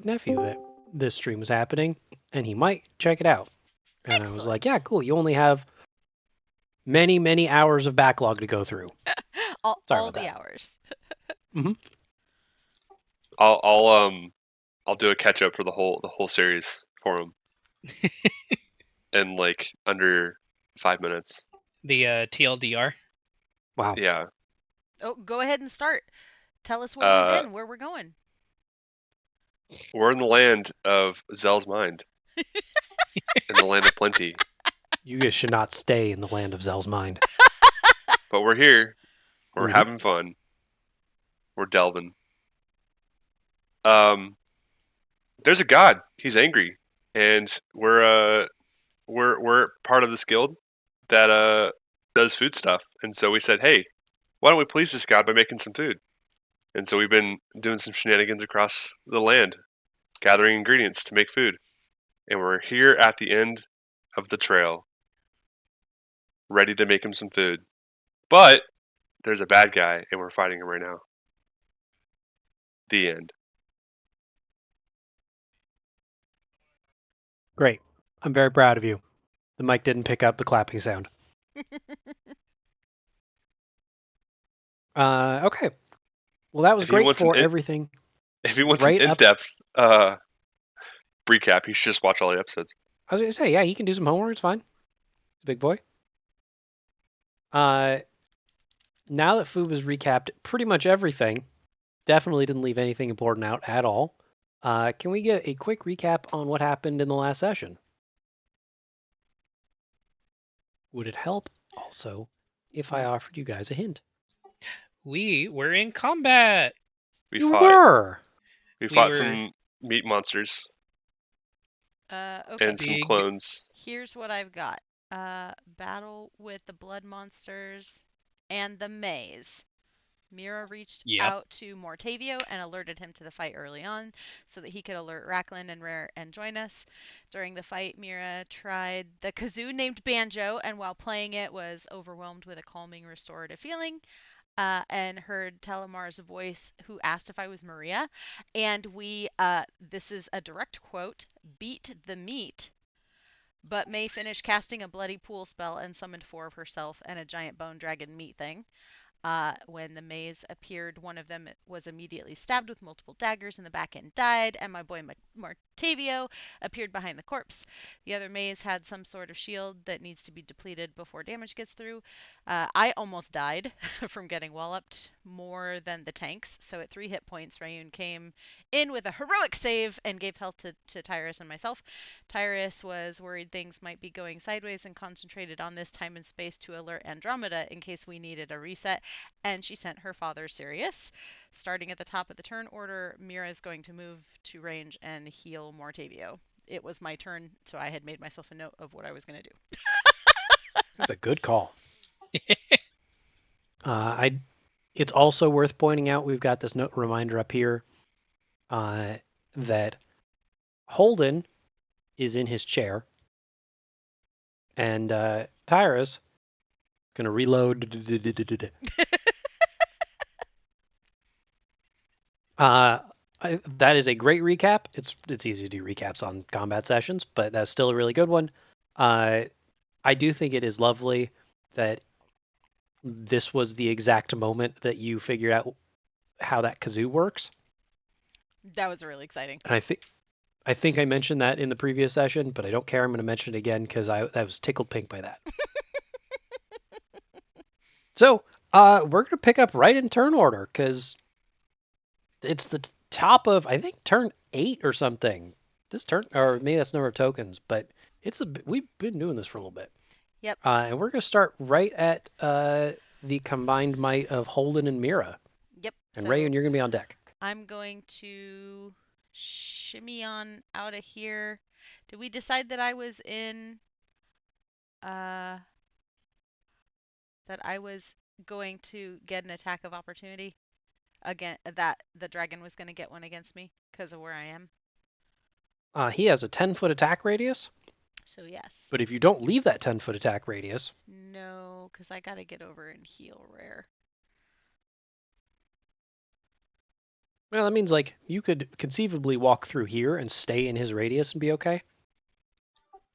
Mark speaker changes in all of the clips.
Speaker 1: nephew that this stream was happening, and he might check it out. And I was like, yeah, cool. You only have many, many hours of backlog to go through. Sorry
Speaker 2: all
Speaker 1: about
Speaker 2: the
Speaker 1: that.
Speaker 2: hours.
Speaker 1: Mm-hmm.
Speaker 3: I'll do a catch up for the whole series for him in like under 5 minutes.
Speaker 4: The TLDR.
Speaker 1: Wow.
Speaker 3: Yeah.
Speaker 2: Oh, go ahead and start. Tell us where you've been, where we're going.
Speaker 3: We're in the land of Zell's mind. In the land of plenty.
Speaker 1: You guys should not stay in the land of Zell's mind.
Speaker 3: But we're here. We're
Speaker 1: Mhm.
Speaker 3: having fun. We're delving. There's a god. He's angry, and we're part of this guild that does food stuff. And so we said, hey, why don't we please this god by making some food? And so we've been doing some shenanigans across the land, gathering ingredients to make food. And we're here at the end of the trail, ready to make him some food. But there's a bad guy, and we're fighting him right now. The end.
Speaker 1: Great. I'm very proud of you. The mic didn't pick up the clapping sound. Okay. Well, that was great for everything.
Speaker 3: If he wants an in-depth recap, he should just watch all the episodes.
Speaker 1: I was going to say, yeah, he can do some homework. It's fine. He's a big boy. Now that Foob has recapped pretty much everything, definitely didn't leave anything important out at all. Can we get a quick recap on what happened in the last session? Would it help also if I offered you guys a hint?
Speaker 4: We were in combat.
Speaker 3: We
Speaker 1: fought
Speaker 3: some meat monsters.
Speaker 2: Okay.
Speaker 3: And some clones.
Speaker 2: Here's what I've got. Battle with the blood monsters and the maze. Mira reached out to Mortavio and alerted him to the fight early on so that he could alert Racklin and Rare and join us. During the fight, Mira tried the kazoo named Banjo, and while playing it was overwhelmed with a calming, restorative feeling. And heard Telemar's voice, who asked if I was Maria. And we, this is a direct quote, beat the meat. But May finished casting a bloody pool spell and summoned 4 of herself and a giant bone dragon meat thing. When the maze appeared, one of them was immediately stabbed with multiple daggers in the back and died, and my boy Mortavio appeared behind the corpse. The other maze had some sort of shield that needs to be depleted before damage gets through. I almost died from getting walloped more than the tanks, so at 3 hit points, Rayun came in with a heroic save and gave health to Tyrus and myself. Tyrus was worried things might be going sideways and concentrated on this time and space to alert Andromeda in case we needed a reset, and she sent her father Sirius. Starting at the top of the turn order, Mira is going to move to range and heal Mortavio. It was my turn, so I had made myself a note of what I was going to do.
Speaker 1: That's a good call. It's also worth pointing out, we've got this note reminder up here that Holden is in his chair, and Tyrus going to reload. That is a great recap. It's easy to do recaps on combat sessions, but that's still a really good one. I do think it is lovely that this was the exact moment that you figured out how that kazoo works.
Speaker 2: That was really exciting.
Speaker 1: And I think I mentioned that in the previous session, but I don't care. I'm going to mention it again because I was tickled pink by that. So we're going to pick up right in turn order because it's the top of, I think, turn 8 or something. This turn, or maybe that's number of tokens, but we've been doing this for a little bit.
Speaker 2: Yep.
Speaker 1: And we're going to start right at the combined might of Holden and Mira.
Speaker 2: Yep.
Speaker 1: And Rayun, you're going to be on deck.
Speaker 2: I'm going to shimmy on out of here. Did we decide that I was in that I was going to get an attack of opportunity again, that the dragon was going to get one against me because of where I am?
Speaker 1: He has a 10-foot attack radius.
Speaker 2: So yes.
Speaker 1: But if you don't leave that 10-foot attack radius...
Speaker 2: No, because I got to get over and heal Rare.
Speaker 1: Well, that means like you could conceivably walk through here and stay in his radius and be okay.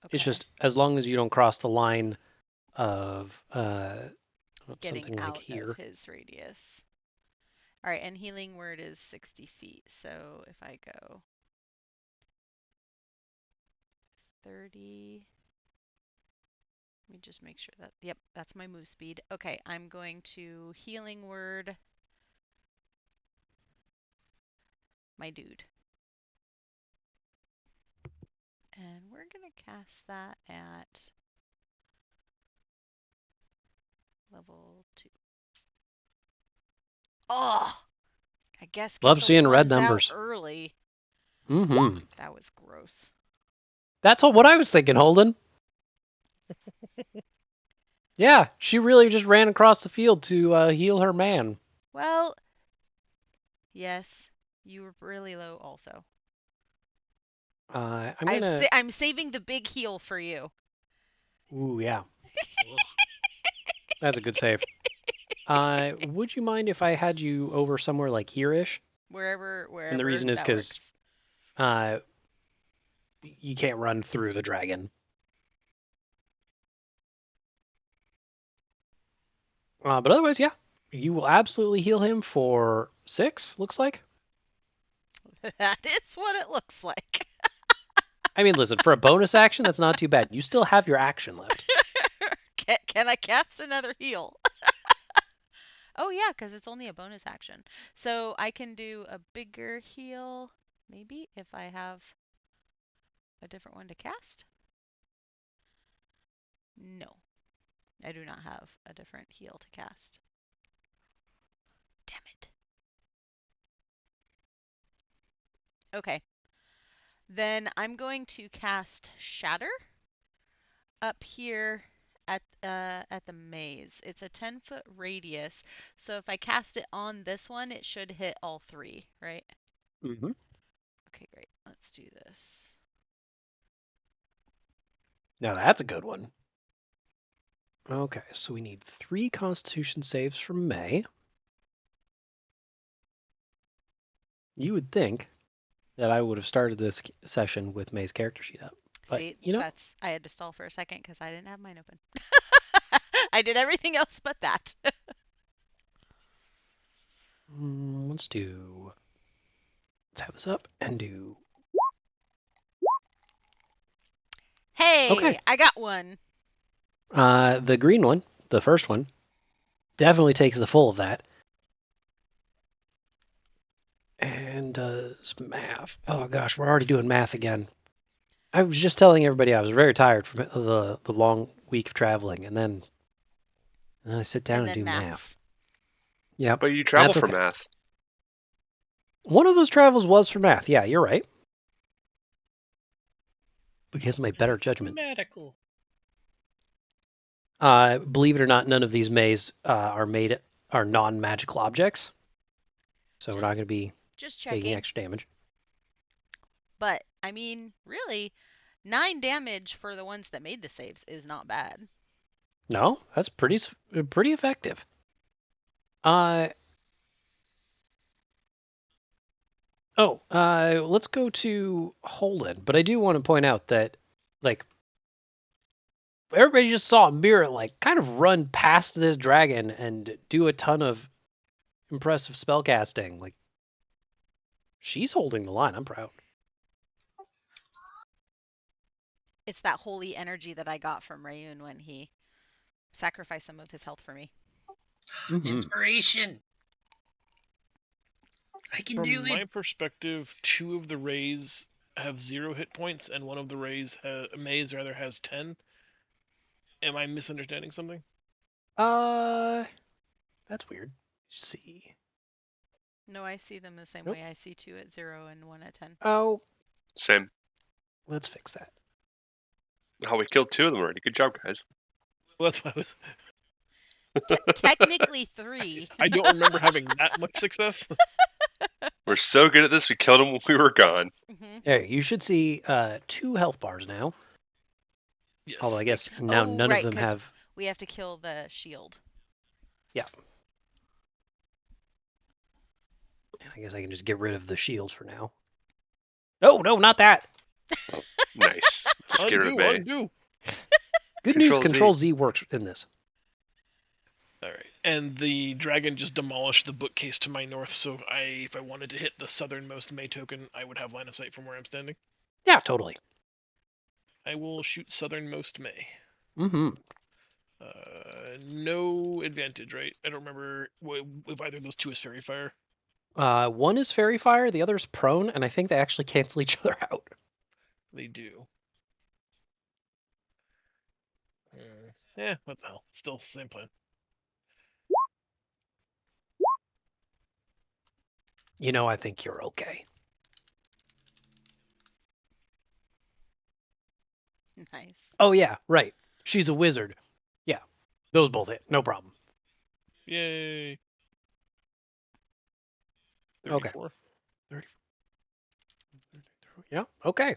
Speaker 2: Okay.
Speaker 1: It's just as long as you don't cross the line of
Speaker 2: getting
Speaker 1: something
Speaker 2: out
Speaker 1: like here.
Speaker 2: of his radius. All right, and healing word is 60 feet. So if I go 30, let me just make sure that, yep, that's my move speed. Okay, I'm going to healing word my dude. And we're going to cast that at level 2. Oh! I guess get
Speaker 1: Love
Speaker 2: the
Speaker 1: seeing red
Speaker 2: ones out
Speaker 1: numbers.
Speaker 2: early.
Speaker 1: Mm-hmm.
Speaker 2: That was gross.
Speaker 1: That's what I was thinking, Holden. Yeah, she really just ran across the field to heal her man.
Speaker 2: Well, yes, you were really low also. I'm saving the big heal for you.
Speaker 1: Ooh, yeah. That's a good save. Would you mind if I had you over somewhere like here-ish?
Speaker 2: Wherever
Speaker 1: And the reason is
Speaker 2: that
Speaker 1: because
Speaker 2: works.
Speaker 1: you can't run through the dragon. But otherwise, yeah. You will absolutely heal him for 6, looks like.
Speaker 2: That is what it looks like.
Speaker 1: I mean, listen, for a bonus action, that's not too bad. You still have your action left.
Speaker 2: Can I cast another heal? Oh yeah, because it's only a bonus action. So I can do a bigger heal, maybe, if I have a different one to cast? No, I do not have a different heal to cast. Damn it. Okay. Then I'm going to cast Shatter up here at the maze. It's a 10-foot radius, so if I cast it on this one, it should hit all 3, right?
Speaker 1: Mm-hmm.
Speaker 2: Okay, great. Let's do this.
Speaker 1: Now that's a good one. Okay, so we need 3 Constitution saves from May. You would think that I would have started this session with May's character sheet up. But,
Speaker 2: See,
Speaker 1: you know,
Speaker 2: I had to stall for a second because I didn't have mine open. I did everything else but that.
Speaker 1: let's have this up and do.
Speaker 2: Hey,
Speaker 1: Okay.
Speaker 2: I got one.
Speaker 1: The green one, the first one, definitely takes the full of that. And does math. Oh gosh, we're already doing math again. I was just telling everybody I was very tired from the long week of traveling, and then I sit down and do math. Yep.
Speaker 3: But you travel
Speaker 1: That's
Speaker 3: for
Speaker 1: okay.
Speaker 3: math.
Speaker 1: One of those travels was for math. Yeah, you're right. Because of my better judgment.
Speaker 4: Medical.
Speaker 1: Believe it or not, none of these mazes are non-magical objects, so we're not going to be
Speaker 2: just
Speaker 1: taking
Speaker 2: checking.
Speaker 1: extra damage.
Speaker 2: But I mean, really, 9 damage for the ones that made the saves is not bad.
Speaker 1: No, that's pretty effective. Let's go to Holden. But I do want to point out that, like, everybody just saw Mira, like, kind of run past this dragon and do a ton of impressive spellcasting. Like, she's holding the line. I'm proud.
Speaker 2: It's that holy energy that I got from Rayun when he sacrificed some of his health for me.
Speaker 1: Mm-hmm.
Speaker 4: Inspiration. I can do
Speaker 5: From my
Speaker 4: it.
Speaker 5: perspective, 2 of the rays have 0 hit points, and one of the maze has 10. Am I misunderstanding something?
Speaker 1: That's weird. Let's see.
Speaker 2: No, I see them the same
Speaker 1: Nope.
Speaker 2: way. I see 2 at 0 and 1 at 10.
Speaker 1: Oh,
Speaker 3: Same.
Speaker 1: let's fix that.
Speaker 3: Oh, we killed 2 of them already. Good job, guys.
Speaker 5: Well, that's why I was.
Speaker 2: Technically 3.
Speaker 5: I don't remember having that much success.
Speaker 3: We're so good at this, we killed them when we were gone.
Speaker 2: Mm-hmm.
Speaker 1: There, you should see 2 health bars now.
Speaker 5: Yes.
Speaker 1: Although I guess now none
Speaker 2: right,
Speaker 1: of them
Speaker 2: 'cause
Speaker 1: have.
Speaker 2: we have to kill the shield.
Speaker 1: Yeah. And I I guess I can just get rid of the shield for now. No, not that.
Speaker 3: Nice. Just get rid of May.
Speaker 5: Undo.
Speaker 1: Good news,
Speaker 3: Control Z.
Speaker 1: Control Z works in this.
Speaker 5: All right, and the dragon just demolished the bookcase to my north. So if I wanted to hit the southernmost May token, I would have line of sight from where I'm standing.
Speaker 1: Yeah, totally.
Speaker 5: I will shoot southernmost May.
Speaker 1: Mm-hmm.
Speaker 5: No advantage, right? I don't remember if either of those two is fairy fire.
Speaker 1: One is fairy fire, the other's prone, and I think they actually cancel each other out.
Speaker 5: They do. Yeah, what the hell? Still same plan.
Speaker 1: You know, I think you're okay.
Speaker 2: Nice.
Speaker 1: Oh yeah, right. She's a wizard. Yeah, those both hit. No problem.
Speaker 5: Yay.
Speaker 1: Okay.
Speaker 5: 34.
Speaker 1: 34. Yeah, okay.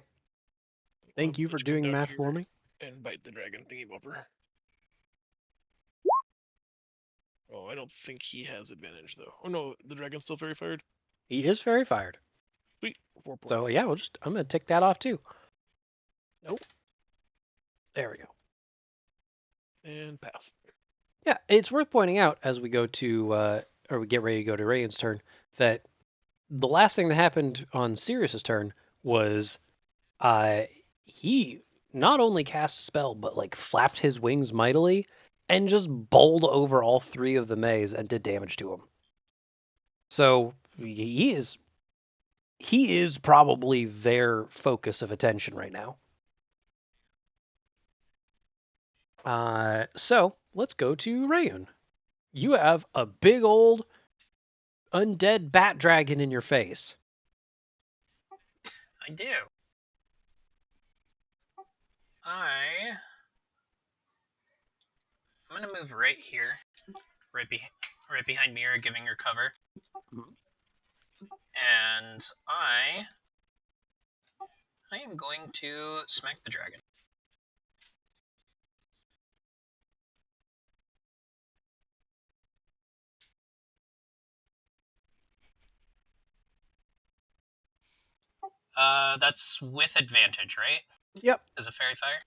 Speaker 1: Thank
Speaker 5: I'll
Speaker 1: you for
Speaker 5: just come
Speaker 1: doing
Speaker 5: down
Speaker 1: math
Speaker 5: here
Speaker 1: for me.
Speaker 5: And bite the dragon thingy bopper. Oh, I don't think he has advantage though. Oh no, the dragon's still fairy fired.
Speaker 1: He is fairy fired.
Speaker 5: Sweet, 4 points.
Speaker 1: So yeah, I'm gonna tick that off too. Nope. There we go.
Speaker 5: And pass.
Speaker 1: Yeah, it's worth pointing out as we go to or we get ready to go to Rayon's turn that the last thing that happened on Sirius's turn was he not only cast a spell but like flapped his wings mightily and just bowled over all 3 of the Mays and did damage to him. So he is probably their focus of attention right now. So let's go to Rayon. You have a big old undead bat dragon in your face.
Speaker 4: I do. I'm gonna move right here, right behind Mira, giving her cover.
Speaker 1: Mhm.
Speaker 4: And I am going to smack the dragon. That's with advantage, right?
Speaker 1: Yep.
Speaker 4: As a fairy fire.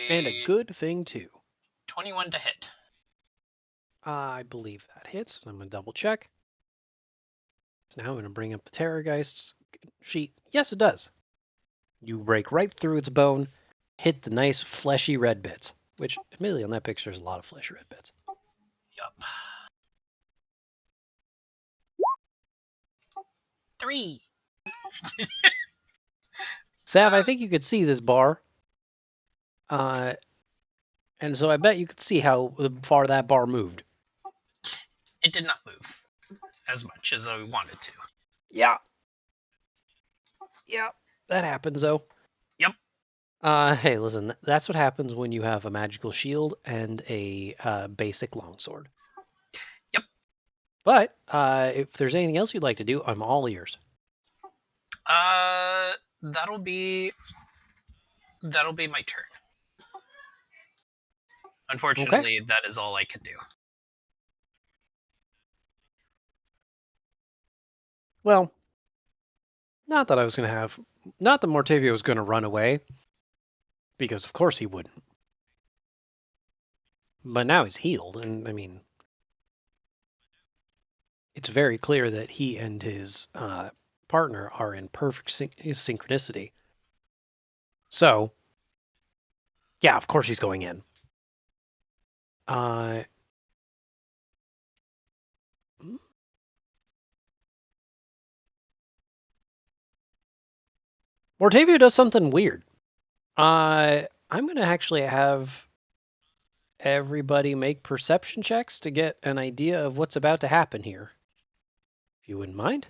Speaker 1: And a good thing too.
Speaker 4: 21 to hit.
Speaker 1: I believe that hits. I'm gonna double check. So now I'm gonna bring up the Terrorgeist sheet. Yes, it does. You break right through its bone, hit the nice fleshy red bits. Which, admittedly, on that picture, there's a lot of fleshy red bits.
Speaker 4: Yup. 3.
Speaker 1: Sav, I think you could see this bar. And so I bet you could see how far that bar moved.
Speaker 4: It did not move as much as I wanted to.
Speaker 1: Yeah. Yeah. That happens, though.
Speaker 4: Yep.
Speaker 1: Hey, listen, that's what happens when you have a magical shield and a basic longsword.
Speaker 4: Yep.
Speaker 1: But if there's anything else you'd like to do, I'm all ears.
Speaker 4: That'll be my turn. Unfortunately, that is all I can do.
Speaker 1: Well, not that Mortavio was going to run away, because of course he wouldn't. But now he's healed, and I mean, it's very clear that he and his partner are in perfect synchronicity. So, yeah, of course he's going in. Mortavio does something weird. I'm going to actually have everybody make perception checks to get an idea of what's about to happen here. If you wouldn't mind.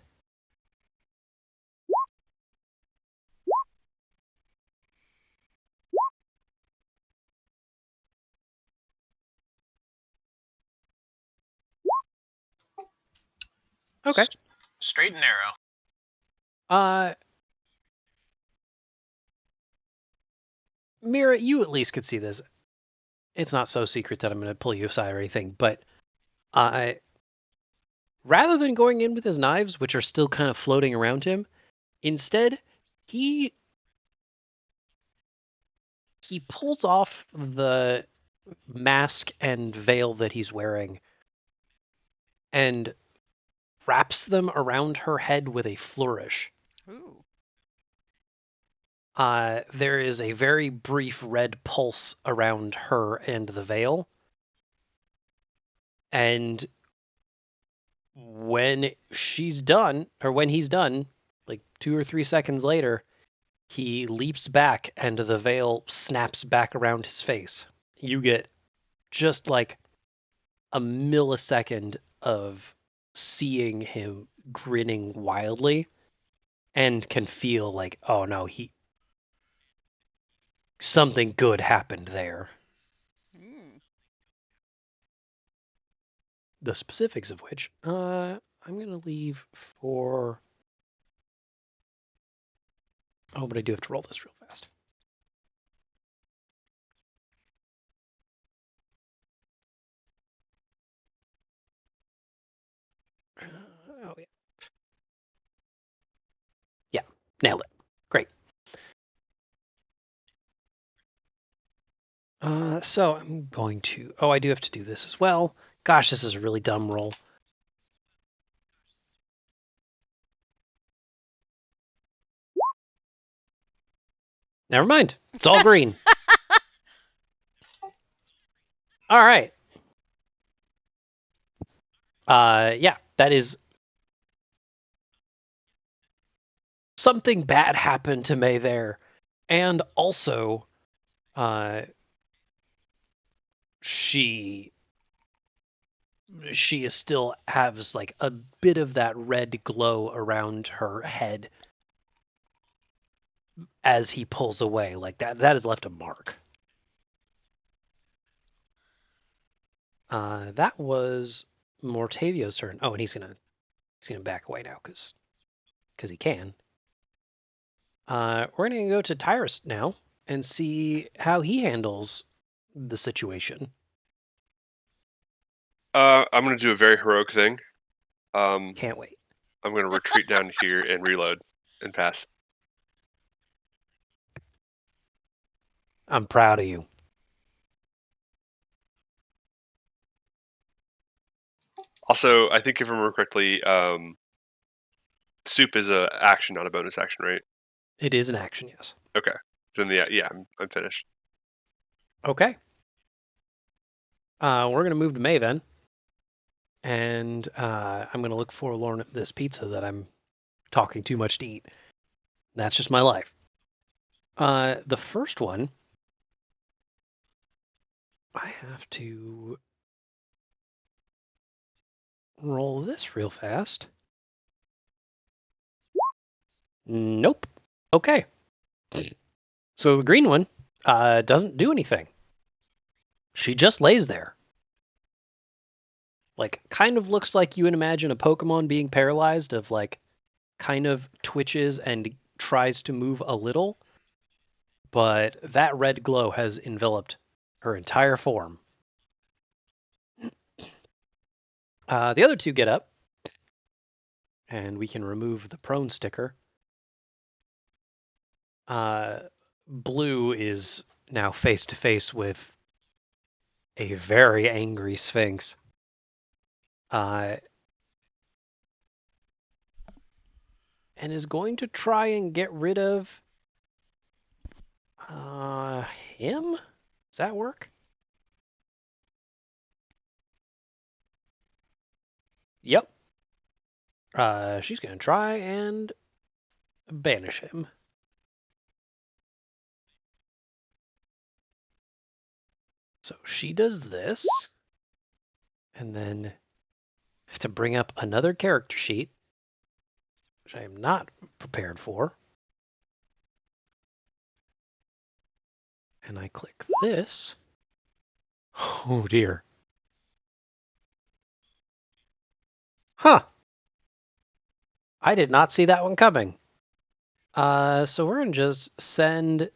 Speaker 1: Okay.
Speaker 4: Straight and narrow.
Speaker 1: Mira, you at least could see this. It's not so secret that I'm going to pull you aside or anything, but Rather than going in with his knives, which are still kind of floating around him, instead he pulls off the mask and veil that he's wearing and wraps them around her head with a flourish.
Speaker 2: Ooh.
Speaker 1: There is a very brief red pulse around her and the veil. And when she's done, or when he's done, like 2 or 3 seconds later, he leaps back and the veil snaps back around his face. You get just like a millisecond of seeing him grinning wildly and can feel like, oh no, something good happened there.
Speaker 2: Mm.
Speaker 1: The specifics of which I'm going to leave for... Oh, but I do have to roll this real fast. Oh, yeah. Yeah, nailed it. Great. So I'm going to... Oh, I do have to do this as well. Gosh, this is a really dumb roll. Never mind. It's all green. All right. Yeah, that is... Something bad happened to May there. And also, she is still has like a bit of that red glow around her head as he pulls away. Like that has left a mark. That was Mortavio's turn. Oh, and he's gonna back away now because he can. We're gonna go to Tyrus now and see how he handles the situation.
Speaker 3: I'm going to do a very heroic thing.
Speaker 1: Can't wait.
Speaker 3: I'm going to retreat down here and reload and pass.
Speaker 1: I'm proud of you.
Speaker 3: Also, I think if I remember correctly, soup is a action, not a bonus action, right?
Speaker 1: It is an action, yes.
Speaker 3: Okay. Then I'm finished.
Speaker 1: Okay. We're gonna move to May then, and I'm gonna look forlorn at this pizza that I'm talking too much to eat. That's just my life. The first one, I have to roll this real fast. Nope. Okay. So the green one doesn't do anything. She just lays there. Like, kind of looks like you would imagine a Pokemon being paralyzed, of like, kind of twitches and tries to move a little, but that red glow has enveloped her entire form. The other two get up, and we can remove the prone sticker. Blue is now face to face with a very angry Sphinx. And is going to try and get rid of him? Does that work? Yep. She's going to try and banish him. So she does this, and then I have to bring up another character sheet, which I am not prepared for. And I click this. Oh dear. Huh. I did not see that one coming. So we're going to just send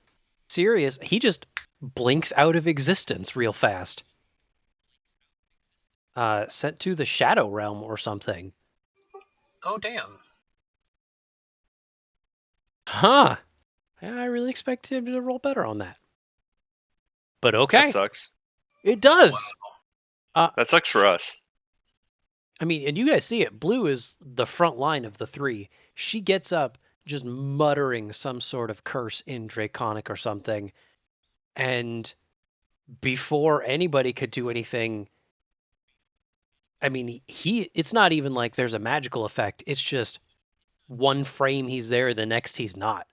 Speaker 1: Sirius. He just blinks out of existence real fast. sent to the Shadow Realm or something.
Speaker 4: Oh damn.
Speaker 1: Huh. Yeah, I really expected him to roll better on that. But okay.
Speaker 3: That sucks.
Speaker 1: It does.
Speaker 3: That sucks for us.
Speaker 1: I mean, and you guys see it. Blue is the front line of the three. She gets up just muttering some sort of curse in Draconic or something. And before anybody could do anything, I mean, it's not even like there's a magical effect. It's just one frame he's there, the next he's not.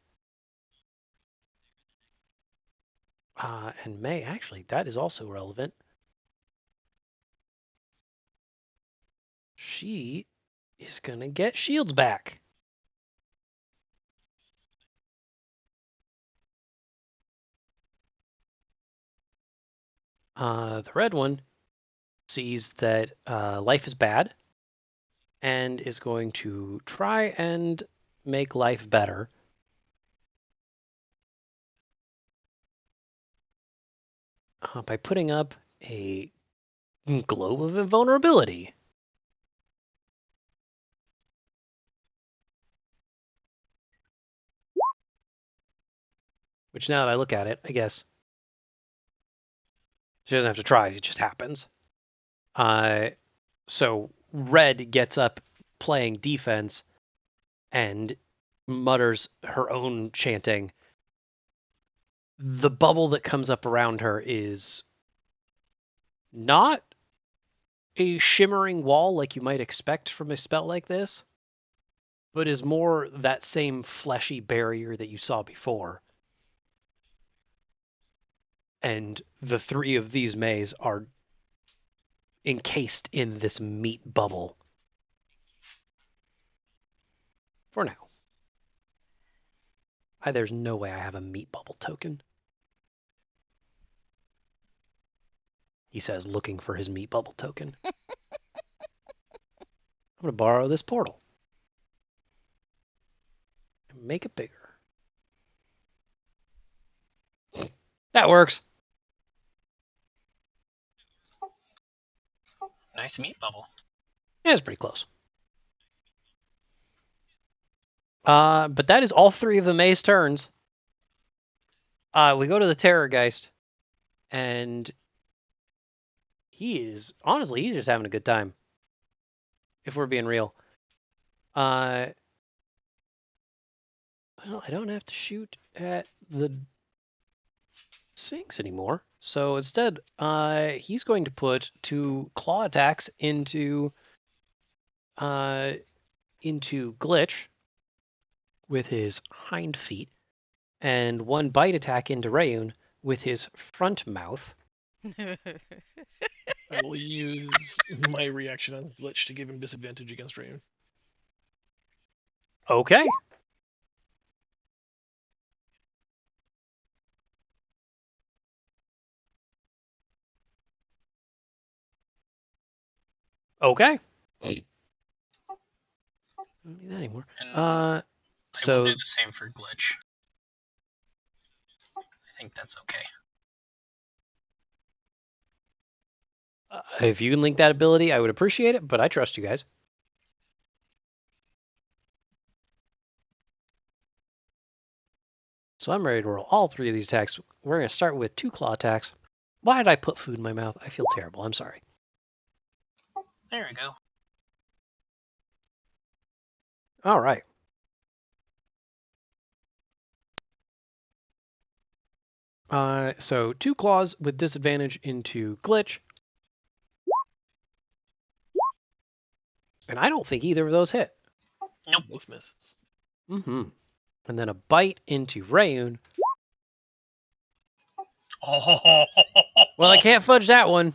Speaker 1: And May, actually, that is also relevant. She is going to get shields back. The red one sees that life is bad and is going to try and make life better. By putting up a globe of invulnerability. Which now that I look at it, I guess she doesn't have to try, it just happens. So red gets up playing defense and mutters her own chanting. The bubble that comes up around her is not a shimmering wall like you might expect from a spell like this, but is more that same fleshy barrier that you saw before. And the three of these Mays are encased in this meat bubble. For now. There's no way I have a meat bubble token. He says, looking for his meat bubble token. I'm going to borrow this portal. And make it bigger. That works.
Speaker 4: Nice meat bubble.
Speaker 1: Yeah, it's pretty close. But that is all three of the Maze turns. We go to the Terrorgeist, and he's just having a good time. If we're being real. Well, I don't have to shoot at the Sphinx anymore. So instead, he's going to put 2 claw attacks into Glitch with his hind feet, and 1 bite attack into Rayun with his front mouth.
Speaker 5: I will use my reaction on Glitch to give him disadvantage against Rayun.
Speaker 1: Okay. Okay. Don't need that anymore.
Speaker 4: And I will
Speaker 1: So
Speaker 4: do the same for Glitch. I think that's okay.
Speaker 1: If you can link that ability, I would appreciate it, but I trust you guys. So I'm ready to roll all 3 of these attacks. We're going to start with 2 claw attacks. Why did I put food in my mouth? I feel terrible. I'm sorry.
Speaker 4: There we go.
Speaker 1: All right. So 2 claws with disadvantage into Glitch. And I don't think either of those hit.
Speaker 4: Nope.
Speaker 5: Both misses.
Speaker 1: Mm-hmm. And then a bite into Rayun.
Speaker 4: Oh.
Speaker 1: Well, I can't fudge that one.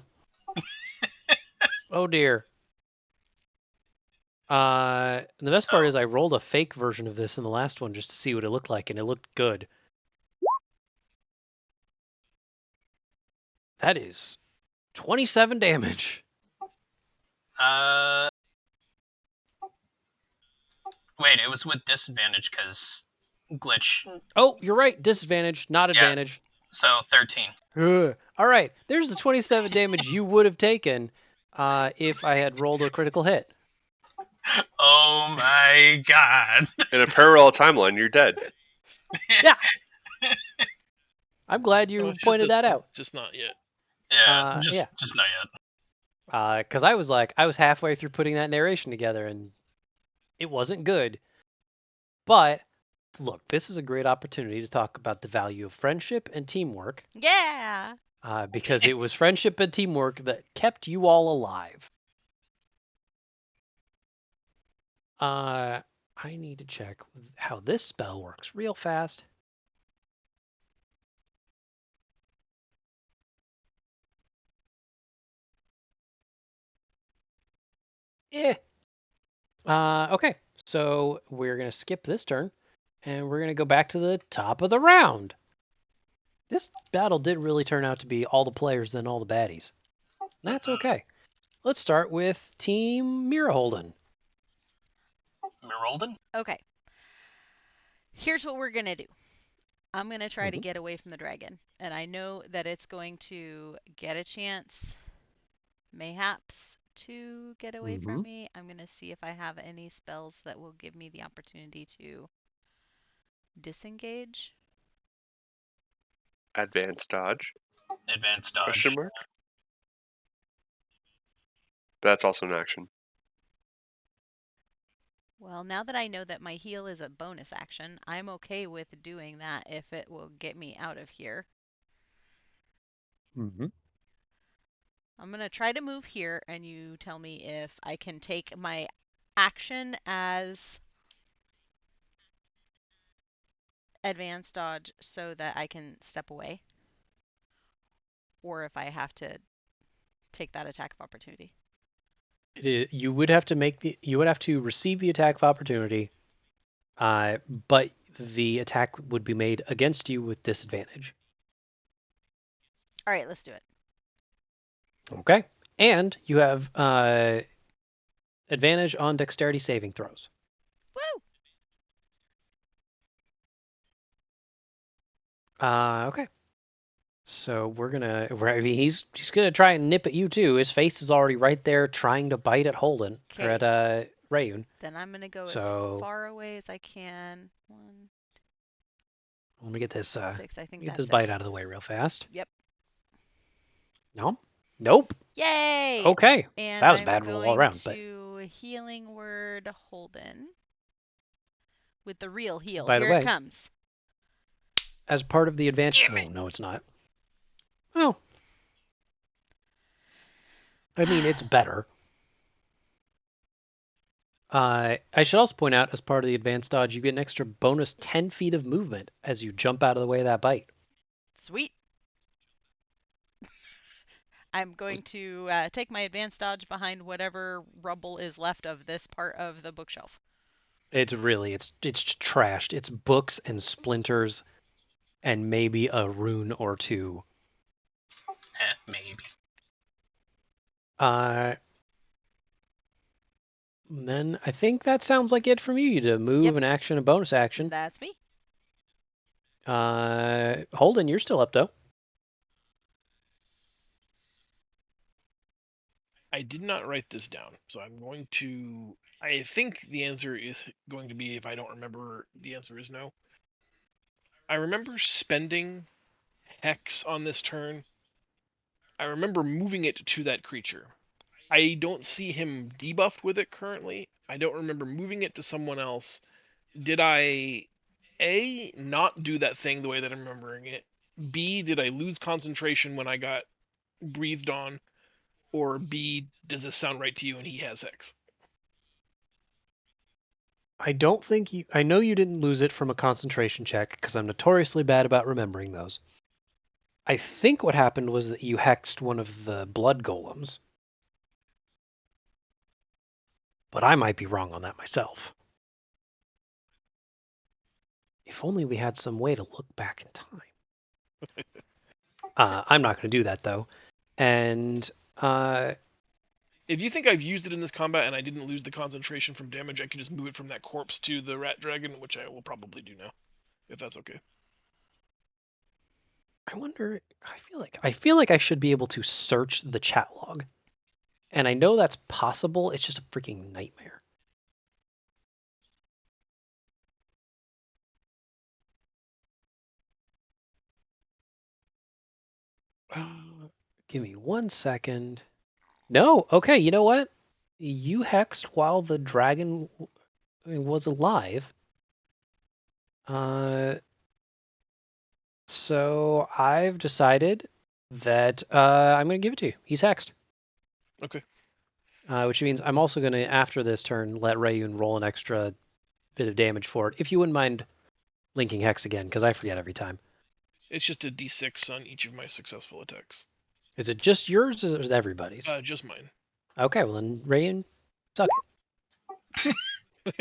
Speaker 1: Oh dear. And the best part is I rolled a fake version of this in the last one just to see what it looked like, and it looked good. That is 27 damage.
Speaker 4: Wait, it was with disadvantage because Glitch.
Speaker 1: Oh, you're right. Disadvantage, not advantage.
Speaker 4: So 13.
Speaker 1: Ugh. All right. There's the 27 damage you would have taken if I had rolled a critical hit.
Speaker 4: Oh my god.
Speaker 3: In a parallel timeline, you're dead.
Speaker 1: Yeah. I'm glad
Speaker 5: No,
Speaker 1: you
Speaker 5: it's just
Speaker 1: pointed
Speaker 5: this
Speaker 1: that
Speaker 5: one,
Speaker 1: out.
Speaker 5: Just not yet.
Speaker 4: Yeah,
Speaker 1: Yeah.
Speaker 4: just not yet.
Speaker 1: Because I was halfway through putting that narration together, and it wasn't good. But look, this is a great opportunity to talk about the value of friendship and teamwork.
Speaker 2: Yeah.
Speaker 1: Because it was friendship and teamwork that kept you all alive. I need to check how this spell works real fast. Yeah. Okay, so we're going to skip this turn, and we're going to go back to the top of the round. This battle did really turn out to be all the players and all the baddies. That's okay. Let's start with Team Miraholden.
Speaker 4: Mirolden?
Speaker 2: Okay. Here's what we're gonna do. I'm gonna try to
Speaker 1: Mhm.
Speaker 2: get away from the dragon, and I know that it's going to get a chance, mayhaps, to get away from
Speaker 1: Mhm.
Speaker 2: me. I'm gonna see if I have any spells that will give me the opportunity to disengage.
Speaker 3: Advanced dodge?
Speaker 4: Advanced dodge.
Speaker 3: Question mark? That's also an action.
Speaker 2: Well, now that I know that my heal is a bonus action, I'm okay with doing that if it will get me out of here.
Speaker 1: Mhm.
Speaker 2: I'm going to try to move here, and you tell me if I can take my action as advanced dodge so that I can step away, or if I have to take that attack of opportunity.
Speaker 1: You would have to receive the attack of opportunity, but the attack would be made against you with disadvantage.
Speaker 2: All right, let's do it.
Speaker 1: Okay, and you have advantage on dexterity saving throws.
Speaker 2: Woo!
Speaker 1: Okay. So I mean, he's gonna try and nip at you too. His face is already right there, trying to bite at Holden or at Rayun.
Speaker 2: Then I'm going to go
Speaker 1: So
Speaker 2: as far away as I can. 1,
Speaker 1: let me get this
Speaker 2: 6, I think
Speaker 1: get
Speaker 2: that's
Speaker 1: this
Speaker 2: it.
Speaker 1: bite out of the way real fast.
Speaker 2: Yep.
Speaker 1: No, nope.
Speaker 2: Yay!
Speaker 1: Okay,
Speaker 2: And
Speaker 1: that was a
Speaker 2: I'm
Speaker 1: bad roll all
Speaker 2: going
Speaker 1: around. But
Speaker 2: to healing word Holden with the real heal.
Speaker 1: by the
Speaker 2: Here it
Speaker 1: way,
Speaker 2: comes.
Speaker 1: as part of the advantage,
Speaker 4: Damn it.
Speaker 1: no, it's not. Oh, I mean, it's better. I should also point out, as part of the advanced dodge, you get an extra bonus 10 feet of movement as you jump out of the way of that bite.
Speaker 2: Sweet. I'm going to take my advanced dodge behind whatever rubble is left of this part of the bookshelf.
Speaker 1: It's trashed. It's books and splinters and maybe a rune or two.
Speaker 4: Maybe.
Speaker 1: Then I think that sounds like it from you to move
Speaker 2: Yep.
Speaker 1: an action, a bonus action.
Speaker 2: That's me.
Speaker 1: Holden, you're still up though.
Speaker 5: I did not write this down, so I'm going to. I think the answer is going to be, if I don't remember, the answer is no. I remember spending Hex on this turn. I remember moving it to that creature. I don't see him debuffed with it currently. I don't remember moving it to someone else. Did I, A, not do that thing the way that I'm remembering it? B, did I lose concentration when I got breathed on? Or B, does this sound right to you and he has Hex?
Speaker 1: I don't think you. I know you didn't lose it from a concentration check because I'm notoriously bad about remembering those. I think what happened was that you hexed one of the blood golems. But I might be wrong on that myself. If only we had some way to look back in time. I'm not going to do that though. And
Speaker 5: if you think I've used it in this combat and I didn't lose the concentration from damage, I can just move it from that corpse to the rat dragon, which I will probably do now, if that's okay.
Speaker 1: I wonder. I feel like I should be able to search the chat log. And I know that's possible. It's just a freaking nightmare. Give me 1 second. No, okay, you know what? You hexed while the dragon was alive. So I've decided that I'm going to give it to you. He's hexed.
Speaker 5: Okay.
Speaker 1: Which means I'm also going to, after this turn, let Rayun roll an extra bit of damage for it. If you wouldn't mind linking hex again, because I forget every time.
Speaker 5: It's just a d6 on each of my successful attacks.
Speaker 1: Is it just yours or is it everybody's?
Speaker 5: Just mine.
Speaker 1: Okay, well then Rayun, suck
Speaker 5: All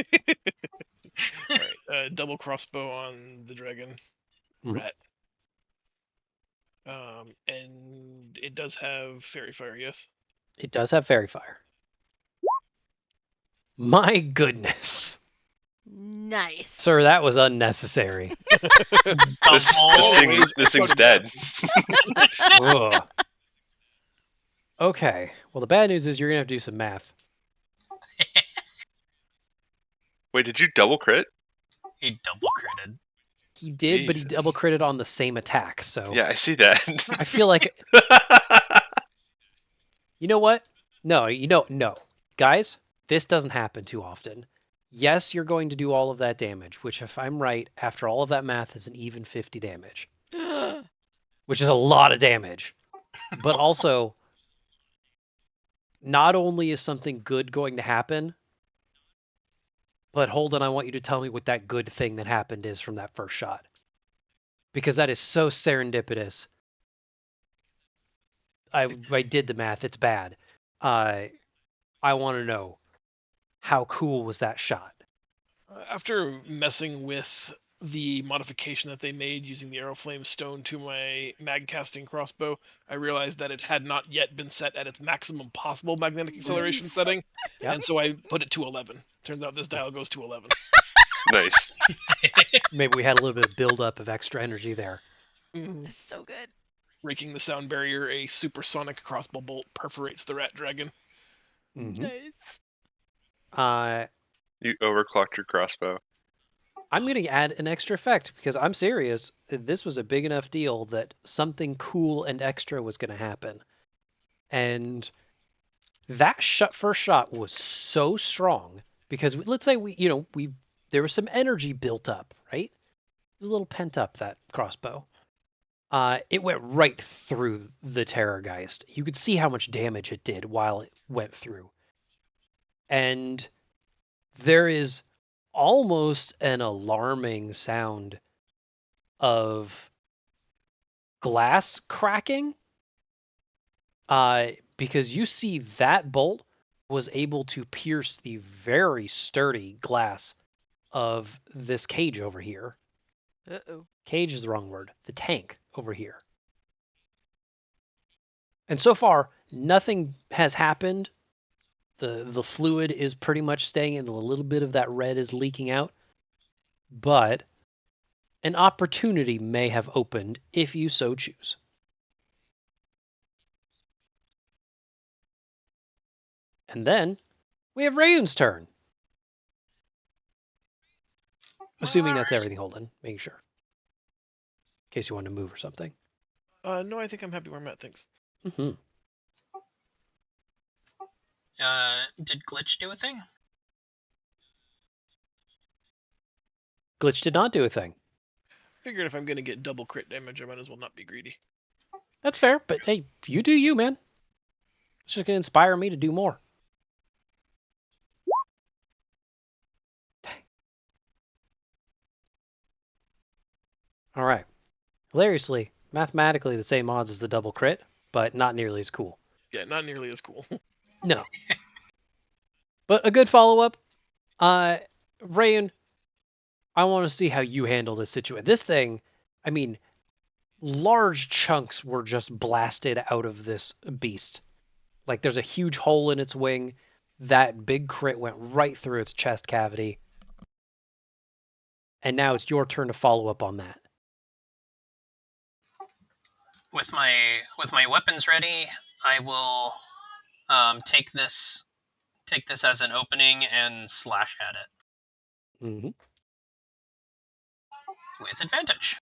Speaker 5: right. Double crossbow on the dragon.
Speaker 1: Mhm.
Speaker 5: Rat. And it does have fairy fire, yes?
Speaker 1: It does have fairy fire. My goodness.
Speaker 2: Nice.
Speaker 1: Sir, that was unnecessary.
Speaker 3: This thing's dead.
Speaker 1: Ugh. Okay. Well, the bad news is you're gonna have to do some math.
Speaker 3: Wait, did you double crit?
Speaker 4: He double critted.
Speaker 1: He did, but he
Speaker 3: Jesus.
Speaker 1: double critted on the same attack. So
Speaker 3: Yeah, I see that.
Speaker 1: I feel like, you know what? No, no, guys, this doesn't happen too often. Yes, you're going to do all of that damage, which, if I'm right, after all of that math, is an even 50 damage, which is a lot of damage. But also, not only is something good going to happen, but hold on, I want you to tell me what that good thing that happened is from that first shot. Because that is so serendipitous. I did the math, it's bad. I want to know, how cool was that shot?
Speaker 5: After messing with the modification that they made using the arrow flame stone to my mag casting crossbow, I realized that it had not yet been set at its maximum possible magnetic acceleration setting,
Speaker 1: Yep.
Speaker 5: and so I put it to 11. Turns out this dial goes to 11.
Speaker 3: Nice.
Speaker 1: Maybe we had a little bit of buildup of extra energy there.
Speaker 2: That's so good.
Speaker 5: Breaking the sound barrier, a supersonic crossbow bolt perforates the rat dragon.
Speaker 2: Nice.
Speaker 3: You overclocked your crossbow.
Speaker 1: I'm going to add an extra effect because I'm serious. This was a big enough deal that something cool and extra was going to happen. And that first shot was so strong because let's say there was some energy built up, right? It was a little pent up, that crossbow. It went right through the Terrorgeist. You could see how much damage it did while it went through. And there is almost an alarming sound of glass cracking, because you see that bolt was able to pierce the very sturdy glass of this cage over here.
Speaker 2: Uh-oh.
Speaker 1: Cage is the wrong word. The tank over here. And so far, nothing has happened. The fluid is pretty much staying in, a little bit of that red is leaking out. But an opportunity may have opened if you so choose. And then we have Rayun's turn. Assuming that's everything, Holden. Making sure. In case you want to move or something.
Speaker 5: No, I think I'm happy where I'm at, thanks.
Speaker 1: Mm-hmm.
Speaker 4: Did Glitch do a thing?
Speaker 1: Glitch did not do a thing.
Speaker 5: Figured if I'm going to get double crit damage, I might as well not be greedy.
Speaker 1: That's fair, but hey, you do you, man. It's just going to inspire me to do more. All right. Hilariously, mathematically the same odds as the double crit, but not nearly as cool.
Speaker 5: Yeah, not nearly as cool.
Speaker 1: No. But a good follow-up. Rayun, I want to see how you handle this situation. This thing, I mean, large chunks were just blasted out of this beast. Like, there's a huge hole in its wing. That big crit went right through its chest cavity. And now it's your turn to follow up on that.
Speaker 4: With my weapons ready, I will take this as an opening and slash at it
Speaker 1: Mm-hmm.
Speaker 4: with advantage.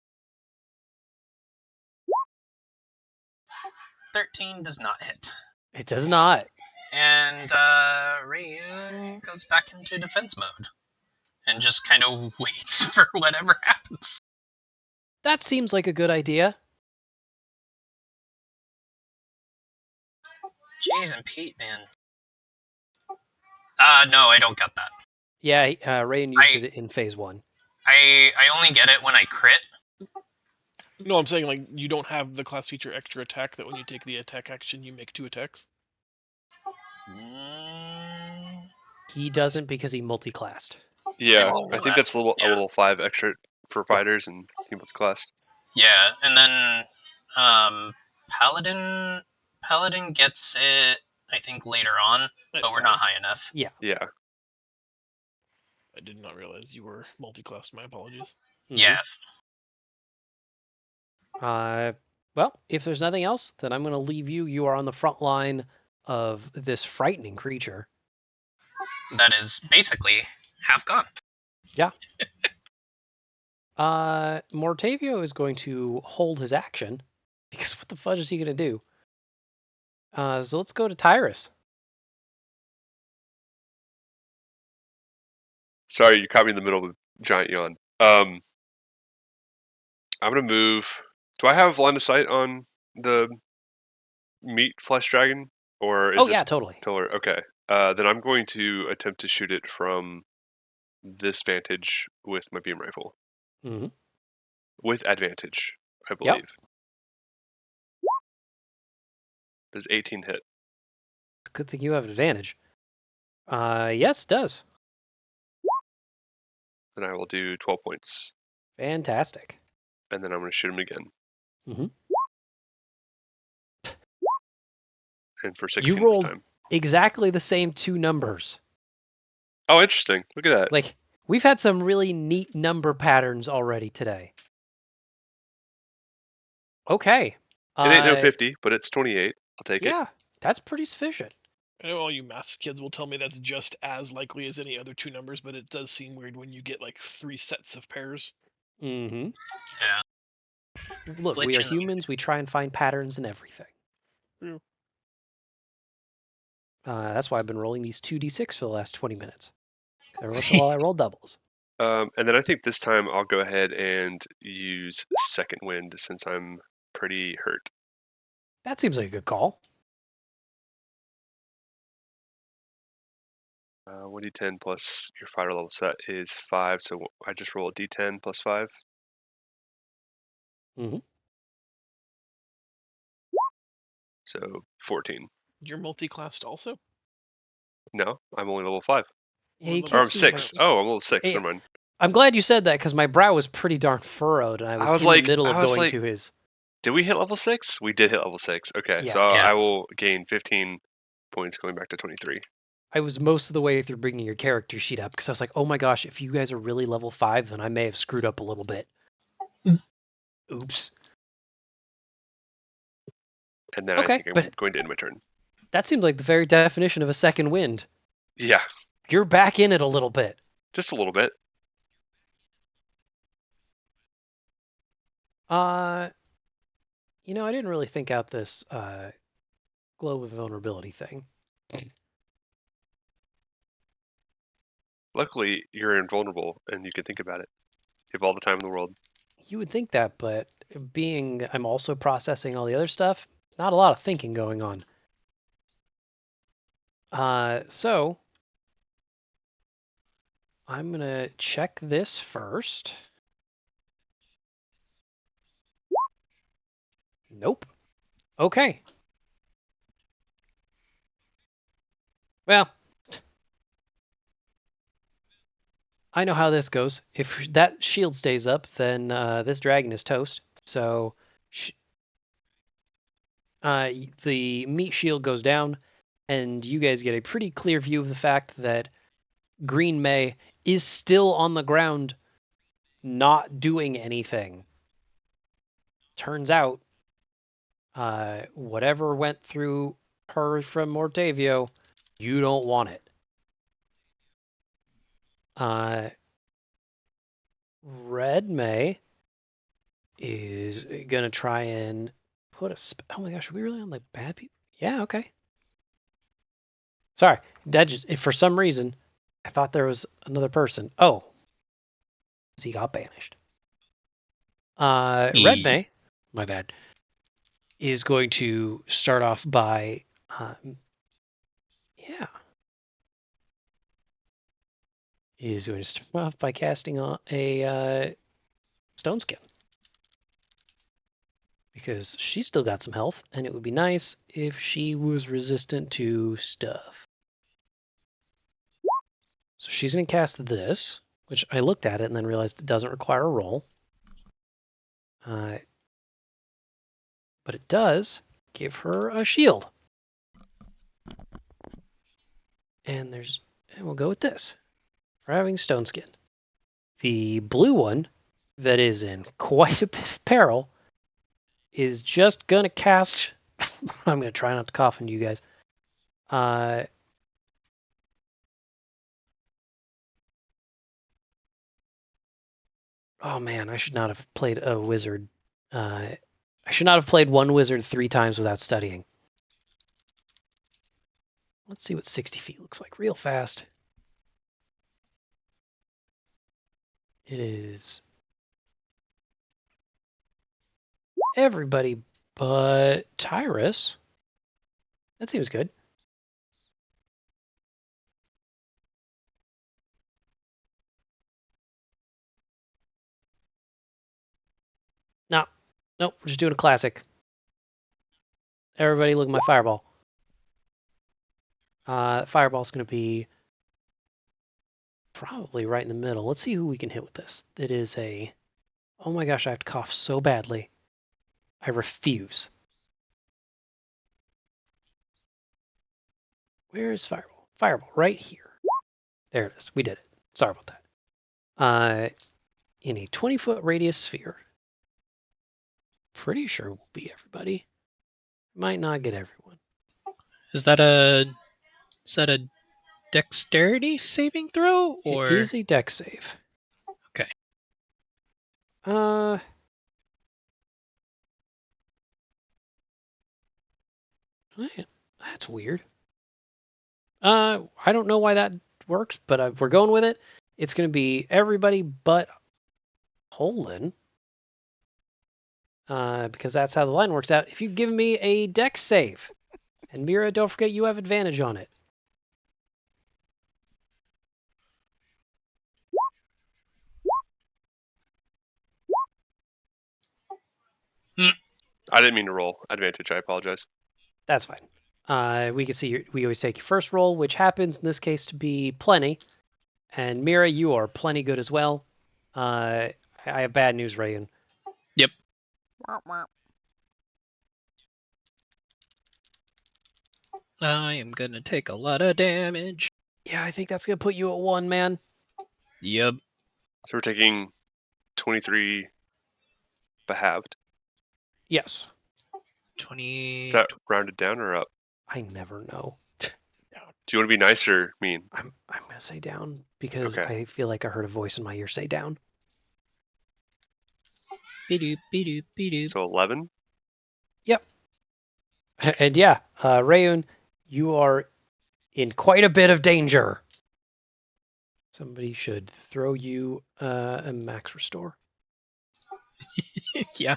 Speaker 4: 13 does not hit.
Speaker 1: It does not.
Speaker 4: And Rayun goes back into defense mode and just kind of waits for whatever happens.
Speaker 1: That seems like a good idea.
Speaker 4: Jeez and Pete, man. No, I don't got that.
Speaker 1: Yeah, Rayan used it in phase 1.
Speaker 4: I only get it when I crit.
Speaker 5: No, I'm saying like you don't have the class feature extra attack that when you take the attack action you make 2 attacks.
Speaker 1: He doesn't because he multi-classed.
Speaker 3: Yeah,
Speaker 4: roll
Speaker 3: I think
Speaker 4: that.
Speaker 3: that's a
Speaker 4: Yeah.
Speaker 3: little 5 extra for fighters and people class.
Speaker 4: Yeah, and then Paladin gets it, I think, later on, but we're not high enough.
Speaker 3: Yeah.
Speaker 5: I did not realize you were multi-classed. My apologies.
Speaker 1: Mhm.
Speaker 4: Yeah.
Speaker 1: Well, if there's nothing else, then I'm going to leave you. You are on the front line of this frightening creature.
Speaker 4: That is basically half gone.
Speaker 1: Mortavio is going to hold his action because what the fudge is he going to do? So let's go to Tyrus.
Speaker 3: Sorry, you caught me in the middle of a giant yawn. I'm gonna move. Do I have line of sight on the meat flesh dragon, or is
Speaker 1: Oh
Speaker 3: this
Speaker 1: yeah, totally.
Speaker 3: pillar? Okay. Then I'm going to attempt to shoot it from this vantage with my beam rifle
Speaker 1: Mm-hmm.
Speaker 3: with advantage, I believe.
Speaker 1: Yep.
Speaker 3: Does 18 hit?
Speaker 1: Good thing you have advantage. Yes, it does.
Speaker 3: Then I will do 12 points,
Speaker 1: Fantastic.
Speaker 3: and then I'm going to shoot him again.
Speaker 1: Mhm.
Speaker 3: And for 16
Speaker 1: rolled-
Speaker 3: this time.
Speaker 1: Exactly the same 2 numbers.
Speaker 3: Oh, interesting. Look at that.
Speaker 1: Like, we've had some really neat number patterns already today. Okay.
Speaker 3: It ain't no 50, but it's 28. I'll take it.
Speaker 1: Yeah, that's pretty sufficient.
Speaker 5: I know all you maths kids will tell me that's just as likely as any other 2 numbers, but it does seem weird when you get like 3 sets of pairs.
Speaker 1: Mm-hmm.
Speaker 4: Yeah.
Speaker 1: Look, we
Speaker 4: Glitch
Speaker 1: are
Speaker 4: in the
Speaker 1: humans. We try and find patterns in everything.
Speaker 5: True.
Speaker 1: That's why I've been rolling these 2d6 for the last 20 minutes. Every once in a while, I roll doubles.
Speaker 3: And then I think this time I'll go ahead and use second wind since I'm pretty hurt.
Speaker 1: That seems like a good call.
Speaker 3: 1d10 plus your fighter level set is 5, so I just roll a d10 plus 5.
Speaker 1: Mhm.
Speaker 3: So 14.
Speaker 5: You're multi-classed also?
Speaker 3: No, I'm only level 5.
Speaker 1: Yeah, you
Speaker 5: Or
Speaker 3: Or
Speaker 1: can't
Speaker 3: I'm
Speaker 1: see
Speaker 3: 6.
Speaker 1: that.
Speaker 3: Oh, I'm level 6.
Speaker 1: Hey,
Speaker 3: Never mind.
Speaker 1: I'm glad you said that because my brow was pretty darn furrowed, and I was in the middle of going to his.
Speaker 3: Did we hit level 6? We did hit level 6. Okay,
Speaker 1: Yeah.
Speaker 3: so
Speaker 4: Yeah.
Speaker 3: I will gain 15 points going back to 23.
Speaker 1: I was most of the way through bringing your character sheet up because I was like, oh my gosh, if you guys are really level 5, then I may have screwed up a little bit. Oops.
Speaker 3: And then
Speaker 1: Okay,
Speaker 3: I think I'm
Speaker 1: but-
Speaker 3: going to end my turn.
Speaker 1: That seems like the very definition of a second wind.
Speaker 3: Yeah,
Speaker 1: You're back in it a little bit.
Speaker 3: just a little bit.
Speaker 1: I didn't really think out this globe of vulnerability thing.
Speaker 3: Luckily, you're invulnerable and you can think about it. You have all the time in the world.
Speaker 1: You would think that, but being I'm also processing all the other stuff, not a lot of thinking going on. So I'm gonna check this first. Nope. Okay. Well, I know how this goes. If that shield stays up, then this dragon is toast. So the meat shield goes down, and you guys get a pretty clear view of the fact that Green May is still on the ground, not doing anything. Turns out, whatever went through her from Mortavio. You don't want it. Red May is gonna try and put a oh my gosh, are we really on like bad people? Yeah, okay. Sorry, that just, if for some reason I thought there was another person. Oh, he got banished. Red May, my bad, is going to start off by, is going to start off by casting a Stone Skin. Because she's still got some health, and it would be nice if she was resistant to stuff. So she's going to cast this, which I looked at it and then realized it doesn't require a roll. But it does give her a shield. And we'll go with this. For having Stone Skin. The blue one, that is in quite a bit of peril, is just gonna cast. I'm gonna try not to cough into you guys. Oh man, I should not have played a wizard. I should not have played one wizard 3 times without studying. Let's see what 60 feet looks like real fast. It is everybody but Tyrus. That seems good. No, nope, we're just doing a classic. Everybody look at my fireball. Fireball's going to be probably right in the middle. Let's see who we can hit with this. It is a... Oh my gosh, I have to cough so badly. I refuse. Where is Fireball? Fireball, right here. There it is. We did it. Sorry about that. In a 20-foot radius sphere. Pretty sure we'll be everybody. Might not get everyone.
Speaker 6: Is that a dexterity saving throw, or
Speaker 1: It is a dex save.
Speaker 6: Okay.
Speaker 1: That's weird. I don't know why that works, but we're going with it. It's going to be everybody but Poland. Because that's how the line works out. If you give me a dex save, and Mira, don't forget you have advantage on it.
Speaker 3: I didn't mean to roll advantage. I apologize.
Speaker 1: That's fine. We can see we always take your first roll, which happens in this case to be plenty. And Mira, you are plenty good as well. I have bad news, Rayun.
Speaker 6: Yep. I am gonna take a lot of damage.
Speaker 1: Yeah, I think that's gonna put you at 1, man.
Speaker 6: Yep.
Speaker 3: So we're taking 23 behalved.
Speaker 1: Yes.
Speaker 6: 20.
Speaker 3: Is that rounded down or up?
Speaker 1: I never know.
Speaker 3: Do you want to be nice or mean?
Speaker 1: I'm gonna say down because
Speaker 3: Okay.
Speaker 1: I feel like I heard a voice in my ear say down.
Speaker 6: Be-doop, be-doop, be-doop.
Speaker 3: So 11.
Speaker 1: And yeah, Rayun, you are in quite a bit of danger. Somebody should throw you a max restore.
Speaker 6: Yeah.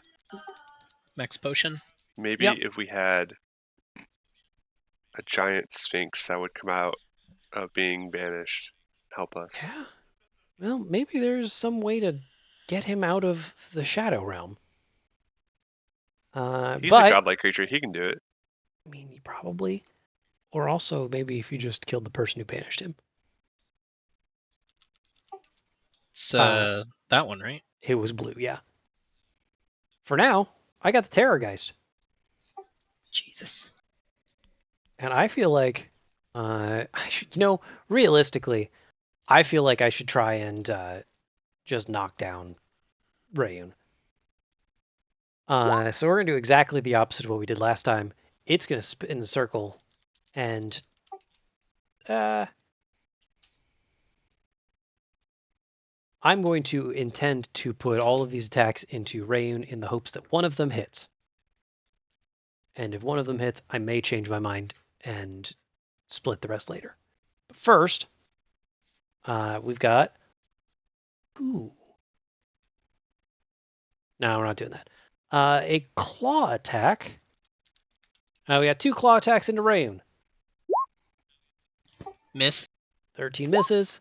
Speaker 6: Max potion.
Speaker 3: Maybe
Speaker 1: Yep.
Speaker 3: if we had a giant sphinx that would come out of being banished, help us.
Speaker 1: Yeah. Well, maybe there's some way to get him out of the shadow realm.
Speaker 3: He's
Speaker 1: but
Speaker 3: a godlike creature. He can do it.
Speaker 1: I mean, probably. Or also, maybe if you just killed the person who banished him.
Speaker 6: It's that one, right?
Speaker 1: It was blue, yeah. For now, I got the Terrorgeist.
Speaker 6: Jesus.
Speaker 1: And I feel like, I should, realistically, I feel like I should try and just knock down Rayun. So we're going to do exactly the opposite of what we did last time. It's going to spin in a circle And I'm going to intend to put all of these attacks into Rayun in the hopes that one of them hits. And if one of them hits, I may change my mind and split the rest later. But first, we've got... Ooh. No, we're not doing that. A claw attack. We got 2 claw attacks into Rayun.
Speaker 6: Miss.
Speaker 1: 13 misses.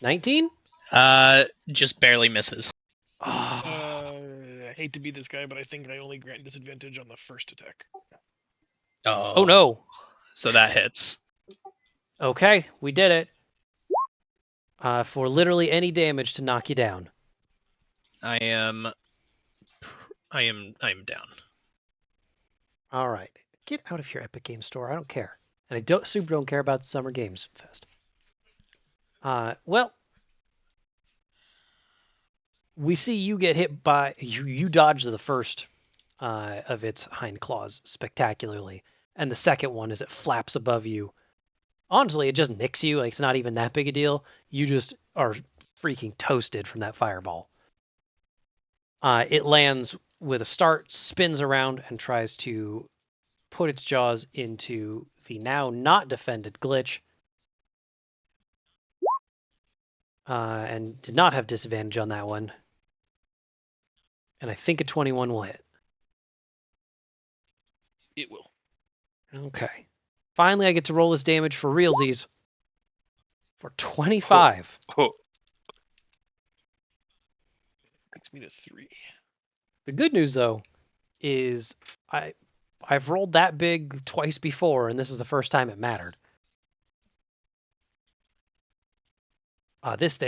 Speaker 1: 19?
Speaker 6: Just barely misses.
Speaker 1: Oh,
Speaker 5: I hate to be this guy, but I think I only grant disadvantage on the first attack.
Speaker 1: oh no.
Speaker 6: So that hits.
Speaker 1: Okay, we did it. For literally any damage to knock you down.
Speaker 6: I am down.
Speaker 1: All right. Get out of here, Epic Game Store. I don't care. And I don't care about the Summer Games Fest. Well, we see you get hit by... You dodge the first of its hind claws spectacularly. And the second one, as it flaps above you, honestly, it just nicks you. Like, it's not even that big a deal. You just are freaking toasted from that fireball. It lands with a start, spins around, and tries to put its jaws into the now not defended Glitch. And did not have disadvantage on that one. And I think a 21 will hit.
Speaker 5: It will.
Speaker 1: Okay. Finally, I get to roll this damage for realsies. For 25.
Speaker 3: Oh,
Speaker 5: Takes me to 3.
Speaker 1: The good news, though, is I've rolled that big twice before, and this is the first time it mattered. This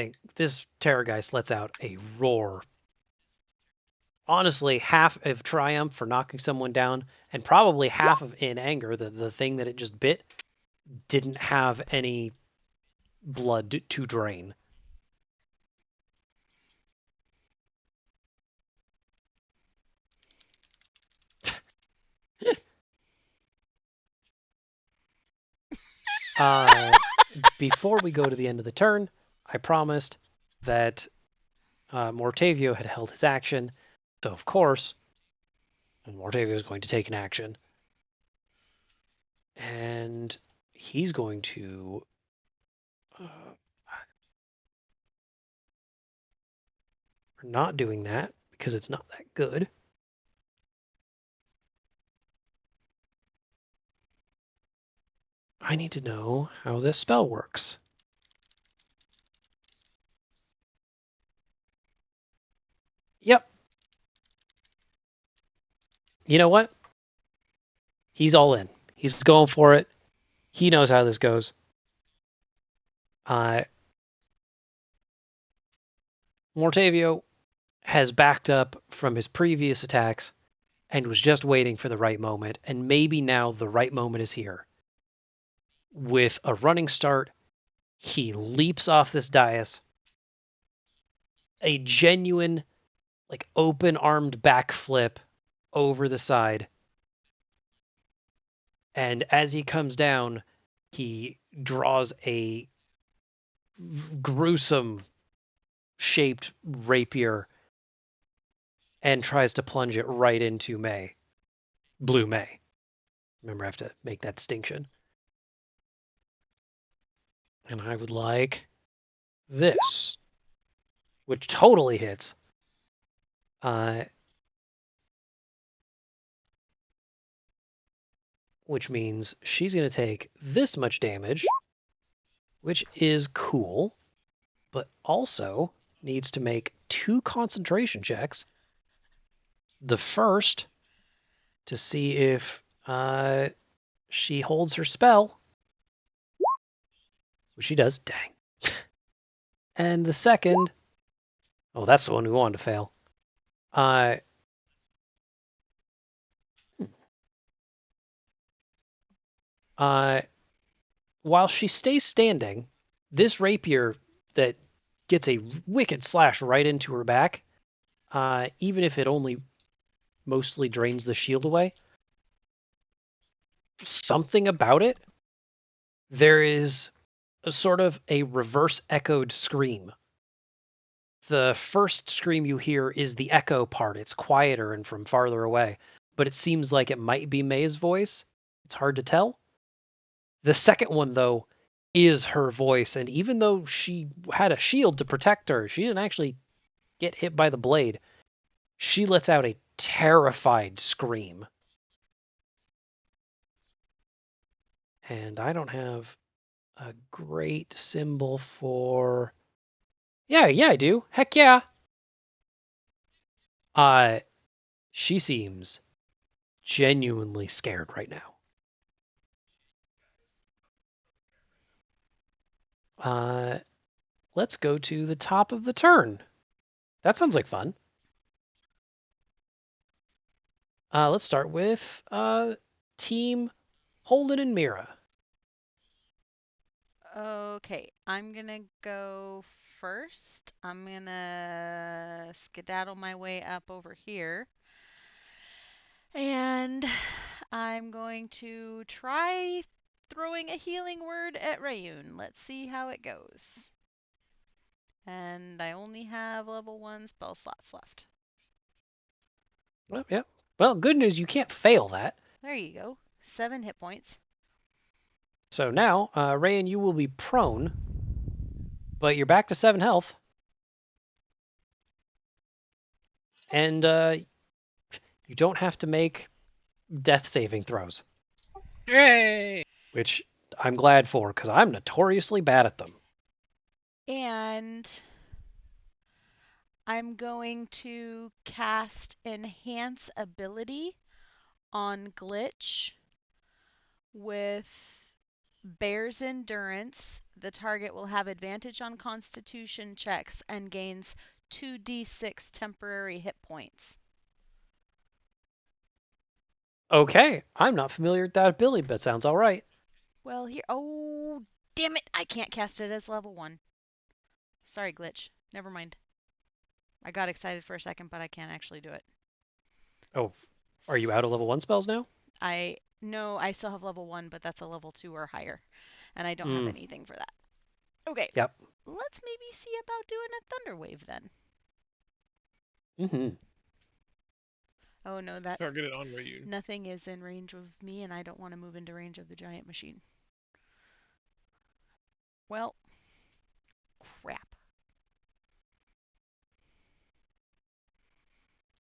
Speaker 1: Terrorgeist lets out a roar. Honestly, half of triumph for knocking someone down, and probably half of in anger. The thing that it just bit didn't have any blood to drain. Before we go to the end of the turn, I promised that Mortavio had held his action. So, of course, Mortavio is going to take an action. And he's going to... we're not doing that because it's not that good. I need to know how this spell works. Yep. You know what? He's all in. He's going for it. He knows how this goes. Mortavio has backed up from his previous attacks and was just waiting for the right moment. And maybe now the right moment is here. With a running start, he leaps off this dais. A genuine, like, open-armed backflip over the side. And as he comes down, he draws a gruesome shaped rapier and tries to plunge it right into May. Blue May. Remember, I have to make that distinction. And I would like this, which totally hits. Which means she's going to take this much damage, which is cool, but also needs to make 2 concentration checks. The first to see if she holds her spell, which she does. Dang. And the second, oh, that's the one we wanted to fail. While she stays standing, this rapier that gets a wicked slash right into her back, even if it only mostly drains the shield away, something about it there is a sort of a reverse echoed scream. The first scream you hear is the echo part. It's quieter and from farther away, but it seems like it might be May's voice. It's hard to tell. The second one, though, is her voice, and even though she had a shield to protect her, she didn't actually get hit by the blade. She lets out a terrified scream. And I don't have a great symbol for... Yeah, I do. Heck yeah. She seems genuinely scared right now. Let's go to the top of the turn. That sounds like fun. Let's start with Team Holden and Mira.
Speaker 2: Okay, I'm gonna go first. I'm gonna skedaddle my way up over here. And I'm going to try throwing a healing word at Rayun. Let's see how it goes. And I only have level 1 spell slots left.
Speaker 1: Well, yeah. Well, good news, you can't fail that.
Speaker 2: There you go. 7 hit points.
Speaker 1: So now, Rayan, you will be prone, but you're back to 7 health. And you don't have to make death saving throws.
Speaker 6: Yay!
Speaker 1: Which I'm glad for, because I'm notoriously bad at them.
Speaker 2: And I'm going to cast Enhance Ability on Glitch with Bear's Endurance. The target will have advantage on Constitution checks and gains 2d6 temporary hit points.
Speaker 1: Okay, I'm not familiar with that ability, but sounds all right.
Speaker 2: Well, here... Oh, damn it! I can't cast it as level 1. Sorry, Glitch. Never mind. I got excited for a second, but I can't actually do it.
Speaker 1: Oh, are you out of level 1 spells now?
Speaker 2: No, I still have level 1, but that's a level 2 or higher. And I don't have anything for that. Okay.
Speaker 1: Yep.
Speaker 2: Let's maybe see about doing a Thunder Wave then.
Speaker 1: Mm-hmm.
Speaker 2: Oh no, that
Speaker 5: Targeted on Rayun.
Speaker 2: nothing is in range of me, and I don't want to move into range of the giant machine. Well, crap.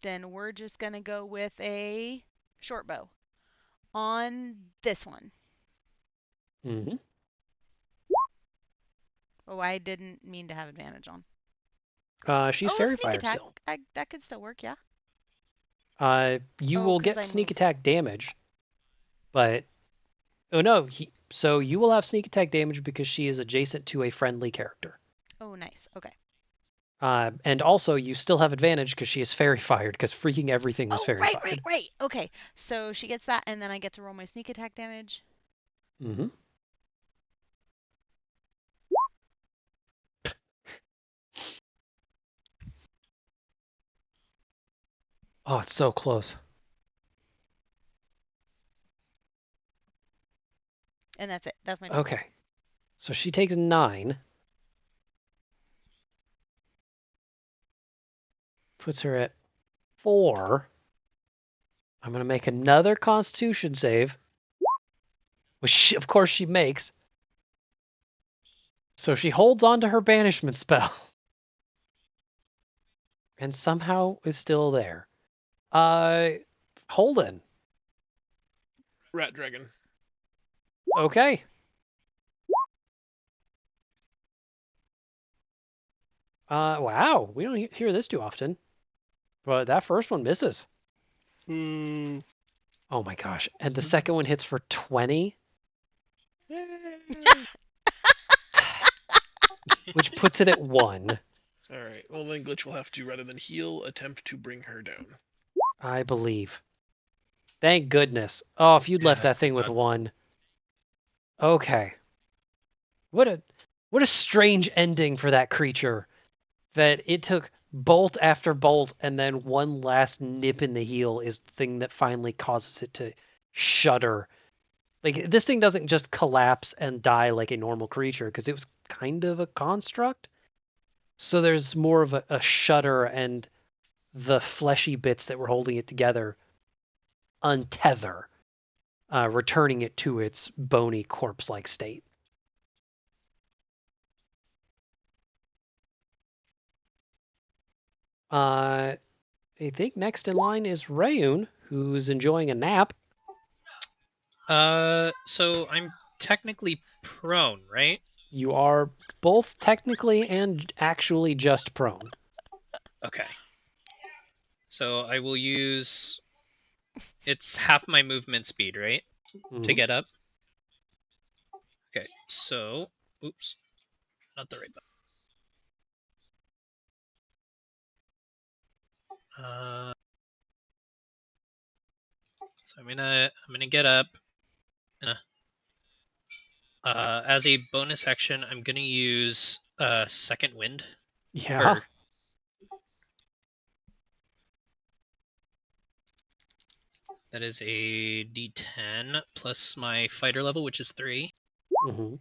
Speaker 2: Then we're just gonna go with a short bow on this one.
Speaker 1: Mm-hmm.
Speaker 2: Oh, I didn't mean to have advantage on.
Speaker 1: She's
Speaker 2: oh,
Speaker 1: fairy
Speaker 2: sneak
Speaker 1: fire
Speaker 2: attack.
Speaker 1: still.
Speaker 2: That could still work, yeah.
Speaker 1: You
Speaker 2: Oh,
Speaker 1: will
Speaker 2: 'cause
Speaker 1: get
Speaker 2: I
Speaker 1: sneak
Speaker 2: moved.
Speaker 1: attack damage, but oh no, so you will have sneak attack damage because she is adjacent to a friendly character.
Speaker 2: Oh, nice. Okay.
Speaker 1: And also you still have advantage because she is fairy fired because freaking everything was fairy fired.
Speaker 2: Right. Okay. So she gets that, and then I get to roll my sneak attack damage.
Speaker 1: Mm-hmm. Oh, it's so close.
Speaker 2: And that's it. That's my turn.
Speaker 1: Okay. So she takes 9. Puts her at 4. I'm going to make another Constitution save. Which, of course, she makes. So she holds on to her banishment spell. And somehow is still there. Holden.
Speaker 5: Rat Dragon.
Speaker 1: Okay. Wow. We don't hear this too often. But that first one misses.
Speaker 5: Ooh.
Speaker 1: Oh my gosh. And the second one hits for 20. Which puts it at 1.
Speaker 5: Alright, well then Glitch will have to, rather than heal, attempt to bring her down.
Speaker 1: I believe. Thank goodness. Oh, if you'd left
Speaker 4: Yeah,
Speaker 1: that thing with 1. Okay. What a strange ending for that creature. That it took bolt after bolt, and then one last nip in the heel is the thing that finally causes it to shudder. Like, this thing doesn't just collapse and die like a normal creature, because it was kind of a construct. So there's more of a shudder, and the fleshy bits that were holding it together untether, returning it to its bony corpse-like state. I think next in line is Rayun, who's enjoying a nap.
Speaker 6: So I'm technically prone, right?
Speaker 1: You are both technically and actually just prone.
Speaker 6: Okay. So I will use. It's half my movement speed, right? To
Speaker 1: Mhm.
Speaker 6: get up. Okay. So, oops, not the right button. So I'm gonna get up. As a bonus action, I'm gonna use second wind.
Speaker 1: Yeah.
Speaker 6: That is a D10 plus my fighter level, which is 3.
Speaker 1: Mm-hmm.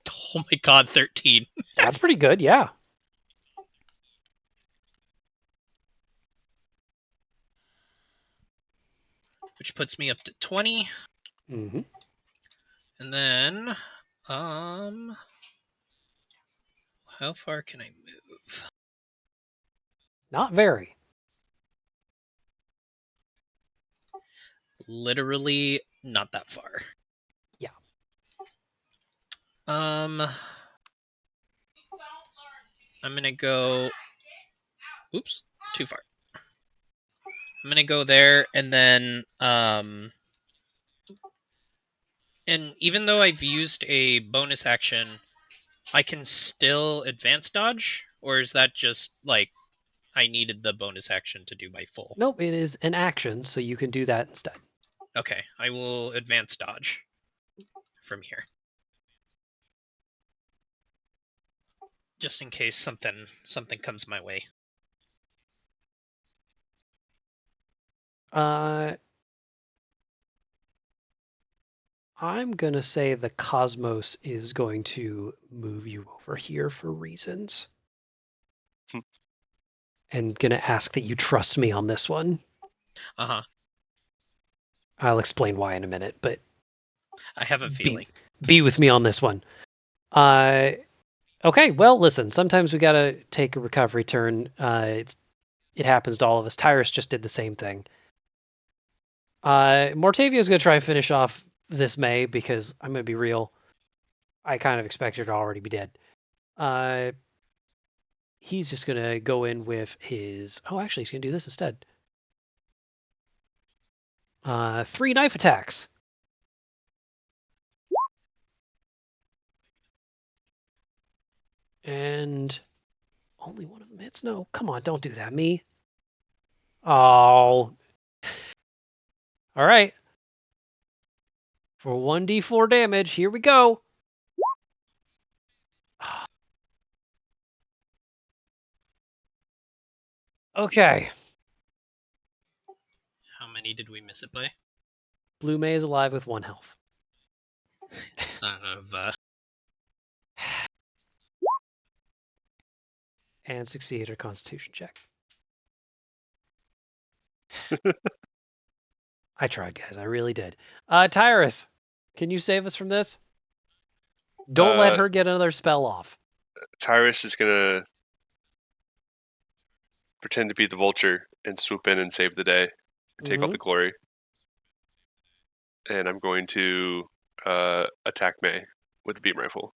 Speaker 6: Oh my god, 13.
Speaker 1: That's pretty good, yeah.
Speaker 6: Which puts me up to 20.
Speaker 1: Mm-hmm.
Speaker 6: And then, how far can I move?
Speaker 1: Not very.
Speaker 6: Literally not that far.
Speaker 1: Yeah.
Speaker 6: I'm gonna go. Oops, too far. I'm gonna go there, and then and even though I've used a bonus action, I can still advance dodge, or is that just like I needed the bonus action to do my full?
Speaker 1: Nope, it is an action, so you can do that instead.
Speaker 6: Okay, I will advance dodge from here. Just in case something comes my way.
Speaker 1: I'm gonna say the Cosmos is going to move you over here for reasons. And gonna ask that you trust me on this one.
Speaker 6: Uh-huh.
Speaker 1: I'll explain why in a minute, but
Speaker 6: I have a feeling.
Speaker 1: Be with me on this one. Okay, well, listen, sometimes we gotta take a recovery turn. It happens to all of us. Tyrus just did the same thing. Mortavio's gonna try and finish off this May, because I'm gonna be real, I kind of expect her to already be dead. He's just gonna go in with his. Oh, actually, he's gonna do this instead. 3 knife attacks. And only one of them hits. No, come on, don't do that, me. Oh. All right. For 1d4 damage, here we go. Okay.
Speaker 6: How many did we miss it by?
Speaker 1: Blue May is alive with 1 health.
Speaker 6: Son of
Speaker 1: And succeeded her constitution check. I tried, guys. I really did. Tyrus, can you save us from this? Don't let her get another spell off.
Speaker 3: Tyrus is gonna pretend to be the vulture and swoop in and save the day, take all the glory. And I'm going to attack May with the beam rifle.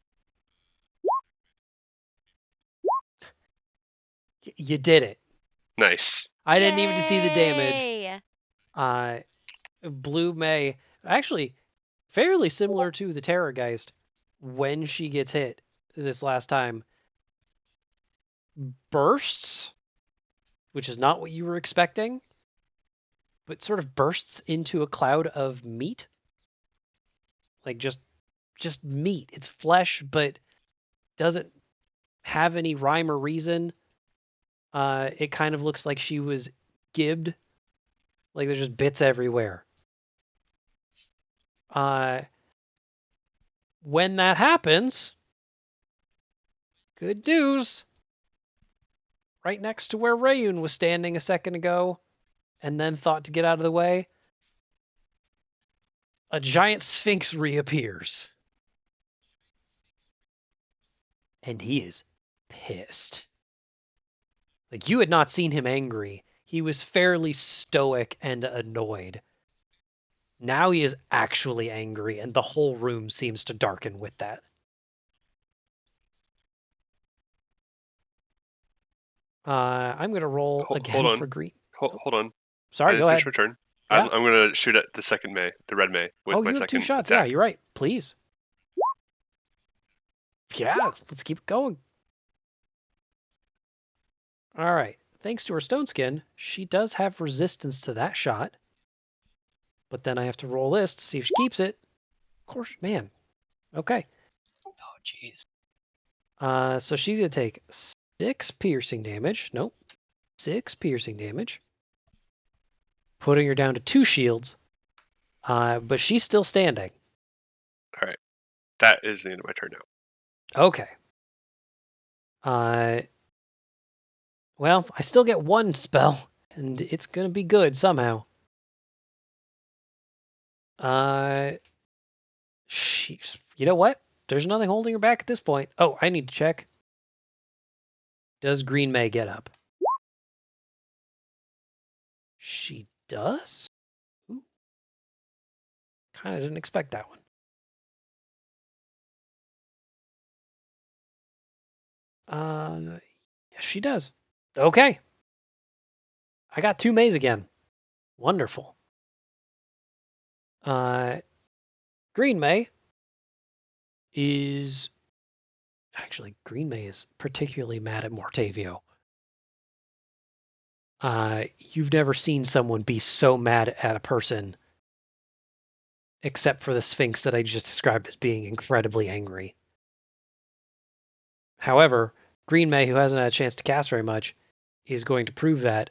Speaker 1: You did it.
Speaker 3: Nice.
Speaker 1: I didn't even see the damage.
Speaker 2: Yay!
Speaker 1: Blue May, actually, fairly similar to the Terrorgeist, when she gets hit this last time, bursts, which is not what you were expecting, but sort of bursts into a cloud of meat. Like just meat. It's flesh, but doesn't have any rhyme or reason. It kind of looks like she was gibbed. Like there's just bits everywhere. When that happens, good news. Right next to where Rayun was standing a second ago, and then thought to get out of the way, a giant sphinx reappears. And he is pissed. Like, you had not seen him angry. He was fairly stoic and annoyed. Now he is actually angry, and the whole room seems to darken with that. I'm going to roll again
Speaker 3: hold on.
Speaker 1: for green.
Speaker 3: Hold on.
Speaker 1: Sorry, go ahead.
Speaker 3: Finish my turn.
Speaker 1: Yeah.
Speaker 3: I'm going to shoot at the second May, the red May, with
Speaker 1: Oh,
Speaker 3: my
Speaker 1: you have
Speaker 3: second
Speaker 1: 2 shots.
Speaker 3: attack.
Speaker 1: Yeah, you're right. Please. Yeah, let's keep it going. All right. Thanks to her stone skin, she does have resistance to that shot. But then I have to roll this to see if she keeps it. Of course, man. Okay.
Speaker 6: Oh, jeez.
Speaker 1: So she's going to take 6 piercing damage. Nope. 6 piercing damage. Putting her down to 2 shields. But she's still standing.
Speaker 3: All right. That is the end of my turn now.
Speaker 1: Okay. Well, I still get 1 spell, and it's going to be good somehow. She's, you know what? There's nothing holding her back at this point. Oh, I need to check. Does Green May get up? She does? Kind of didn't expect that one. Yes, she does. Okay. I got 2 Mays again. Wonderful. Green May is... Actually, Green May is particularly mad at Mortavio. You've never seen someone be so mad at a person, except for the Sphinx that I just described as being incredibly angry. However, Green May, who hasn't had a chance to cast very much, is going to prove that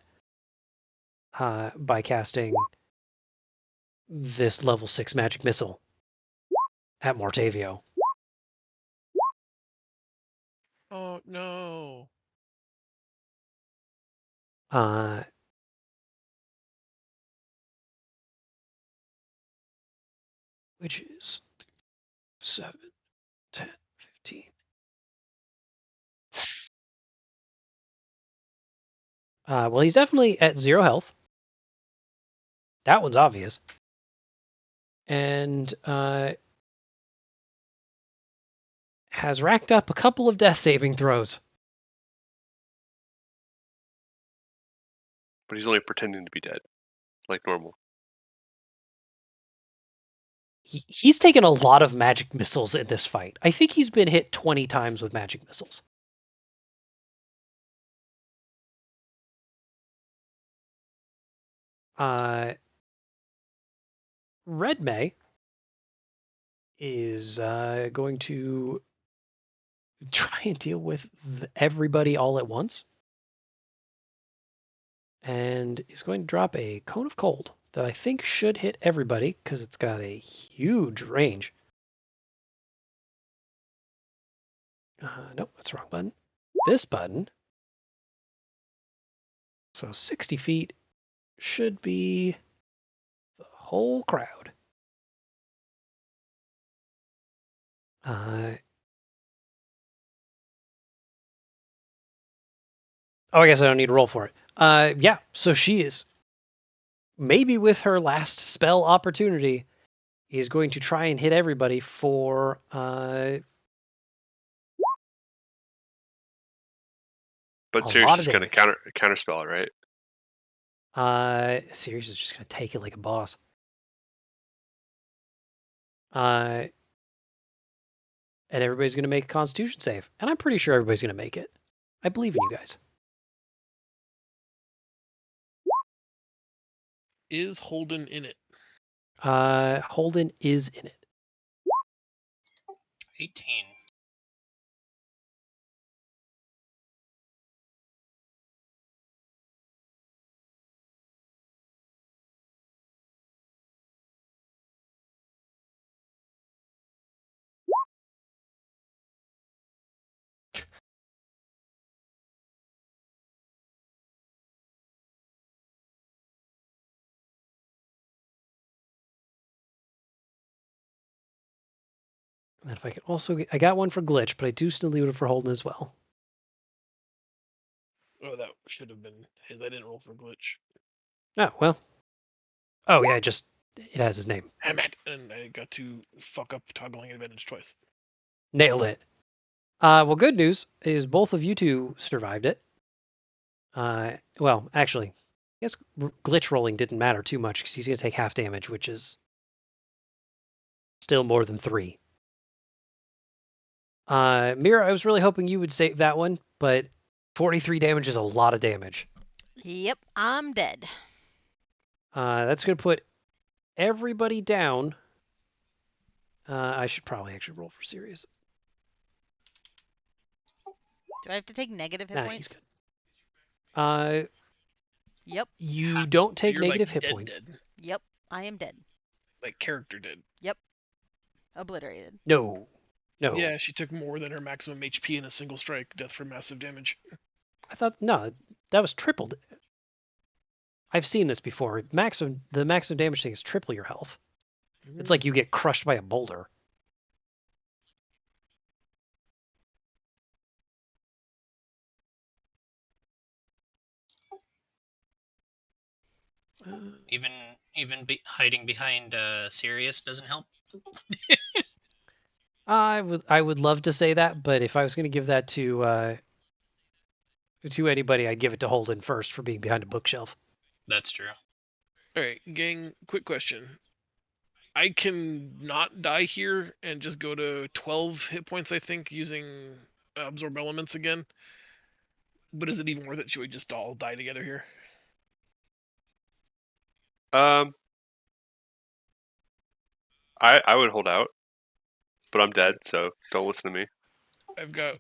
Speaker 1: by casting this level 6 magic missile at Mortavio.
Speaker 5: Oh no.
Speaker 1: Which is 7, 10, 15. Well, he's definitely at 0 health. That one's obvious. And has racked up a couple of death saving throws.
Speaker 3: But he's only pretending to be dead, like normal.
Speaker 1: He's taken a lot of magic missiles in this fight. I think he's been hit 20 times with magic missiles. Red May is going to try and deal with everybody all at once. And is going to drop a Cone of Cold that I think should hit everybody because it's got a huge range. Nope, that's the wrong button. This button. So 60 feet should be the whole crowd. Oh, I guess I don't need to roll for it. Yeah, so she is, maybe with her last spell opportunity, is going to try and hit everybody for...
Speaker 3: But
Speaker 1: a
Speaker 3: Sirius
Speaker 1: lot
Speaker 3: is
Speaker 1: of
Speaker 3: going to counterspell it, right?
Speaker 1: Sirius is just going to take it like a boss. And everybody's going to make a Constitution save. And I'm pretty sure everybody's going to make it. I believe in you guys.
Speaker 5: Is Holden in it?
Speaker 1: Holden is in it.
Speaker 6: 18.
Speaker 1: And if I can also I got one for Glitch, but I do still need it for Holden as well.
Speaker 5: Oh, that should have been his. I didn't roll for glitch.
Speaker 1: Oh, well. Oh, yeah, it has his name.
Speaker 5: Damn it! And I got to fuck up toggling advantage twice.
Speaker 1: Nailed it. Well, good news is both of you two survived it. Well, actually, I guess Glitch rolling didn't matter too much because he's going to take half damage, which is still more than 3. Mira, I was really hoping you would save that one, but 43 damage is a lot of damage.
Speaker 2: Yep, I'm dead.
Speaker 1: That's going to put everybody down. I should probably actually roll for Sirius.
Speaker 2: Do I have to take negative hit
Speaker 1: Nah,
Speaker 2: points?
Speaker 1: he's good.
Speaker 2: Yep.
Speaker 1: You don't take
Speaker 5: You're
Speaker 1: negative
Speaker 5: like
Speaker 1: hit
Speaker 5: dead,
Speaker 1: points.
Speaker 5: dead.
Speaker 2: Yep, I am dead.
Speaker 5: Like character dead.
Speaker 2: Obliterated.
Speaker 1: No.
Speaker 5: Yeah, she took more than her maximum HP in a single strike. Death from massive damage.
Speaker 1: I thought no, that was tripled. I've seen this before. The maximum damage thing is triple your health. It's like you get crushed by a boulder.
Speaker 6: Even hiding behind Sirius doesn't help.
Speaker 1: I would love to say that, but if I was going to give that to anybody, I'd give it to Holden first for being behind a bookshelf.
Speaker 6: That's true.
Speaker 5: Alright, gang, quick question. I can not die here and just go to 12 hit points, I think, using Absorb Elements again. But is it even worth it? Should we just all die together here?
Speaker 3: I would hold out, but I'm dead, so don't listen to me.
Speaker 5: I've got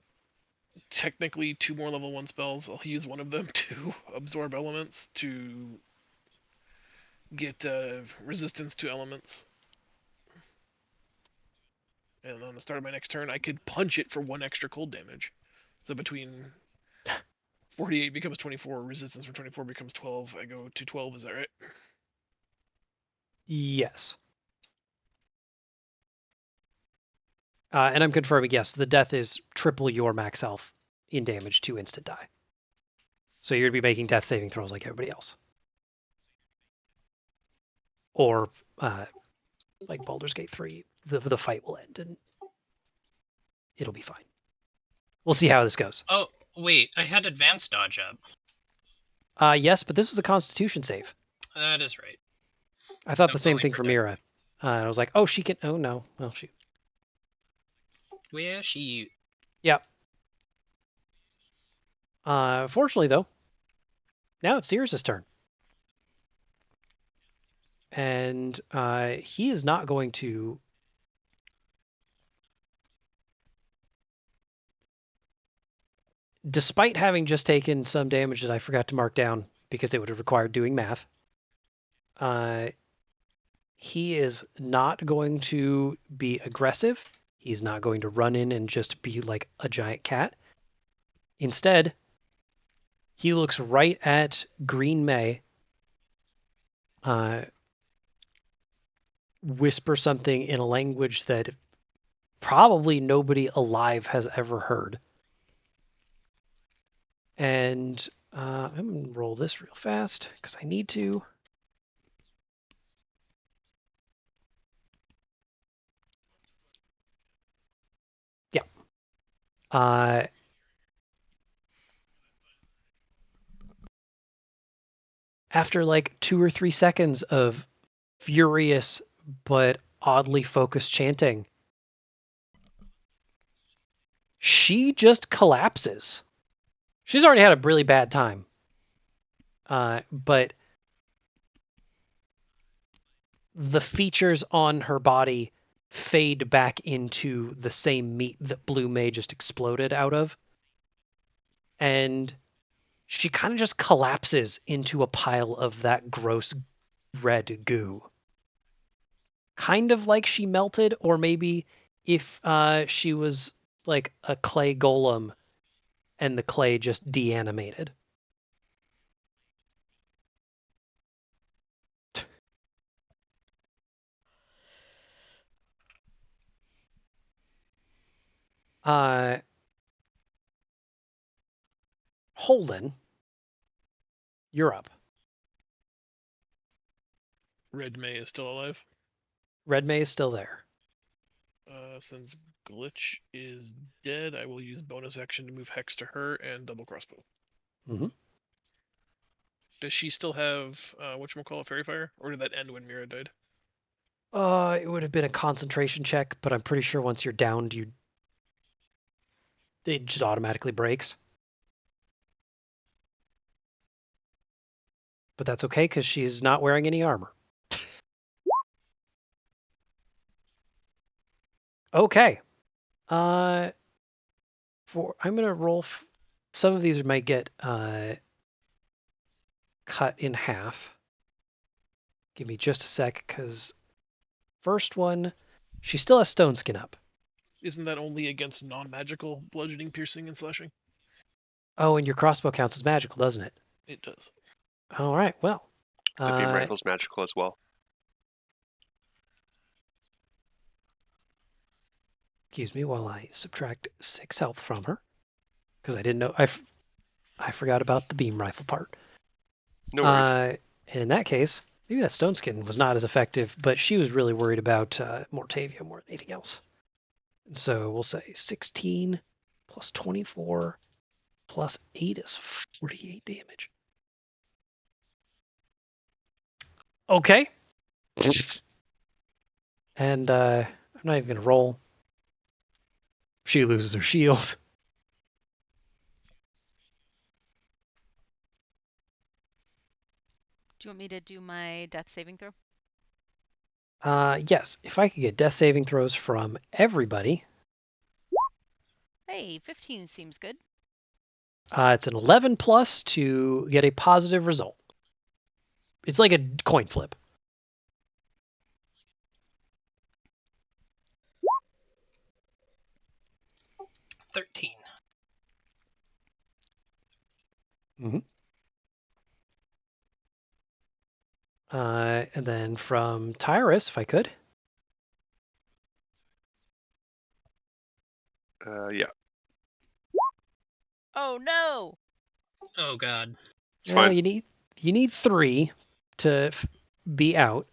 Speaker 5: technically 2 more level 1 spells. I'll use one of them to absorb elements to get resistance to elements. And on the start of my next turn, I could punch it for 1 extra cold damage. So between 48 becomes 24, resistance from 24 becomes 12. I go to 12, is that right?
Speaker 1: Yes. And I'm confirming, yes, the death is triple your max health in damage to instant die. So you're going to be making death saving throws like everybody else. Or, like Baldur's Gate 3, the fight will end and it'll be fine. We'll see how this goes.
Speaker 6: Oh, wait, I had advanced dodge up.
Speaker 1: Yes, but this was a Constitution save.
Speaker 6: That is right.
Speaker 1: I thought
Speaker 6: I
Speaker 1: the same
Speaker 6: fully
Speaker 1: thing for
Speaker 6: forgot.
Speaker 1: Mira. And I was like, oh, she can. Oh, no. Well, shoot.
Speaker 6: Where she?
Speaker 1: Yep. Fortunately, though, now it's Sears' turn. And he is not going to. Despite having just taken some damage that I forgot to mark down because it would have required doing math, he is not going to be aggressive. He's not going to run in and just be like a giant cat. Instead, he looks right at Green May, whisper something in a language that probably nobody alive has ever heard. And I'm going to roll this real fast because I need to. Yeah. After like 2 or 3 seconds of furious but oddly focused chanting, she just collapses. She's already had a really bad time. But the features on her body fade back into the same meat that Blue May just exploded out of. And she kind of just collapses into a pile of that gross red goo. Kind of like she melted, or maybe if she was like a clay golem and the clay just deanimated. Holden, you're up.
Speaker 5: Red May is still alive.
Speaker 1: Red May is still there.
Speaker 5: Since Glitch is dead, I will use bonus action to move Hex to her and double crossbow.
Speaker 1: Mm-hmm.
Speaker 5: Does she still have whatchamacallit, Fairy Fire? Or did that end when Mira died?
Speaker 1: It would have been a concentration check, but I'm pretty sure once you're downed, it just automatically breaks. But that's okay because she's not wearing any armor. Okay. I'm gonna roll. Some of these might get cut in half. Give me just a sec, because first one, she still has stone skin up.
Speaker 5: Isn't that only against non-magical bludgeoning, piercing, and slashing?
Speaker 1: Oh, and your crossbow counts as magical, doesn't it?
Speaker 5: It does.
Speaker 1: All right. Well,
Speaker 3: The beam rifle's magical as well.
Speaker 1: excuse me while I subtract 6 health from her, because I didn't know. I forgot about the beam rifle part.
Speaker 3: No worries.
Speaker 1: And in that case, maybe that stone skin was not as effective, but she was really worried about Mortavia more than anything else. And so we'll say 16 plus 24 plus 8 is 48 damage. Okay. And I'm not even going to roll. She loses her shield.
Speaker 2: Do you want me to do my death saving throw?
Speaker 1: Yes, if I could get death saving throws from everybody.
Speaker 2: Hey, 15 seems good.
Speaker 1: It's an 11 plus to get a positive result. It's like a coin flip.
Speaker 6: $13.
Speaker 1: Mm-hmm. And then from Tyrus, if I could.
Speaker 3: Yeah,
Speaker 2: Oh no!
Speaker 6: Oh god.
Speaker 3: it's
Speaker 1: Well,
Speaker 3: fine.
Speaker 1: you need 3 to be out.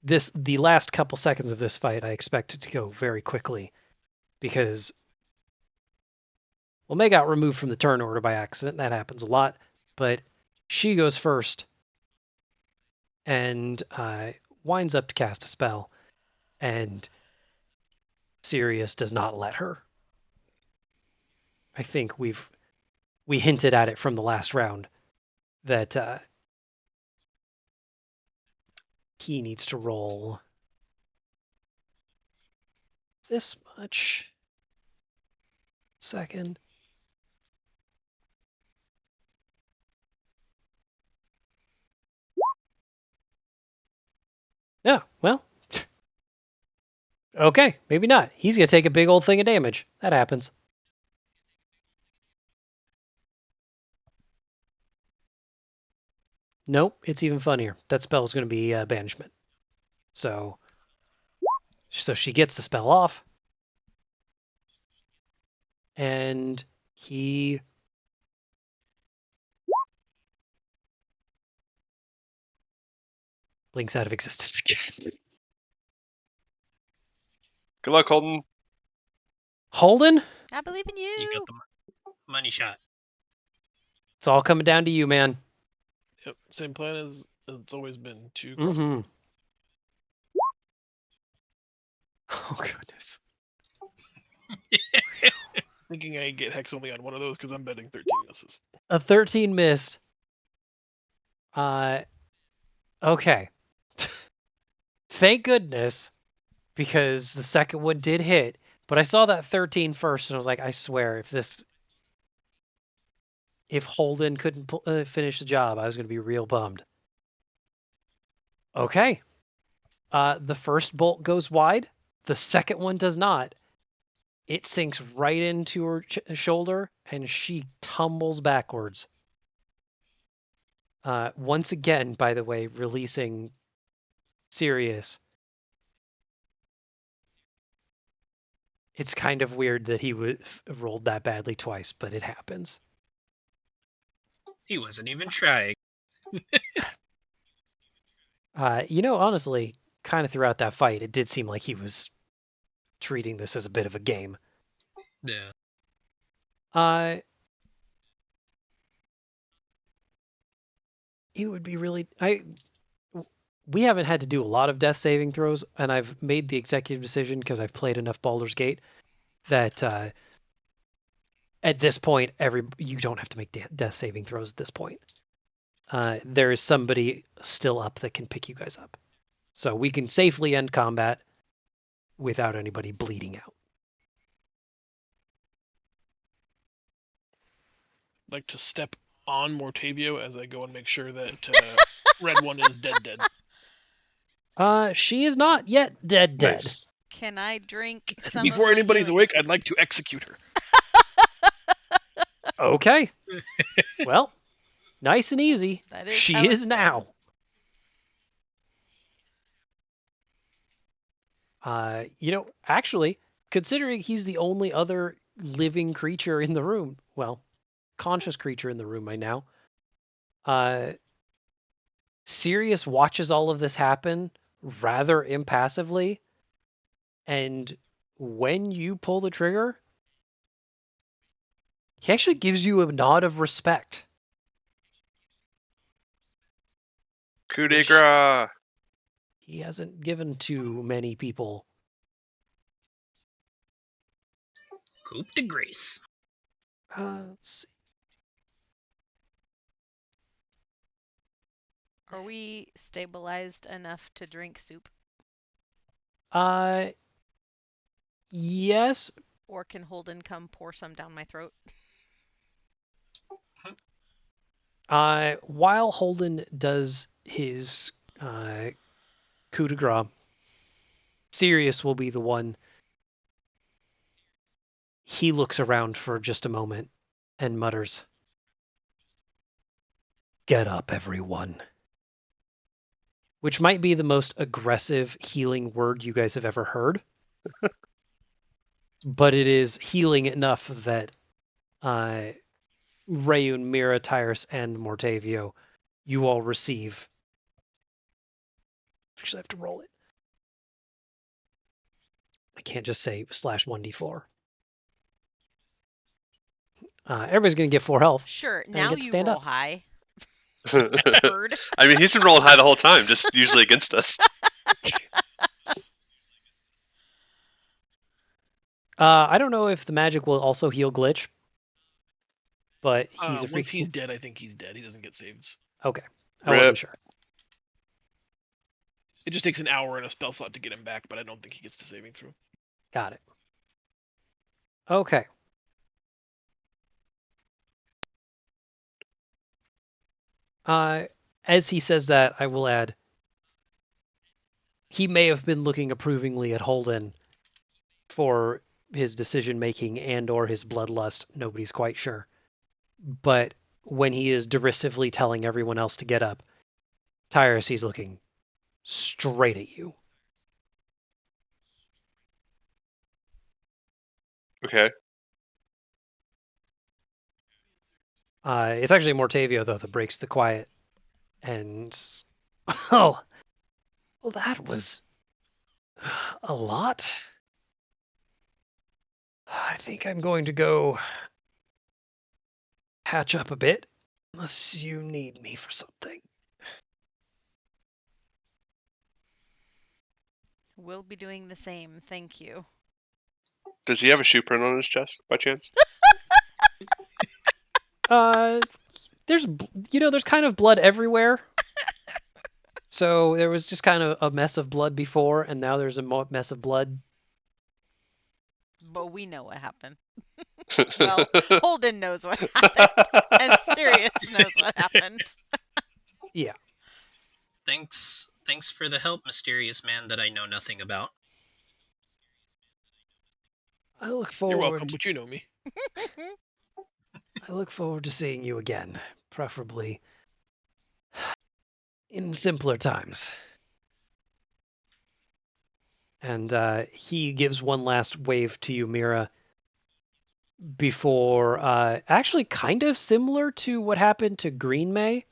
Speaker 1: The last couple seconds of this fight, I expect it to go very quickly, because May got removed from the turn order by accident. That happens a lot, but she goes first and winds up to cast a spell, and Sirius does not let her. I think we hinted at it from the last round that he needs to roll this much. Second. Yeah, well. Okay, maybe not. He's going to take a big old thing of damage. That happens. Nope, it's even funnier. That spell is going to be banishment. So she gets the spell off. And he blinks out of existence again.
Speaker 3: Good luck, Holden.
Speaker 1: Holden,
Speaker 2: I believe in you.
Speaker 6: You got the money shot.
Speaker 1: it's all coming down to you, man.
Speaker 5: Yep, same plan as it's always been. 2
Speaker 1: Mm-hmm. Oh, goodness.
Speaker 5: Thinking I get Hex only on one of those because I'm betting 13 misses.
Speaker 1: A 13 missed. Okay. Thank goodness, because the second one did hit. But I saw that 13 first, and I was like, I swear, if Holden couldn't finish the job, I was going to be real bummed. Okay. The first bolt goes wide. The second one does not. It sinks right into her shoulder, and she tumbles backwards. Once again, by the way, releasing Sirius. It's kind of weird that he rolled that badly twice, but it happens.
Speaker 6: He wasn't even trying.
Speaker 1: Honestly, kind of throughout that fight, it did seem like he was treating this as a bit of a game.
Speaker 6: Yeah.
Speaker 1: It would be really we haven't had to do a lot of death saving throws, and I've made the executive decision because I've played enough Baldur's Gate that at this point, you don't have to make death saving throws at this point. There is somebody still up that can pick you guys up, so we can safely end combat without anybody bleeding out.
Speaker 5: I'd like to step on Mortavio as I go and make sure that Red One is dead.
Speaker 1: She is not yet dead.
Speaker 3: Nice.
Speaker 2: Can I drink some
Speaker 5: Before
Speaker 2: of my
Speaker 5: anybody's
Speaker 2: healing
Speaker 5: awake,
Speaker 2: soup?
Speaker 5: I'd like to execute her.
Speaker 1: Okay. Well, nice and easy.
Speaker 2: That is
Speaker 1: She
Speaker 2: how
Speaker 1: is
Speaker 2: it's
Speaker 1: now. Actually, considering he's the only other living creature in the room, well, conscious creature in the room right now, Sirius watches all of this happen rather impassively, and when you pull the trigger, he actually gives you a nod of respect.
Speaker 3: Coup de grace.
Speaker 1: He hasn't given to many people.
Speaker 6: Coup de grace.
Speaker 1: Let's see.
Speaker 2: Are we stabilized enough to drink soup?
Speaker 1: Yes.
Speaker 2: Or can Holden come pour some down my throat?
Speaker 1: While Holden does his coup de grace, Sirius will be the one. He looks around for just a moment and mutters, "Get up, everyone." Which might be the most aggressive healing word you guys have ever heard. But it is healing enough that Rayun, Mira, Tyrus, and Mortavio, you all receive. Actually, I have to roll it. I can't just say /1d4. Everybody's going to get 4 health.
Speaker 2: Sure,
Speaker 1: I
Speaker 2: now
Speaker 1: get to
Speaker 2: you
Speaker 1: stand
Speaker 2: roll
Speaker 1: up.
Speaker 2: high.
Speaker 3: I
Speaker 2: Bird.
Speaker 3: mean, he's been rolling high the whole time, just usually against us.
Speaker 1: I don't know if the magic will also heal Glitch, but he's a freak.
Speaker 5: Once he's dead, I think he's dead. He doesn't get saves.
Speaker 1: Okay, I
Speaker 3: Rip.
Speaker 1: wasn't sure.
Speaker 5: It just takes an hour and a spell slot to get him back, but I don't think he gets to saving throw.
Speaker 1: Got it. Okay. As he says that, I will add, he may have been looking approvingly at Holden for his decision making and or his bloodlust. Nobody's quite sure. But when he is derisively telling everyone else to get up, Tyrus, he's looking straight at you.
Speaker 3: Okay.
Speaker 1: It's actually Mortavio, though, that breaks the quiet. And, oh, well, that was a lot. I think I'm going to go patch up a bit, unless you need me for something.
Speaker 2: We'll be doing the same, thank you.
Speaker 3: Does he have a shoe print on his chest, by chance?
Speaker 1: There's kind of blood everywhere. So there was just kind of a mess of blood before, and now there's a mess of blood.
Speaker 2: But we know what happened. Well, Holden knows what happened, and Sirius knows what happened.
Speaker 1: Yeah.
Speaker 6: Thanks for the help, mysterious man that I know nothing about.
Speaker 1: I look forward.
Speaker 5: You're welcome, but you know me.
Speaker 1: I look forward to seeing you again, preferably in simpler times. And he gives one last wave to you, Mira, before actually kind of similar to what happened to Green May.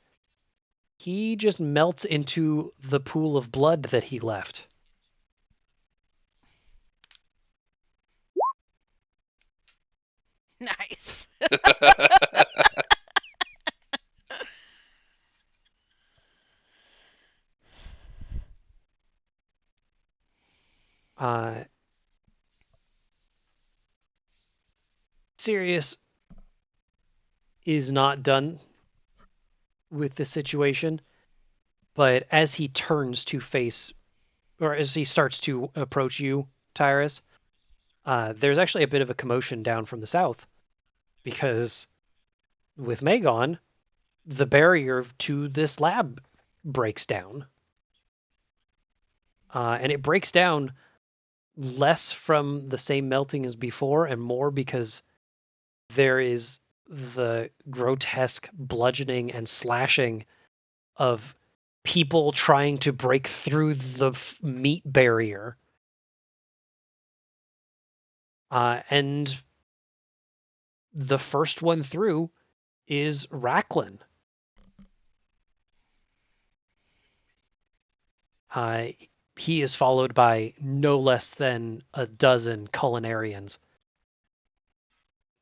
Speaker 1: He just melts into the pool of blood that he left.
Speaker 2: Nice.
Speaker 1: Sirius is not done with the situation, but as he turns to face, or as he starts to approach you, Tyrus, there's actually a bit of a commotion down from the south, because with May gone, the barrier to this lab breaks down. And it breaks down less from the same melting as before and more because there is the grotesque bludgeoning and slashing of people trying to break through the meat barrier. And the first one through is Racklin. He is followed by no less than a dozen culinarians.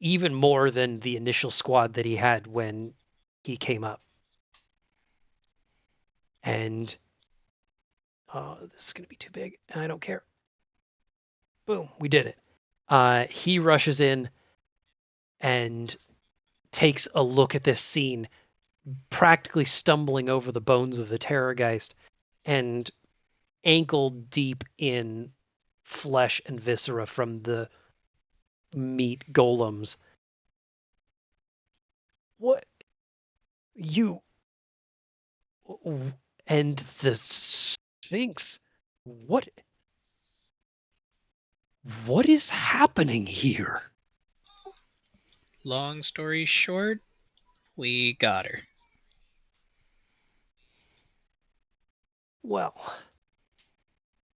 Speaker 1: Even more than the initial squad that he had when he came up. And this is going to be too big, and I don't care. Boom, we did it. He rushes in and takes a look at this scene, practically stumbling over the bones of the Terrorgeist and ankle deep in flesh and viscera from the meat golems. What? You... And the Sphinx? What is happening here?
Speaker 6: Long story short, we got her.
Speaker 1: Well,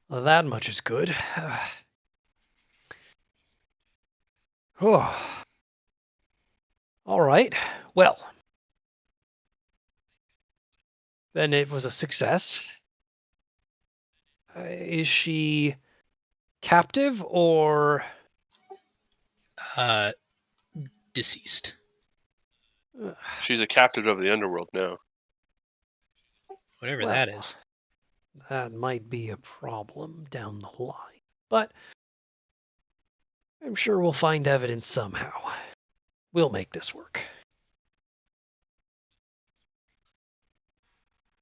Speaker 1: that much is good. Oh. All right. Well, then it was a success. Is she captive or
Speaker 6: Deceased.
Speaker 3: She's a captive of the underworld now.
Speaker 6: Whatever
Speaker 1: Well,
Speaker 6: that is.
Speaker 1: that might be a problem down the line. But I'm sure we'll find evidence somehow. We'll make this work.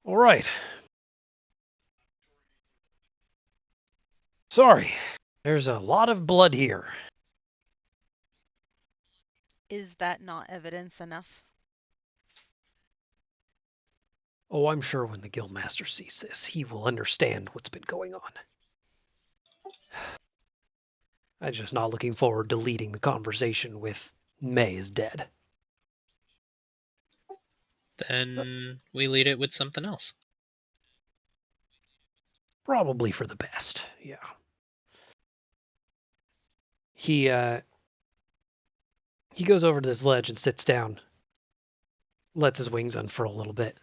Speaker 1: All right. Sorry. There's a lot of blood here.
Speaker 2: Is that not evidence enough?
Speaker 1: Oh, I'm sure when the Guildmaster sees this, he will understand what's been going on. I'm just not looking forward to leading the conversation with May is dead.
Speaker 6: Then we lead it with something else.
Speaker 1: Probably for the best, yeah. He goes over to this ledge and sits down, lets his wings unfurl a little bit.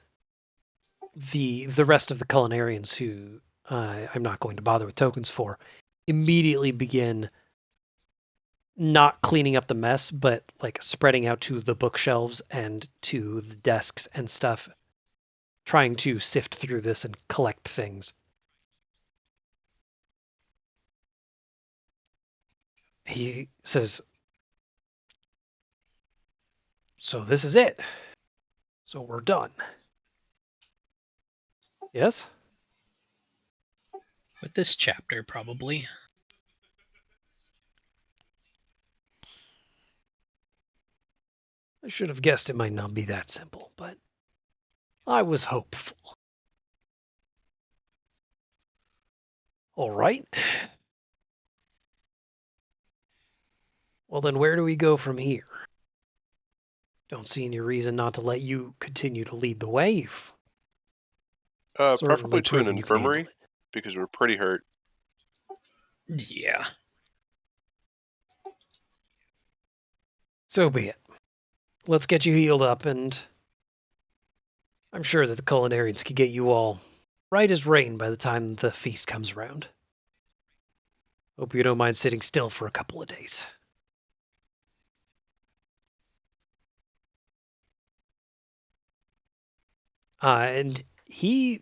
Speaker 1: The rest of the culinarians, who I'm not going to bother with tokens for, immediately begin not cleaning up the mess, but like spreading out to the bookshelves and to the desks and stuff, trying to sift through this and collect things. He says, "So this is it. So we're done." Yes?
Speaker 6: With this chapter, probably.
Speaker 1: I should have guessed it might not be that simple, but I was hopeful. All right. Well, then where do we go from here? Don't see any reason not to let you continue to lead the way. You've
Speaker 3: Preferably to an
Speaker 1: proving you can handle
Speaker 3: infirmary, because we're pretty hurt.
Speaker 6: Yeah.
Speaker 1: So be it. Let's get you healed up, and I'm sure that the culinarians can get you all right as rain by the time the feast comes around. Hope you don't mind sitting still for a couple of days. And he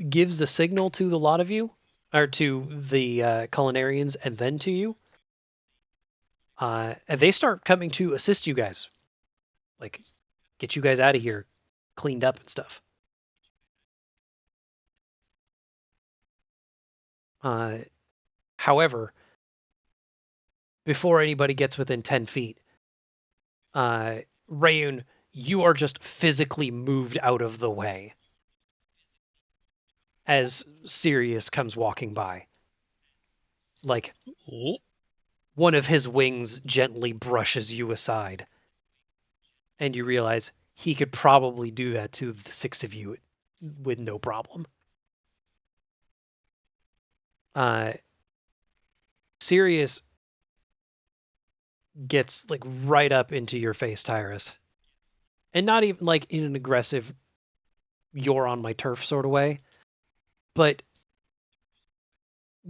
Speaker 1: gives a signal to the lot of you, or to the culinarians, and then to you. And they start coming to assist you guys. Like, get you guys out of here, cleaned up and stuff. However, before anybody gets within 10 feet, Rayun, you are just physically moved out of the way as Sirius comes walking by. Like,
Speaker 6: Oh.
Speaker 1: one of his wings gently brushes you aside. And you realize he could probably do that to the six of you with no problem. Sirius gets like right up into your face, Tyrus. And not even like in an aggressive, you're on my turf sort of way, but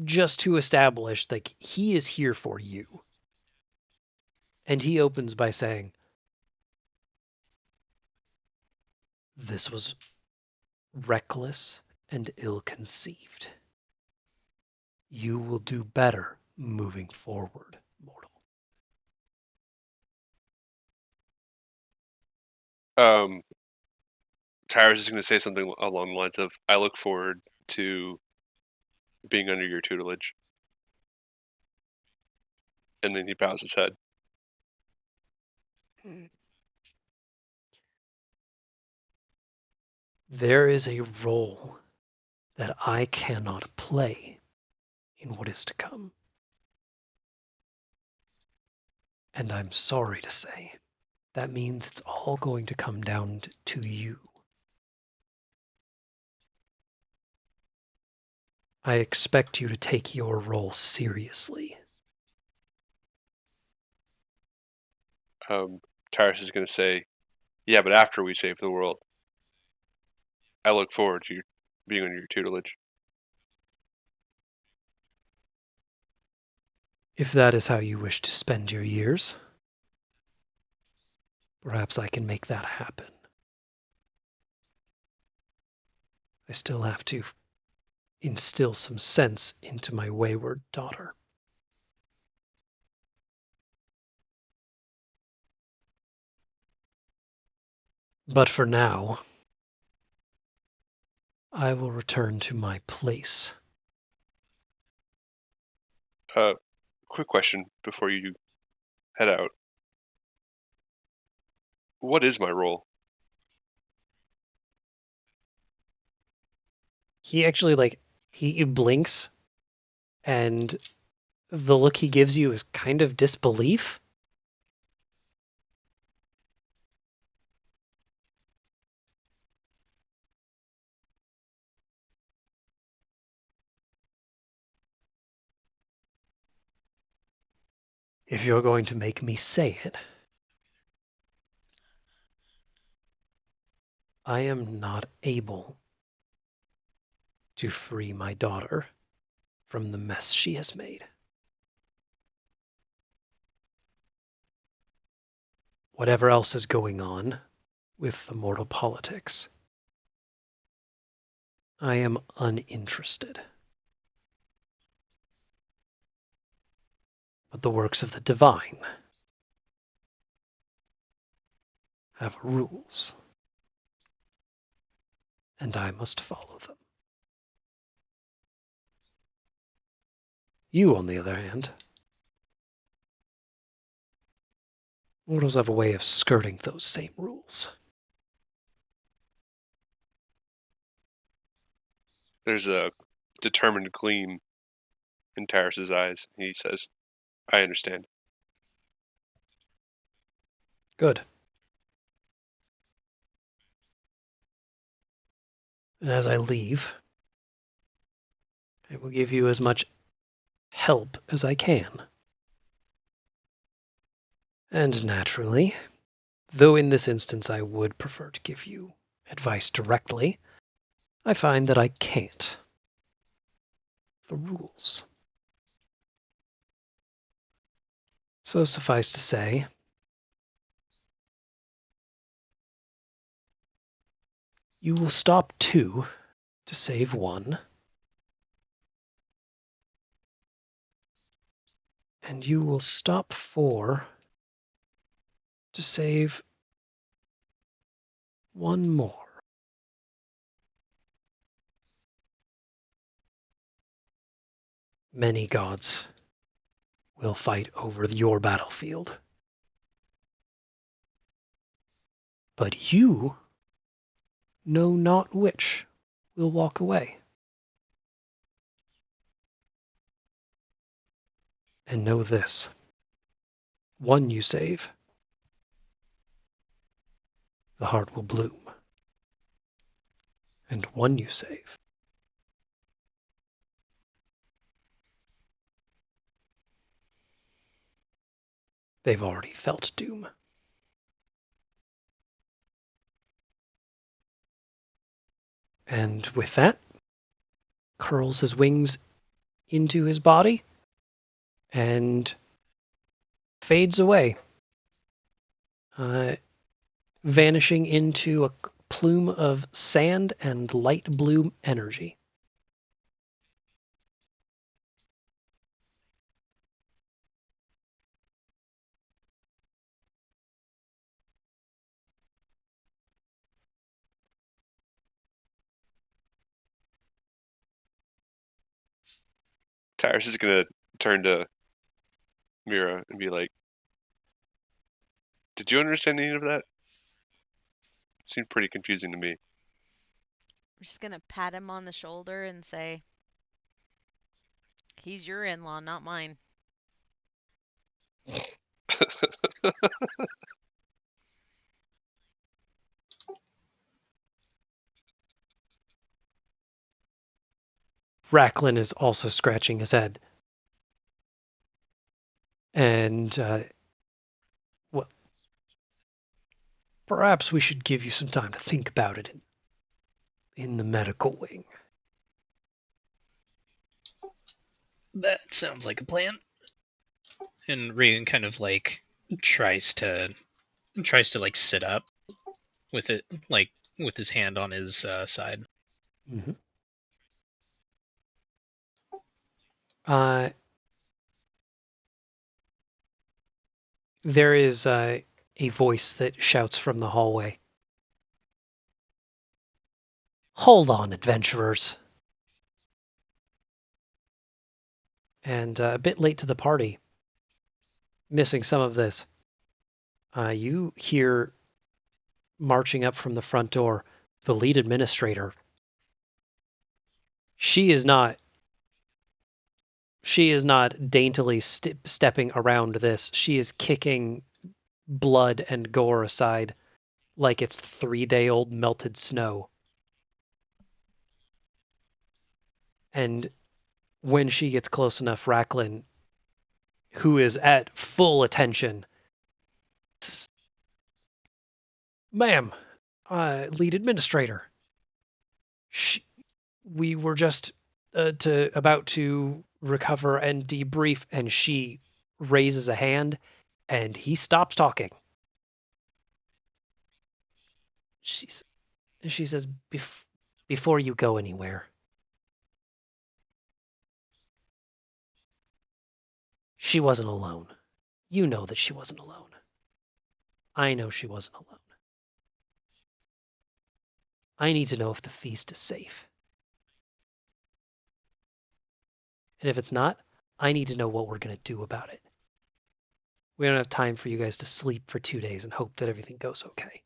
Speaker 1: just to establish like he is here for you. And he opens by saying, "This was reckless and ill-conceived. You will do better moving forward, mortal."
Speaker 3: Tyrus is going to say something along the lines of, "I look forward to being under your tutelage." And then he bows his head.
Speaker 1: There is a role that I cannot play in what is to come. And I'm sorry to say, that means it's all going to come down to you. I expect you to take your role seriously.
Speaker 3: Tyrus is going to say, "Yeah, but after we save the world, I look forward to being under your tutelage."
Speaker 1: If that is how you wish to spend your years, perhaps I can make that happen. I still have to instill some sense into my wayward daughter. But for now, I will return to my place.
Speaker 3: Quick question before you head out. What is my role?
Speaker 1: He actually, he blinks, and the look he gives you is kind of disbelief. If you're going to make me say it, I am not able to free my daughter from the mess she has made. Whatever else is going on with the mortal politics, I am uninterested. But the works of the divine have rules, and I must follow them. You, on the other hand, mortals have a way of skirting those same rules.
Speaker 3: There's a determined gleam in Tyrus's eyes. He says, "I understand."
Speaker 1: Good. And as I leave, I will give you as much help as I can. And naturally, though in this instance I would prefer to give you advice directly, I find that I can't. The rules. So suffice to say, you will stop 2 to save 1, and you will stop 4 to save 1 more. Many gods will fight over your battlefield. But you know not which will walk away. And know this. 1 you save, the heart will bloom. And 1 you save, they've already felt doom. And with that, curls his wings into his body and fades away, vanishing into a plume of sand and light blue energy.
Speaker 3: Tyrus is gonna turn to Mira and be like, "Did you understand any of that? It seemed pretty confusing to me."
Speaker 2: I'm just gonna pat him on the shoulder and say, "He's your in-law, not mine."
Speaker 1: Racklin is also scratching his head. And, well, perhaps we should give you some time to think about it in the medical wing.
Speaker 6: That sounds like a plan. And Ryun kind of like tries to like sit up with it, like with his hand on his side.
Speaker 1: Mm-hmm. There is a voice that shouts from the hallway. Hold on, adventurers. And a bit late to the party, missing some of this. You hear marching up from the front door the lead administrator. She is not daintily stepping around this. She is kicking blood and gore aside like it's 3-day-old melted snow. And when she gets close enough, Racklin, who is at full attention, "Ma'am, lead administrator. We were just about to recover and debrief," and she raises a hand, and he stops talking. She says, "Before you go anywhere, she wasn't alone. You know that she wasn't alone. I know she wasn't alone. I need to know if the feast is safe. And if it's not, I need to know what we're going to do about it. We don't have time for you guys to sleep for 2 days and hope that everything goes okay."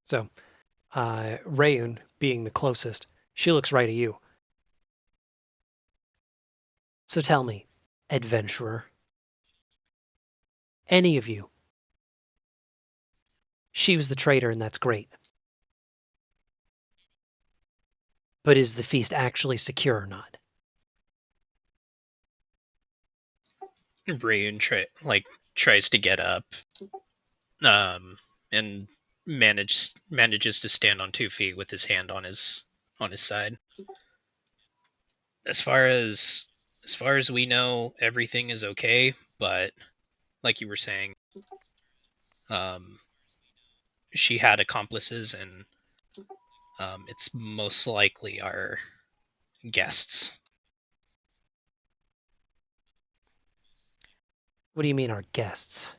Speaker 1: So, Rayun, being the closest, she looks right at you. "So tell me, adventurer, any of you. She was the traitor, and that's great. But is the feast actually secure or not?
Speaker 6: Rayun tries to get up, and manages to stand on 2 feet with his hand on his side. As far as we know, everything is okay. But like you were saying, she had accomplices, and it's most likely our guests.
Speaker 1: What do you mean, our guests?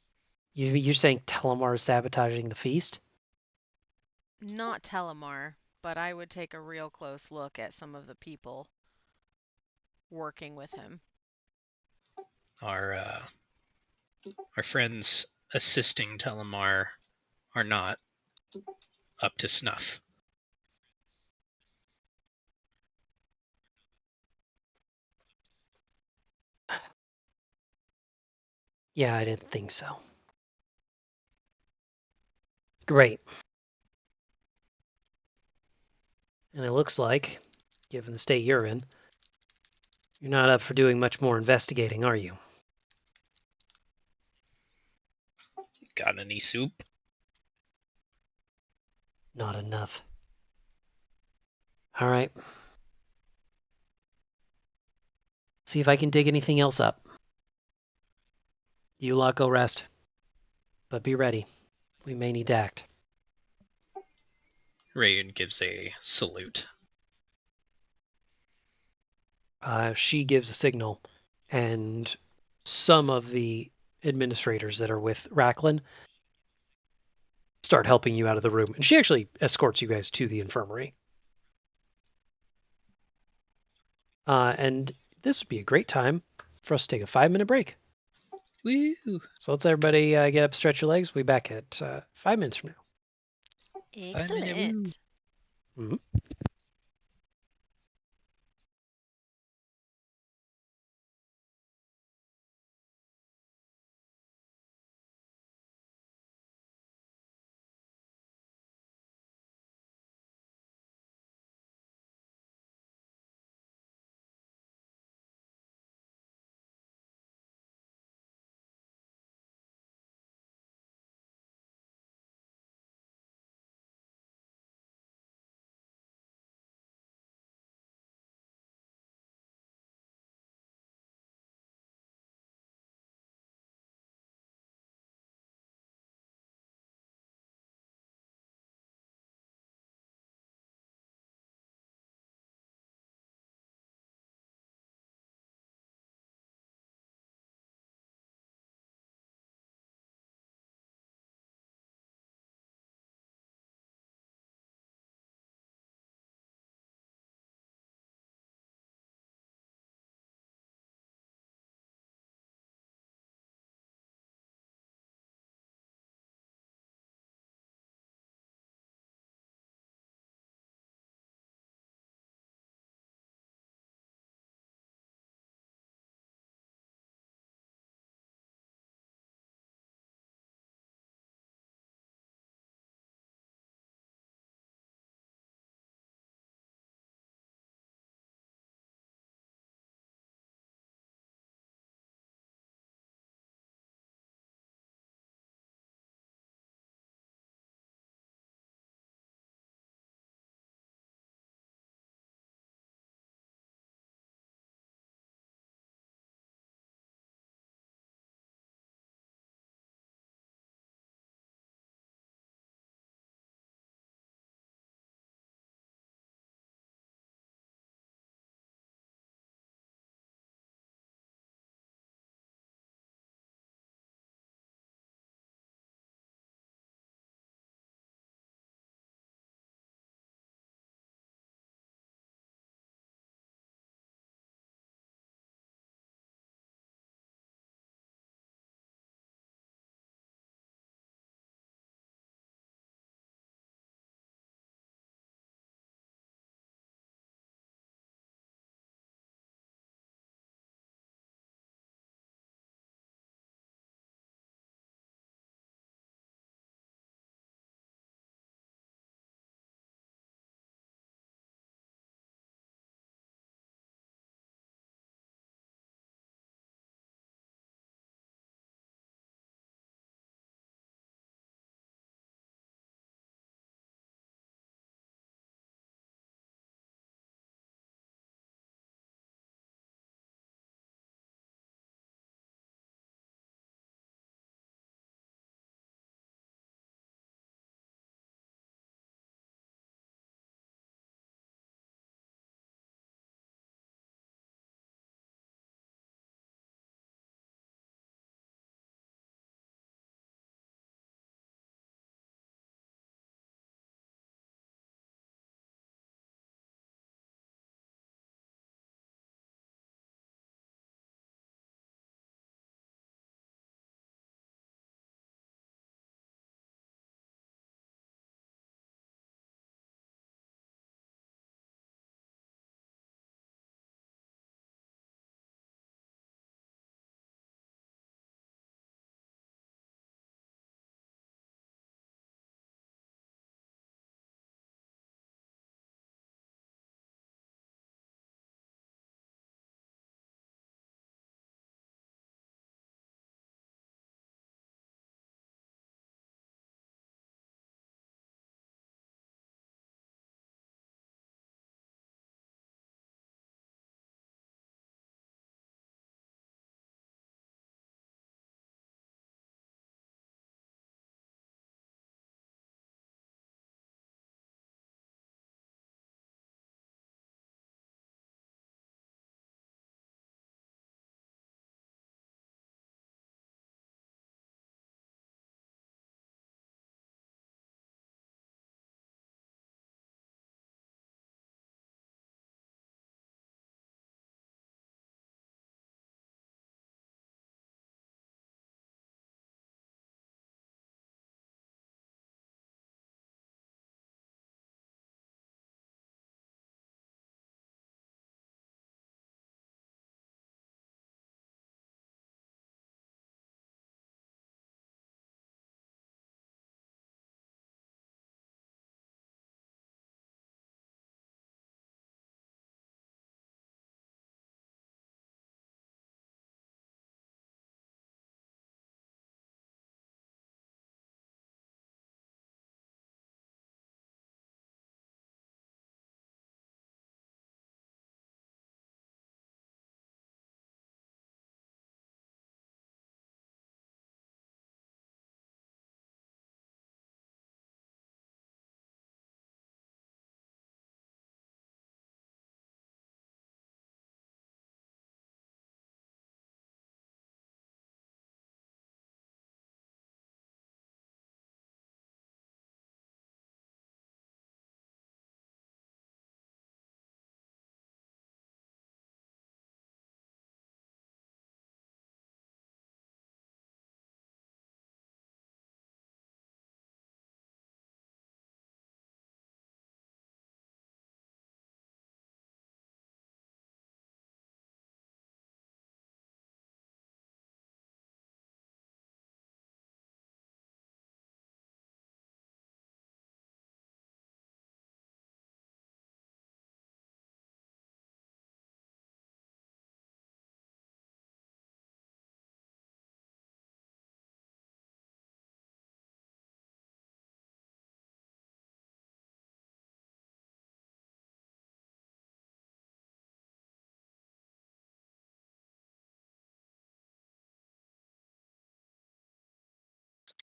Speaker 1: You're saying Telemar is sabotaging the feast?
Speaker 2: Not Telemar, but I would take a real close look at some of the people working with him.
Speaker 6: Our friends assisting Telemar are not up to snuff.
Speaker 1: Yeah, I didn't think so. Great. And it looks like, given the state you're in, you're not up for doing much more investigating, are you?
Speaker 6: Got any soup?
Speaker 1: Not enough. All right. See if I can dig anything else up. You lot go rest. But be ready. We may need to act.
Speaker 6: Rayun gives a salute.
Speaker 1: She gives a signal, and some of the administrators that are with Racklin start helping you out of the room. And she actually escorts you guys to the infirmary. And this would be a great time for us to take a 5-minute break.
Speaker 6: Woo!
Speaker 1: So let's everybody get up, stretch your legs. We'll be back at 5 minutes from now.
Speaker 2: Excellent.
Speaker 1: Mm-hmm.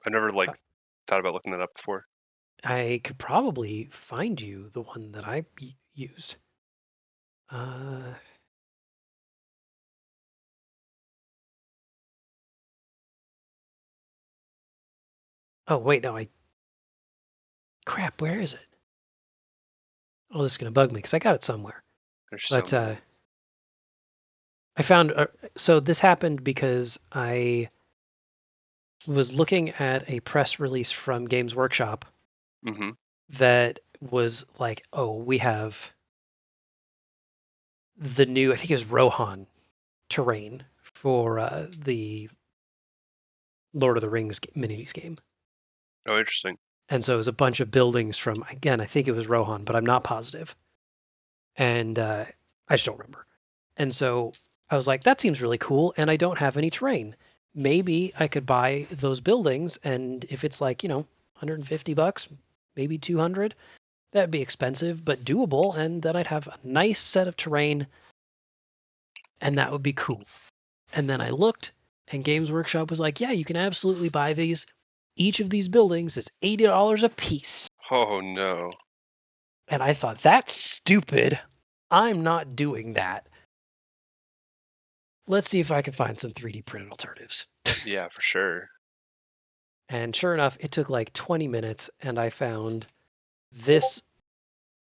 Speaker 3: I've never thought about looking that up before.
Speaker 1: I could probably find you the one that I used. Oh wait, no, crap, where is it? Oh, this is gonna bug me because I got it somewhere.
Speaker 3: There's
Speaker 1: But
Speaker 3: so many.
Speaker 1: I found so this happened because I was looking at a press release from Games Workshop
Speaker 3: Mm-hmm.
Speaker 1: that was like, oh, we have the new, I think it was Rohan terrain for the Lord of the Rings minis game.
Speaker 3: Oh, interesting.
Speaker 1: And so it was a bunch of buildings from, again, I think it was Rohan, but I'm not positive. And I just don't remember. And so I was like, that seems really cool, and I don't have any terrain. Maybe I could buy those buildings, and if it's like, $150, maybe 200, that'd be expensive, but doable, and then I'd have a nice set of terrain, and that would be cool. And then I looked, and Games Workshop was like, yeah, you can absolutely buy these. Each of these buildings is $80 a piece.
Speaker 3: Oh no.
Speaker 1: And I thought, that's stupid. I'm not doing that. Let's see if I can find some 3D printed alternatives.
Speaker 3: Yeah, for sure.
Speaker 1: And sure enough, it took like 20 minutes, and I found this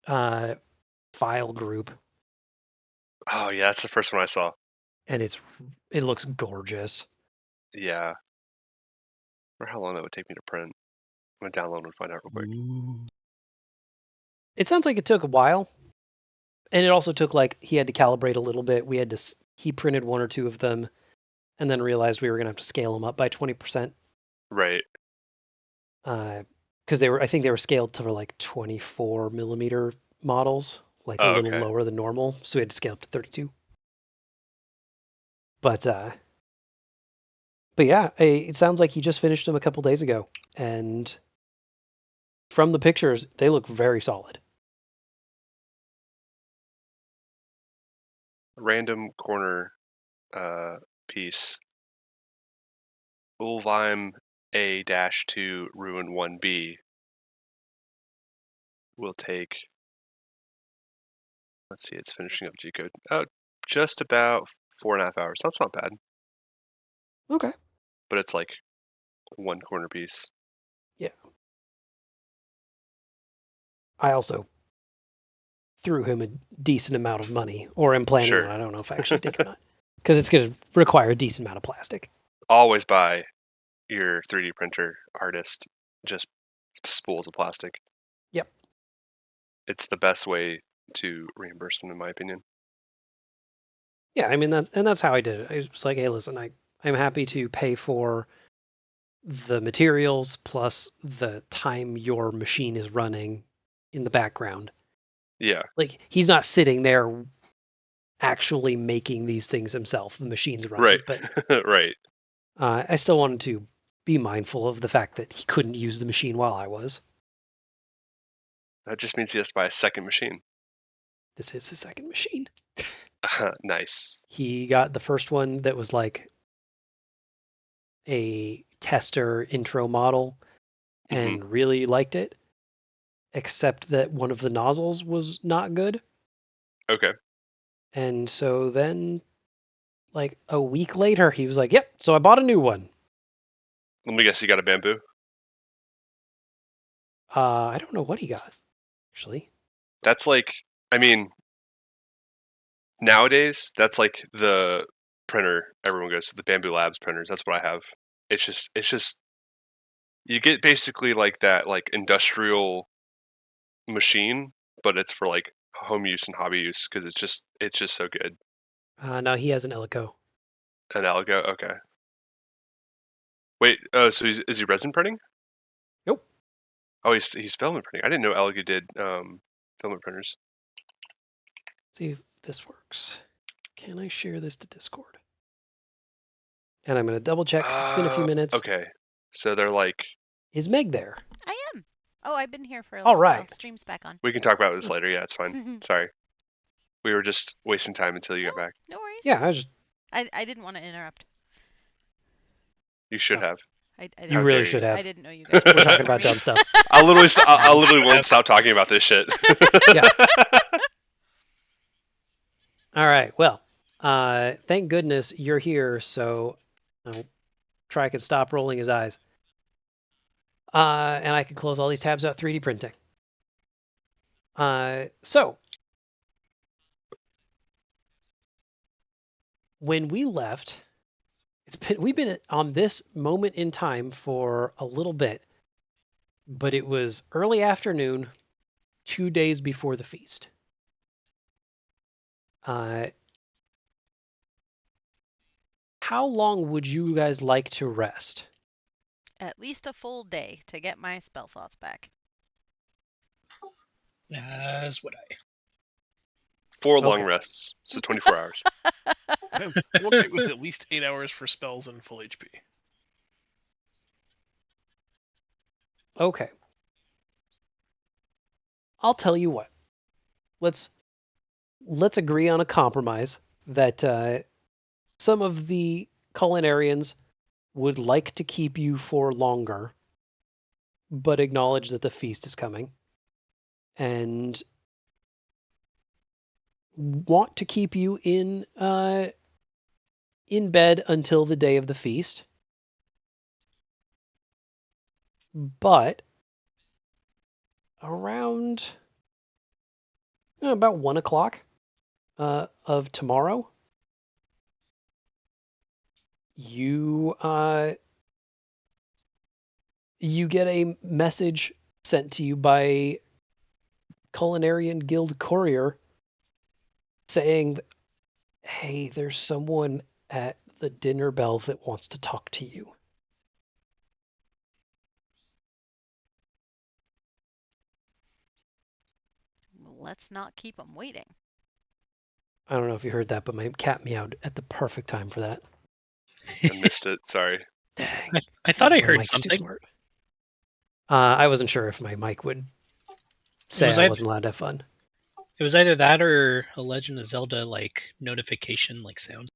Speaker 1: file group,
Speaker 3: Oh yeah, that's the first one I saw.
Speaker 1: and it looks gorgeous.
Speaker 3: Yeah. Or how long that would take me to print. I'm gonna download and find out real quick.
Speaker 1: It sounds like it took a while, and it also took he had to calibrate a little bit. He printed one or two of them, and then realized we were gonna have to scale them up by 20%.
Speaker 3: Right.
Speaker 1: Because I think they were scaled to 24 millimeter models, a little
Speaker 3: okay.
Speaker 1: lower than normal, so we had to scale up to 32. But yeah, it sounds like he just finished them a couple days ago, and from the pictures, they look very solid.
Speaker 3: Random corner piece. Ulvheim A-2 Ruin 1B will take, let's see, it's finishing up G-code. Oh, just about 4.5 hours. That's not bad.
Speaker 1: Okay.
Speaker 3: But it's like one corner piece.
Speaker 1: Yeah. I also threw him a decent amount of money, or am planning
Speaker 3: Sure.
Speaker 1: on. I don't know if I actually did or not, because it's going to require a decent amount of plastic.
Speaker 3: Always buy your 3D printer artist just spools of plastic.
Speaker 1: Yep.
Speaker 3: It's the best way to reimburse them, in my opinion.
Speaker 1: Yeah, I mean that's how I did it. I was like, hey, listen, I'm happy to pay for the materials plus the time your machine is running in the background.
Speaker 3: Yeah.
Speaker 1: He's not sitting there actually making these things himself. The machine's running.
Speaker 3: Right.
Speaker 1: But
Speaker 3: right.
Speaker 1: I still wanted to be mindful of the fact that he couldn't use the machine while I was.
Speaker 3: That just means he has to buy a second machine.
Speaker 1: This is his second machine.
Speaker 3: Nice.
Speaker 1: He got the first one that was like a tester intro model and really liked it, except that one of the nozzles was not good.
Speaker 3: Okay.
Speaker 1: And so then, a week later, he was like, yep, so I bought a new one.
Speaker 3: Let me guess, he got a bamboo?
Speaker 1: I don't know what he got, actually.
Speaker 3: That's nowadays, that's like the printer everyone goes to, the Bamboo Labs printers. That's what I have. It's just you get basically like that industrial machine, but it's for home use and hobby use because it's just so good.
Speaker 1: No, he has an Eleco.
Speaker 3: An Algo, okay. Wait, so is he resin printing?
Speaker 1: Nope.
Speaker 3: Oh, he's filament printing. I didn't know Algo did filament printers.
Speaker 1: Let's see if this works. Can I share this to Discord? And I'm going to double check because it's been a few minutes.
Speaker 3: Okay, so they're like.
Speaker 1: Is Meg there?
Speaker 2: I am. Oh, I've been here for a
Speaker 1: All
Speaker 2: little
Speaker 1: right.
Speaker 2: while. Stream's back on.
Speaker 3: We can talk about this later. Yeah, it's fine. Sorry. We were just wasting time until you got back.
Speaker 2: No worries.
Speaker 1: Yeah,
Speaker 2: I didn't want to interrupt.
Speaker 3: You should have.
Speaker 2: I
Speaker 1: You
Speaker 2: didn't
Speaker 1: really
Speaker 3: dare
Speaker 1: should
Speaker 3: you.
Speaker 1: have.
Speaker 2: I didn't know you guys.
Speaker 3: We're
Speaker 2: were
Speaker 1: talking
Speaker 2: for
Speaker 1: about
Speaker 2: me.
Speaker 1: dumb stuff.
Speaker 3: I literally won't stop talking about this shit.
Speaker 1: Yeah. All right. Well, thank goodness you're here, so Try can stop rolling his eyes. And I can close all these tabs out 3D printing. So when we left, we've been on this moment in time for a little bit, but it was early afternoon, 2 days before the feast. How long would you guys like to rest?
Speaker 2: At least a full day to get my spell slots back.
Speaker 6: As would I.
Speaker 3: 4 long
Speaker 1: Okay.
Speaker 3: rests, so 24 hours.
Speaker 5: I'm okay with at least 8 hours for spells and full HP.
Speaker 1: Okay. I'll tell you what. Let's agree on a compromise that some of the culinarians would like to keep you for longer, but acknowledge that the feast is coming, and want to keep you in bed until the day of the feast. But around about 1 o'clock of tomorrow, you get a message sent to you by Culinarian Guild Courier saying, hey, there's someone at the dinner bell that wants to talk to you.
Speaker 2: Let's not keep them waiting.
Speaker 1: I don't know if you heard that, but my cat meowed at the perfect time for that.
Speaker 3: I missed it. Sorry.
Speaker 1: Dang.
Speaker 6: I thought I
Speaker 1: My
Speaker 6: heard
Speaker 1: mic is too
Speaker 6: something.
Speaker 1: smart. I wasn't sure if my mic would say
Speaker 6: was
Speaker 1: I
Speaker 6: either-
Speaker 1: wasn't allowed to have fun.
Speaker 6: It was either that or a Legend of Zelda like notification like sound.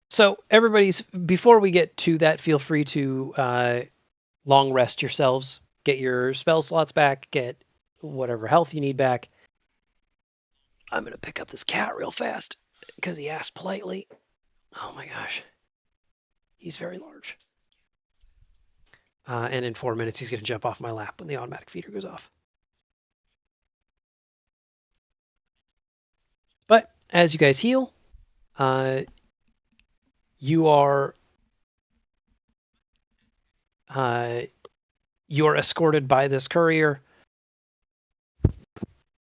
Speaker 1: So everybody's, before we get to that, feel free to long rest yourselves, get your spell slots back, get whatever health you need back. I'm going to pick up this cat real fast because he asked politely. Oh my gosh. He's very large. And in 4 minutes, he's going to jump off my lap when the automatic feeder goes off. But as you guys heal, you are escorted by this courier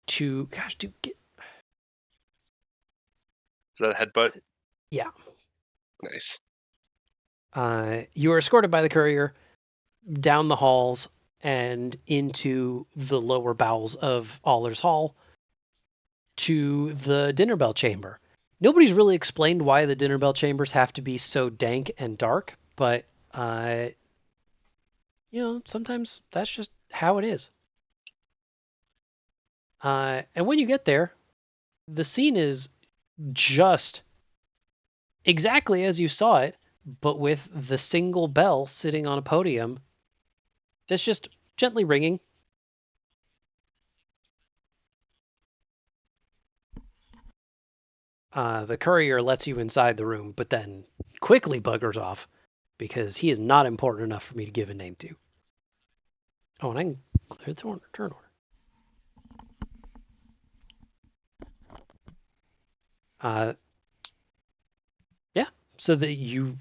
Speaker 1: to, gosh, dude,
Speaker 3: Is that a headbutt?
Speaker 1: Yeah.
Speaker 3: Nice.
Speaker 1: You are escorted by the courier down the halls and into the lower bowels of Aller's Hall to the dinner bell chamber. Nobody's really explained why the dinner bell chambers have to be so dank and dark, but sometimes that's just how it is. And when you get there, the scene is just exactly as you saw it, but with the single bell sitting on a podium that's just gently ringing. The courier lets you inside the room, but then quickly buggers off because he is not important enough for me to give a name to. Oh, and I can clear the turn order. Yeah, so that you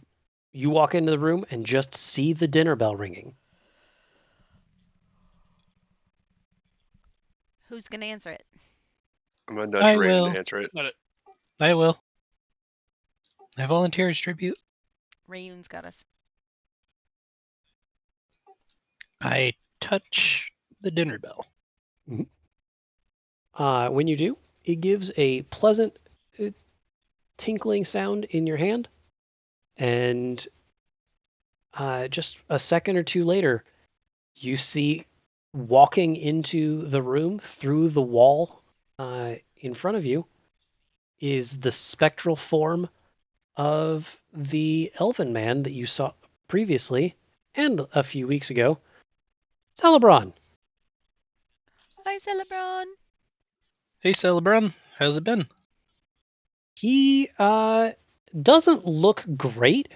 Speaker 1: walk into the room and just see the dinner bell ringing.
Speaker 2: Who's gonna answer it?
Speaker 3: I'm going to nudge
Speaker 6: I
Speaker 3: Rain
Speaker 6: will.
Speaker 3: to answer it.
Speaker 6: I will. I volunteer as tribute.
Speaker 2: Rayun's got us.
Speaker 6: I touch the dinner bell.
Speaker 1: When you do, it gives a pleasant tinkling sound in your hand, and just a second or two later, you see walking into the room through the wall in front of you is the spectral form of the elven man that you saw previously and a few weeks ago, Celebron.
Speaker 2: Hi, Celebron.
Speaker 6: Hey, Celebron, how's it been?
Speaker 1: He doesn't look great.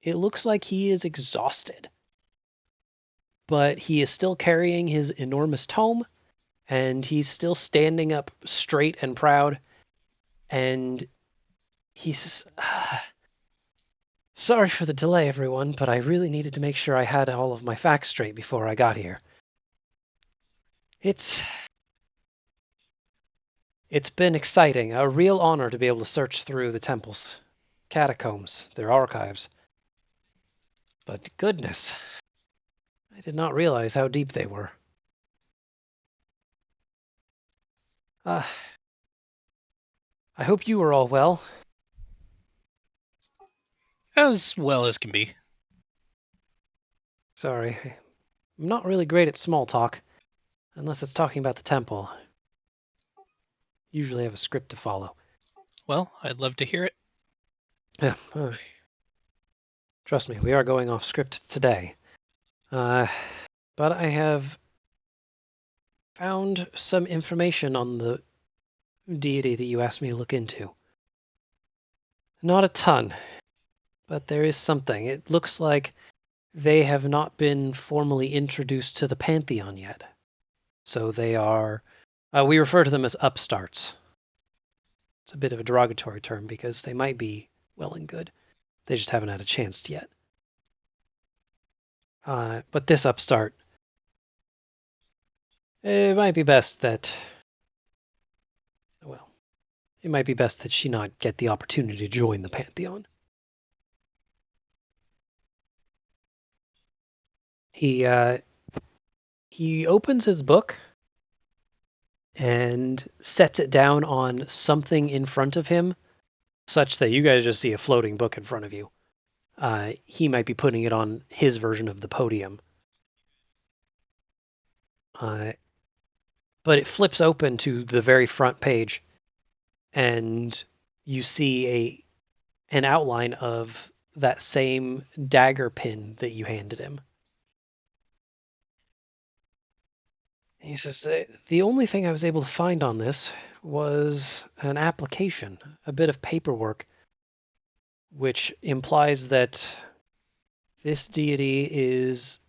Speaker 1: It looks like he is exhausted. But he is still carrying his enormous tome, and he's still standing up straight and proud. And he says, sorry for the delay, everyone, but I really needed to make sure I had all of my facts straight before I got here. It's been exciting, a real honor to be able to search through the temple's catacombs, their archives. But goodness, I did not realize how deep they were. I hope you are all well.
Speaker 6: As well as can be.
Speaker 1: Sorry, I'm not really great at small talk, unless it's talking about the temple. Usually have a script to follow.
Speaker 6: Well, I'd love to hear it.
Speaker 1: Yeah, trust me, we are going off script today. But I have found some information on the deity that you asked me to look into. Not a ton, but there is something. It looks like they have not been formally introduced to the Pantheon yet. So they are, we refer to them as upstarts. It's a bit of a derogatory term because they might be well and good. They just haven't had a chance yet. But this upstart, it might be best that, well, it might be best that she not get the opportunity to join the Pantheon. He opens his book and sets it down on something in front of him, such that you guys just see a floating book in front of you. He might be putting it on his version of the podium. But it flips open to the very front page, and you see an outline of that same dagger pin that you handed him. He says, the only thing I was able to find on this was an application, a bit of paperwork, which implies that this deity is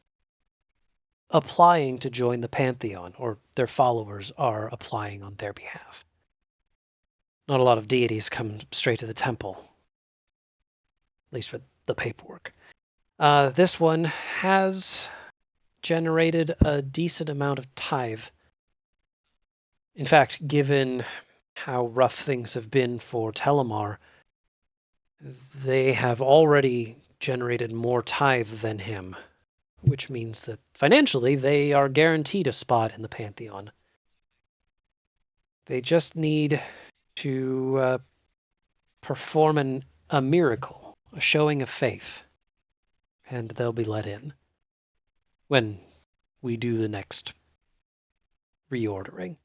Speaker 1: applying to join the Pantheon, or their followers are applying on their behalf. Not a lot of deities come straight to the temple, at least for the paperwork. This one has generated a decent amount of tithe. In fact, given how rough things have been for Telemar, they have already generated more tithe than him, which means that financially they are guaranteed a spot in the Pantheon. They just need to perform a miracle, a showing of faith, and they'll be let in when we do the next reordering.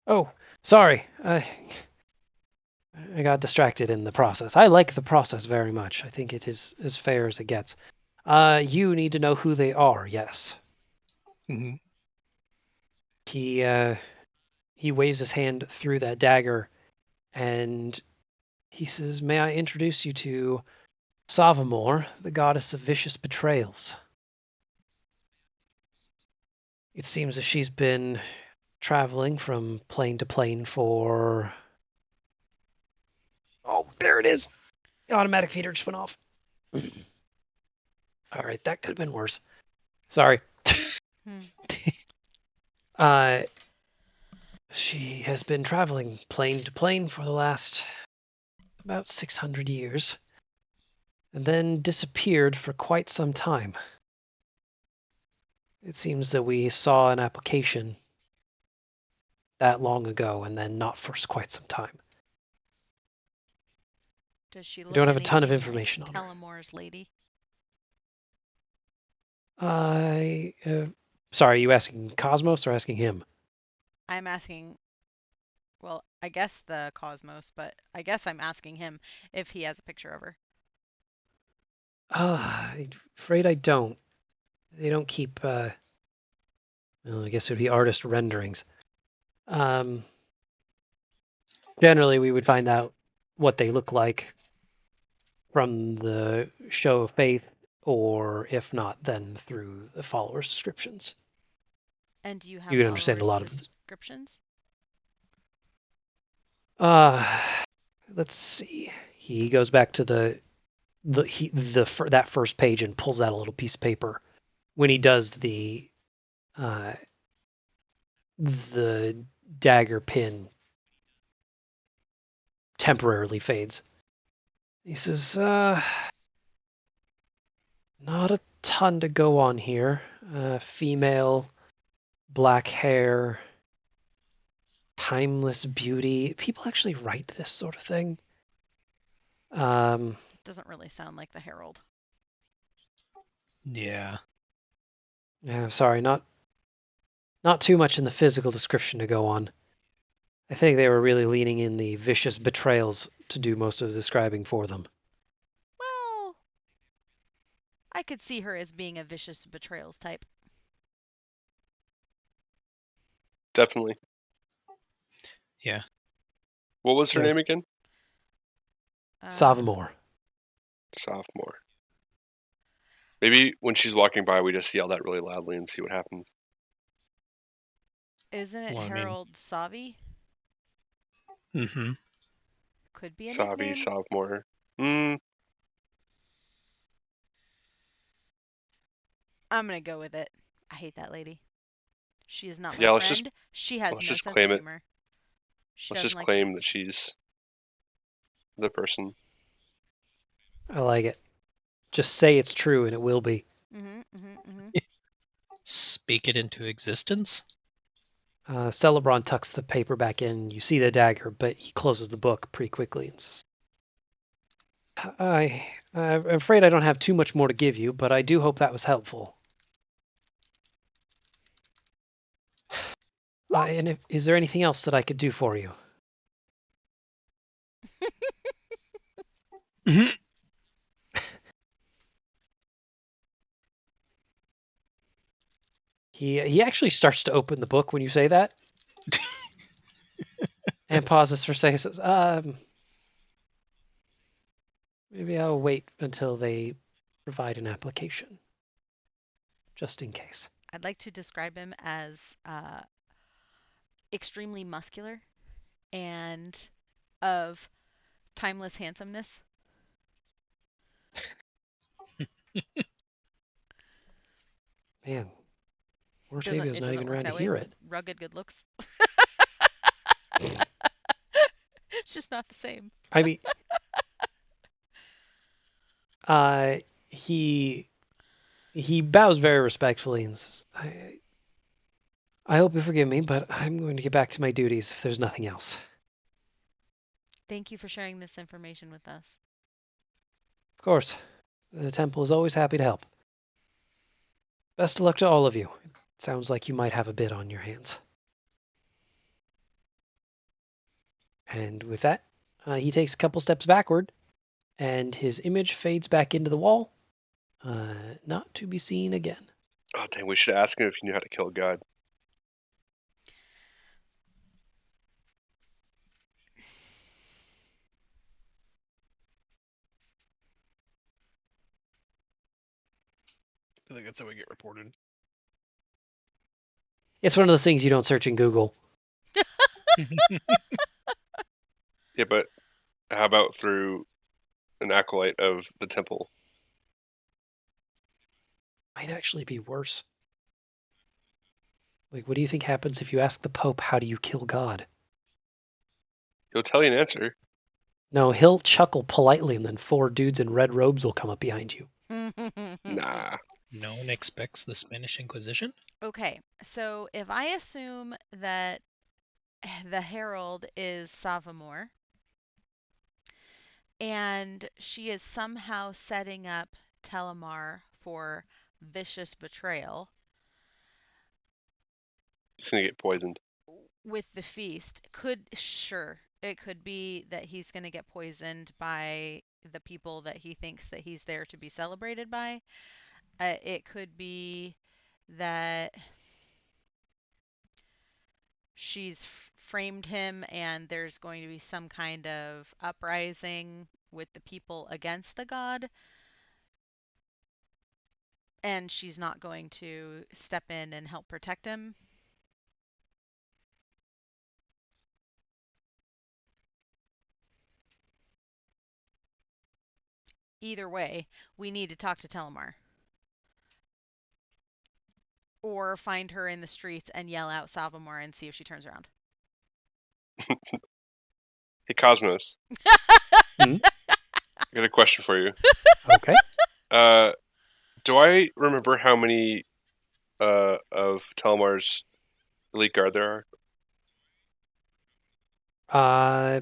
Speaker 1: Oh, sorry. I got distracted in the process. I like the process very much. I think it is as fair as it gets. You need to know who they are, yes.
Speaker 6: Mm-hmm.
Speaker 1: He waves his hand through that dagger, and he says, may I introduce you to Savamore, the goddess of vicious betrayals. It seems that she's been traveling from plane to plane for... Oh, there it is! The automatic feeder just went off. Alright, that could have been worse. Sorry. She has been traveling plane to plane for the last about 600 years, and then disappeared for quite some time. It seems that we saw an application that long ago, and then not for quite some time.
Speaker 2: Does she look
Speaker 1: We don't have a ton of
Speaker 2: anything
Speaker 1: information
Speaker 2: like
Speaker 1: on her.
Speaker 2: Telemore's lady?
Speaker 1: Sorry, are you asking Cosmos or asking him?
Speaker 2: I'm asking Well, I guess the Cosmos, but I guess I'm asking him if he has a picture of her.
Speaker 1: I'm afraid I don't. They don't keep, well, I guess it would be artist renderings. Generally, we would find out what they look like from the show of faith, or if not, then through the followers' descriptions.
Speaker 2: And do you have
Speaker 1: You can understand a
Speaker 2: followers'
Speaker 1: lot of
Speaker 2: descriptions?
Speaker 1: let's see. He goes back to that first page and pulls out a little piece of paper. When he does the dagger pin temporarily fades. He says, not a ton to go on here. Female, black hair, timeless beauty. People actually write this sort of thing.
Speaker 2: Doesn't really sound like the Herald.
Speaker 6: Yeah.
Speaker 1: Sorry, not too much in the physical description to go on. I think they were really leaning in the vicious betrayals to do most of the describing for them.
Speaker 2: Well, I could see her as being a vicious betrayals type.
Speaker 3: Definitely.
Speaker 6: Yeah.
Speaker 3: What was her
Speaker 1: Yes.
Speaker 3: name again?
Speaker 1: Savamore.
Speaker 3: Sophomore. Maybe when she's walking by, we just yell that really loudly and see what happens.
Speaker 2: Isn't it
Speaker 6: Well, I mean-
Speaker 2: Harold Savi?
Speaker 6: Mm-hmm.
Speaker 2: Could be a
Speaker 3: Savi,
Speaker 2: nickname.
Speaker 3: sophomore.
Speaker 2: I'm gonna go with it. I hate that lady. She is not my
Speaker 3: Yeah,
Speaker 2: friend. She has
Speaker 3: let's
Speaker 2: no
Speaker 3: just
Speaker 2: sense
Speaker 3: claim
Speaker 2: of
Speaker 3: it.
Speaker 2: humor. She
Speaker 3: Let's
Speaker 2: doesn't
Speaker 3: just
Speaker 2: like
Speaker 3: claim that
Speaker 2: jokes.
Speaker 3: she's the person.
Speaker 1: I like it. Just say it's true and it will be.
Speaker 6: Speak it into existence.
Speaker 1: Celebron tucks the paper back in. You see the dagger, but he closes the book pretty quickly and says, I'm afraid I don't have too much more to give you, but I do hope that was helpful. And is there anything else that I could do for you? He actually starts to open the book when you say that, and pauses for a second. Says, maybe I'll wait until they provide an application, just in case.
Speaker 2: I'd like to describe him as extremely muscular and of timeless handsomeness.
Speaker 1: Man,
Speaker 2: It
Speaker 1: Mortavio's not
Speaker 2: doesn't
Speaker 1: even
Speaker 2: work
Speaker 1: around to
Speaker 2: that way.
Speaker 1: hear it.
Speaker 2: Rugged good looks. It's just not the same.
Speaker 1: I mean, he bows very respectfully and says, I hope you forgive me, but I'm going to get back to my duties if there's nothing else.
Speaker 2: Thank you for sharing this information with us.
Speaker 1: Of course, the temple is always happy to help. Best of luck to all of you. It sounds like you might have a bit on your hands. And with that, he takes a couple steps backward, and his image fades back into the wall, not to be seen again.
Speaker 3: Oh, dang, we should ask him if he knew how to kill a god.
Speaker 5: I think that's how we get reported.
Speaker 1: It's one of those things you don't search in Google.
Speaker 3: Yeah, but how about through an acolyte of the temple?
Speaker 1: Might actually be worse. Like, what do you think happens if you ask the Pope, how do you kill God?
Speaker 3: He'll tell you an answer.
Speaker 1: No, he'll chuckle politely, and then 4 dudes in red robes will come up behind you.
Speaker 3: Nah.
Speaker 6: No one expects the Spanish Inquisition?
Speaker 2: Okay, so if I assume that the Herald is Savamore, and she is somehow setting up Telemar for vicious betrayal,
Speaker 3: He's gonna get poisoned.
Speaker 2: with the feast it could be that he's going to get poisoned by the people that he thinks that he's there to be celebrated by. It could be that she's framed him and there's going to be some kind of uprising with the people against the god, and she's not going to step in and help protect him. Either way, we need to talk to Telemar. Or find her in the streets and yell out Savamore and see if she turns around.
Speaker 3: Hey, Cosmos.
Speaker 1: Hmm?
Speaker 3: I got a question for you.
Speaker 1: Okay.
Speaker 3: Do I remember how many of Telmar's elite guard there are?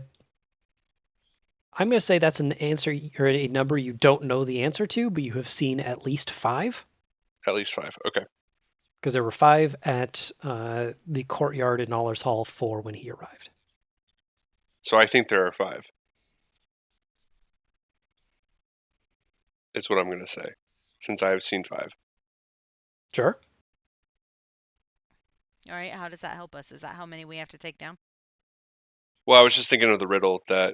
Speaker 1: I'm going to say that's an answer or a number you don't know the answer to, but you have seen at least 5.
Speaker 3: At least 5. Okay.
Speaker 1: Because there were 5 at the courtyard in Allers Hall, 4 when he arrived.
Speaker 3: So I think there are 5. Is what I'm going to say, since I have seen 5.
Speaker 1: Sure.
Speaker 2: All right, how does that help us? Is that how many we have to take down?
Speaker 3: Well, I was just thinking of the riddle that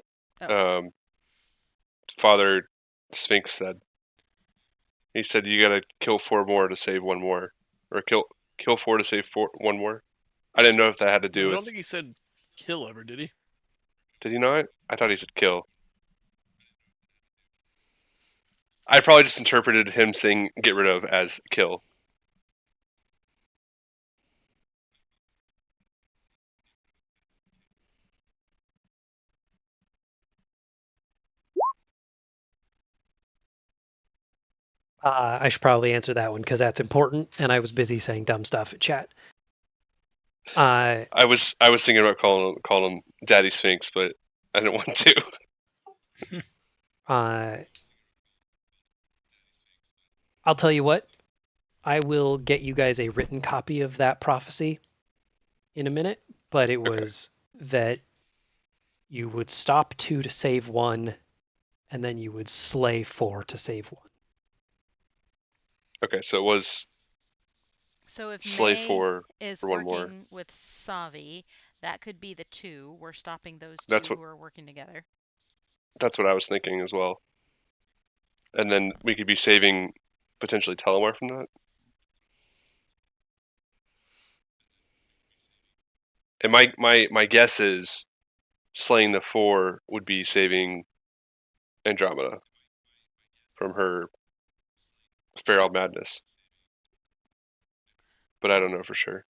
Speaker 3: Father Sphinx said. He said you got to kill 4 more to save 1 more, or kill 4 to save 1 more. I didn't know if that had to do
Speaker 5: I
Speaker 3: with.
Speaker 5: don't think he said kill ever, did he?
Speaker 3: Did he not? I thought he said kill. I probably just interpreted him saying get rid of as kill.
Speaker 1: I should probably answer that one because that's important, and I was busy saying dumb stuff at chat.
Speaker 3: I was thinking about calling him Daddy Sphinx, but I didn't want to.
Speaker 1: I'll tell you what. I will get you guys a written copy of that prophecy in a minute, but it was that you would stop 2 to save 1, and then you would slay 4 to save 1.
Speaker 3: Okay, so it was.
Speaker 2: So if
Speaker 3: slay
Speaker 2: May
Speaker 3: 4
Speaker 2: is
Speaker 3: for 1 more.
Speaker 2: working with Savi, that could be the 2. We're stopping those 2
Speaker 3: That's what-
Speaker 2: who are working together.
Speaker 3: That's what I was thinking as well. And then we could be saving potentially Telemar from that. And my guess is slaying the 4 would be saving Andromeda from her feral madness. But I don't know for sure.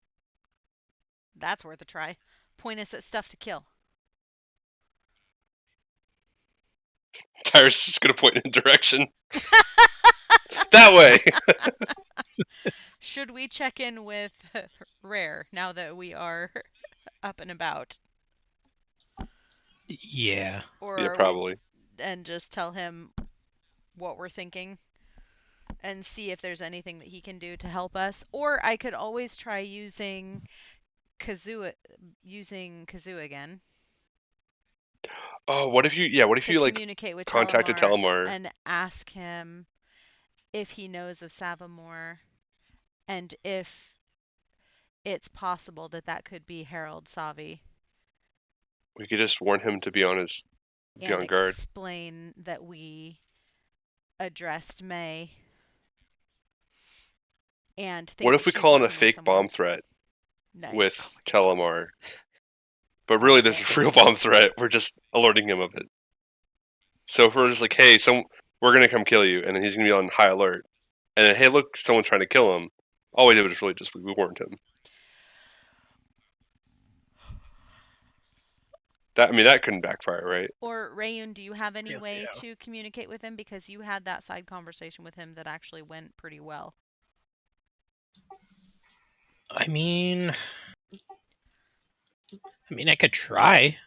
Speaker 2: That's worth a try. Point us at stuff to kill.
Speaker 3: Tyrus is just gonna point in a direction. That way.
Speaker 2: Should we check in with Rare now that we are up and about?
Speaker 6: Yeah.
Speaker 2: Or
Speaker 3: Yeah,
Speaker 2: are
Speaker 3: probably.
Speaker 2: and just tell him what we're thinking and see if there's anything that he can do to help us. Or I could always try using Kazoo again.
Speaker 3: Oh, what if you like
Speaker 2: communicate with
Speaker 3: contacted Telemar
Speaker 2: and ask him if he knows of Savamore and if it's possible that could be Harold Savi.
Speaker 3: We could just warn him to be on guard.
Speaker 2: Explain that we addressed May. And
Speaker 3: what if we call in a fake bomb threat with Telemar? But really, there's a real bomb threat. We're just alerting him of it. So if we're just like, hey, we're gonna come kill you, and then he's gonna be on high alert, and then hey, look, someone's trying to kill him. All we did was really just we warned him. That couldn't backfire, right?
Speaker 2: Or Rayun, do you have any way to communicate with him? Because you had that side conversation with him that actually went pretty well.
Speaker 6: I mean, I could try.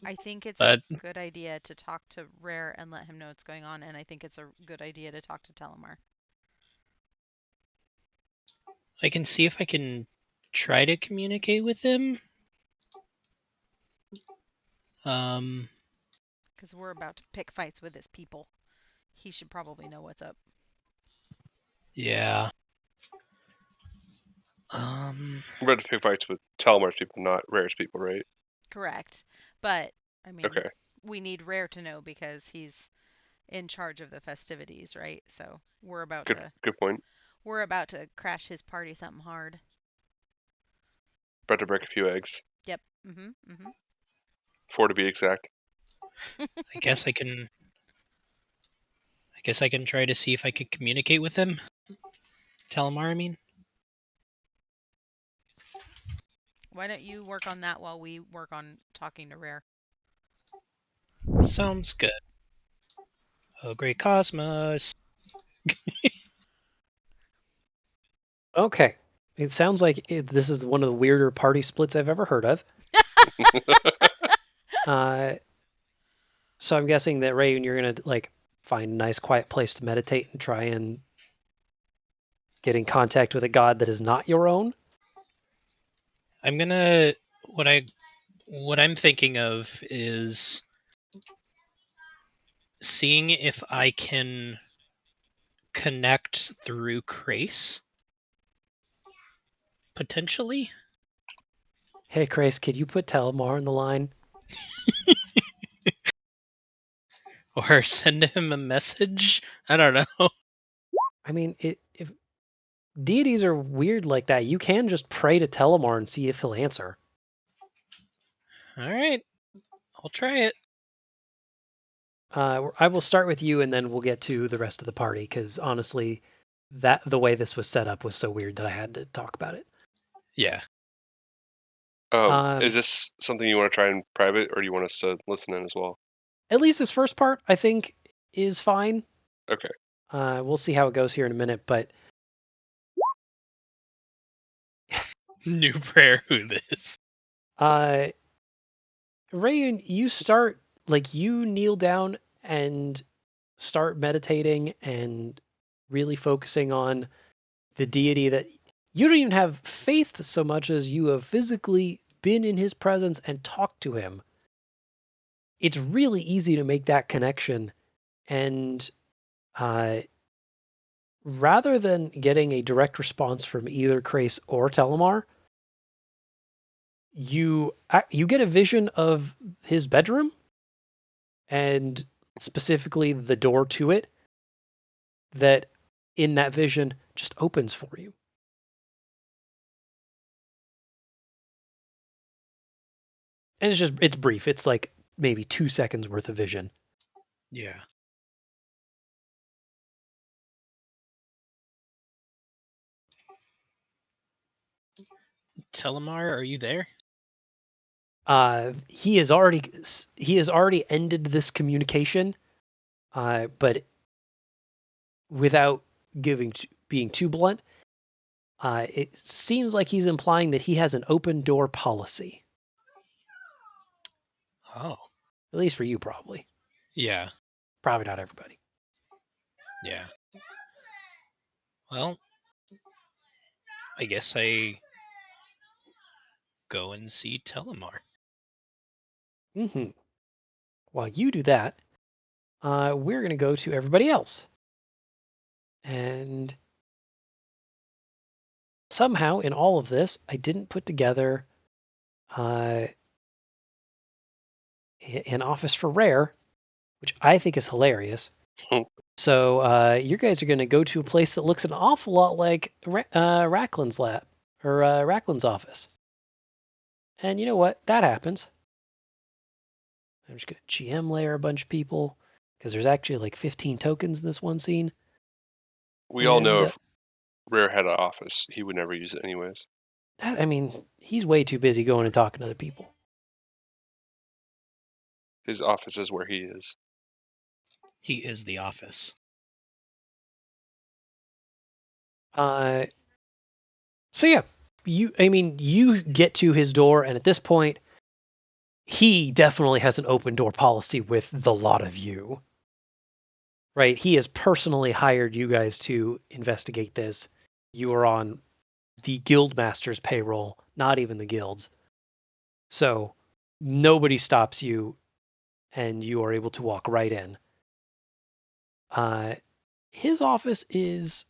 Speaker 2: I think it's a good idea to talk to Rare and let him know what's going on, and I think it's a good idea to talk to Telemar.
Speaker 6: I can see if I can try to communicate with him.
Speaker 2: Because we're about to pick fights with his people. He should probably know what's up.
Speaker 6: Yeah.
Speaker 3: We're about to pick fights with Telemar's people, not Rare's people, right?
Speaker 2: Correct. But, I mean,
Speaker 3: Okay.
Speaker 2: we need Rare to know because he's in charge of the festivities, right? So we're about
Speaker 3: Good point.
Speaker 2: we're about to crash his party something hard.
Speaker 3: About to break a few eggs.
Speaker 2: Yep. Mm-hmm.
Speaker 3: 4 to be exact.
Speaker 6: I guess I can try to see if I can communicate with him. Telemar, I mean.
Speaker 2: Why don't you work on that while we work on talking to Rare?
Speaker 6: Sounds good. Oh, great cosmos.
Speaker 1: Okay. It sounds like this is one of the weirder party splits I've ever heard of. So I'm guessing that Ray, you're gonna like find a nice quiet place to meditate and try and get in contact with a god that is not your own.
Speaker 6: I'm gonna what I'm thinking of is seeing if I can connect through Krace. Potentially.
Speaker 1: Hey, Grace, could you put Telemar on the line?
Speaker 6: Or send him a message? I don't know.
Speaker 1: I mean, if deities are weird like that, you can just pray to Telemar and see if he'll answer.
Speaker 6: Alright. I'll try it.
Speaker 1: I will start with you, and then we'll get to the rest of the party, because honestly, the way this was set up was so weird that I had to talk about it.
Speaker 6: Yeah.
Speaker 3: Is this something you want to try in private, or do you want us to listen in as well?
Speaker 1: At least this first part, I think, is fine.
Speaker 3: Okay.
Speaker 1: We'll see how it goes here in a minute, but
Speaker 6: New prayer who this.
Speaker 1: Rayun, you start, like, you kneel down and start meditating and really focusing on the deity that you don't even have faith so much as you have physically been in his presence and talked to him. It's really easy to make that connection, and rather than getting a direct response from either Krace or Telemar, you get a vision of his bedroom, and specifically the door to it, that in that vision just opens for you. And it's brief. It's like maybe 2 seconds worth of vision.
Speaker 6: Yeah. Telemar, are you there?
Speaker 1: He has already ended this communication, but without being too blunt, it seems like he's implying that he has an open door policy.
Speaker 6: Oh.
Speaker 1: At least for you, probably.
Speaker 6: Yeah.
Speaker 1: Probably not everybody.
Speaker 6: Yeah. Well, I guess I go and see Telemar.
Speaker 1: Mm-hmm. While you do that, we're going to go to everybody else. And somehow in all of this, I didn't put together an office for Rare, which I think is hilarious. So you guys are going to go to a place that looks an awful lot like Racklin's lab, or Racklin's office. And you know what? That happens. I'm just going to GM layer a bunch of people, because there's actually like 15 tokens in this one scene.
Speaker 3: We all know if Rare had an office, he would never use it anyways.
Speaker 1: I mean, he's way too busy going and talking to other people.
Speaker 3: His office is where he is.
Speaker 6: He is the office.
Speaker 1: So yeah, you get to his door, and at this point, he definitely has an open door policy with the lot of you. Right? He has personally hired you guys to investigate this. You are on the guild master's payroll, not even the guild's. So nobody stops you, and you are able to walk right in. His office is...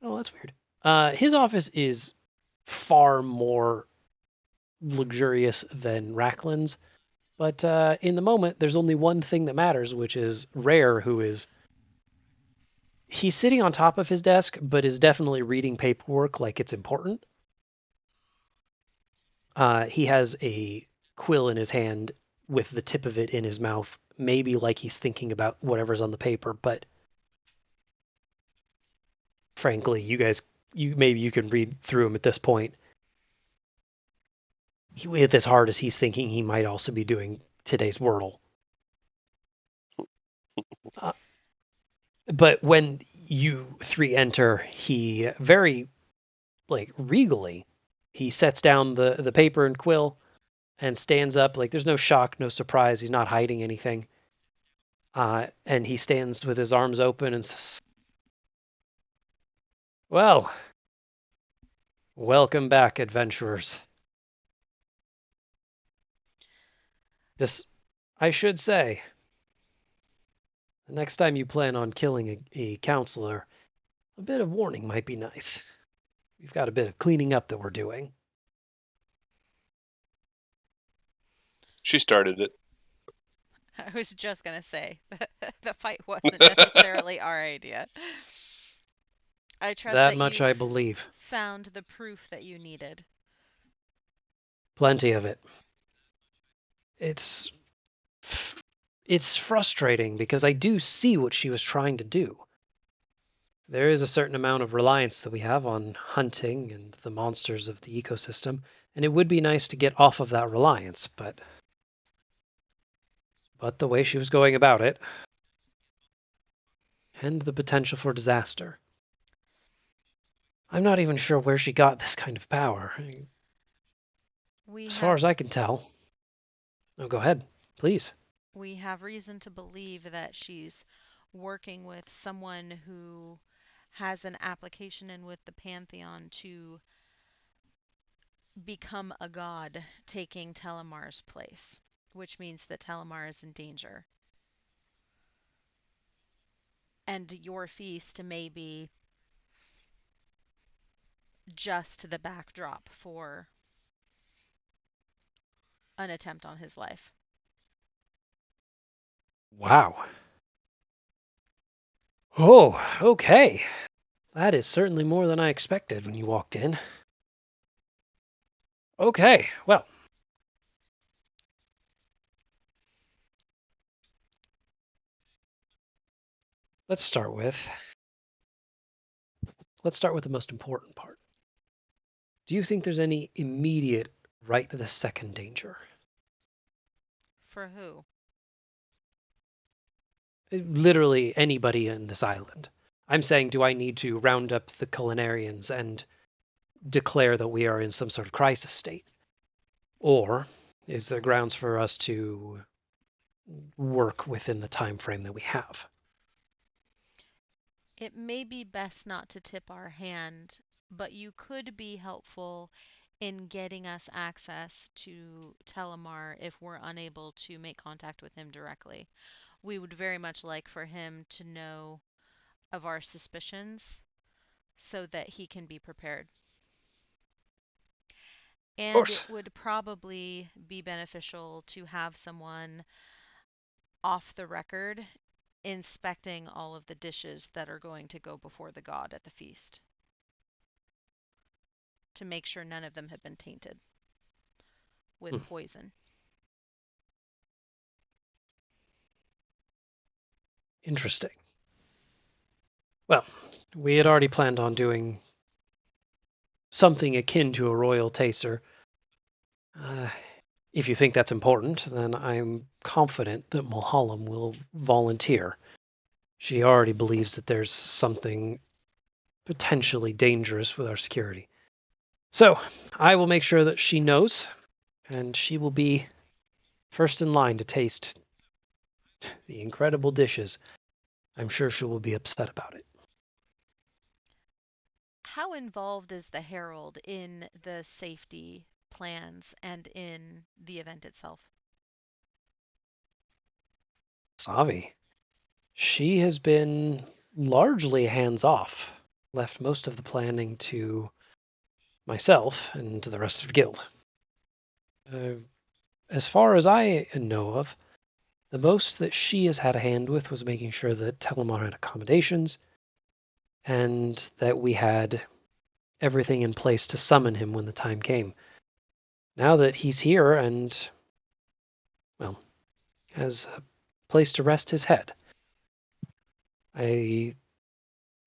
Speaker 1: Oh, that's weird. His office is far more luxurious than Racklin's, but in the moment, there's only one thing that matters, which is Rare, who is... He's sitting on top of his desk, but is definitely reading paperwork like it's important. He has a quill in his hand with the tip of it in his mouth, maybe like he's thinking about whatever's on the paper, but frankly, maybe you can read through him at this point. With as hard as he's thinking, he might also be doing today's Wordle. But when you three enter, he very, regally, he sets down the paper and quill and stands up. Like, there's no shock, no surprise. He's not hiding anything. And he stands with his arms open and says, "Well, welcome back, adventurers. I should say, the next time you plan on killing a counselor, a bit of warning might be nice. We've got a bit of cleaning up that we're doing."
Speaker 3: She started it.
Speaker 2: I was just gonna say the fight wasn't necessarily our idea. I trust
Speaker 1: That
Speaker 2: that
Speaker 1: much
Speaker 2: you
Speaker 1: I believe.
Speaker 2: found the proof that you needed.
Speaker 1: Plenty of it. It's frustrating because I do see what she was trying to do. There is a certain amount of reliance that we have on hunting and the monsters of the ecosystem, and it would be nice to get off of that reliance, but the way she was going about it, and the potential for disaster. I'm not even sure where she got this kind of power. As far as I can tell. Oh, go ahead, please.
Speaker 2: We have reason to believe that she's working with someone who has an application in with the Pantheon to become a god, taking Telemar's place, which means that Telemar is in danger. And your feast may be just the backdrop for an attempt on his life.
Speaker 1: Wow. Oh, okay. That is certainly more than I expected when you walked in. Okay, well. Let's start with the most important part. Do you think there's any immediate right to the second danger?
Speaker 2: For who?
Speaker 1: Literally anybody in this island. I'm saying, do I need to round up the Culinarians and declare that we are in some sort of crisis state? Or is there grounds for us to work within the time frame that we have?
Speaker 2: It may be best not to tip our hand, but you could be helpful in getting us access to Telemar if we're unable to make contact with him directly. We would very much like for him to know of our suspicions so that he can be prepared. And it would probably be beneficial to have someone off the record inspecting all of the dishes that are going to go before the god at the feast, to make sure none of them have been tainted with poison.
Speaker 1: Interesting. Well, we had already planned on doing something akin to a royal taster. If you think that's important, then I'm confident that Mulholland will volunteer. She already believes that there's something potentially dangerous with our security. So, I will make sure that she knows, and she will be first in line to taste the incredible dishes. I'm sure she will be upset about it.
Speaker 2: How involved is the Herald in the safety plans and in the event itself?
Speaker 1: Savi. She has been largely hands-off, left most of the planning to myself and to the rest of the guild. As far as I know of, the most that she has had a hand with was making sure that Telemar had accommodations and that we had everything in place to summon him when the time came. Now that he's here and, well, has a place to rest his head, I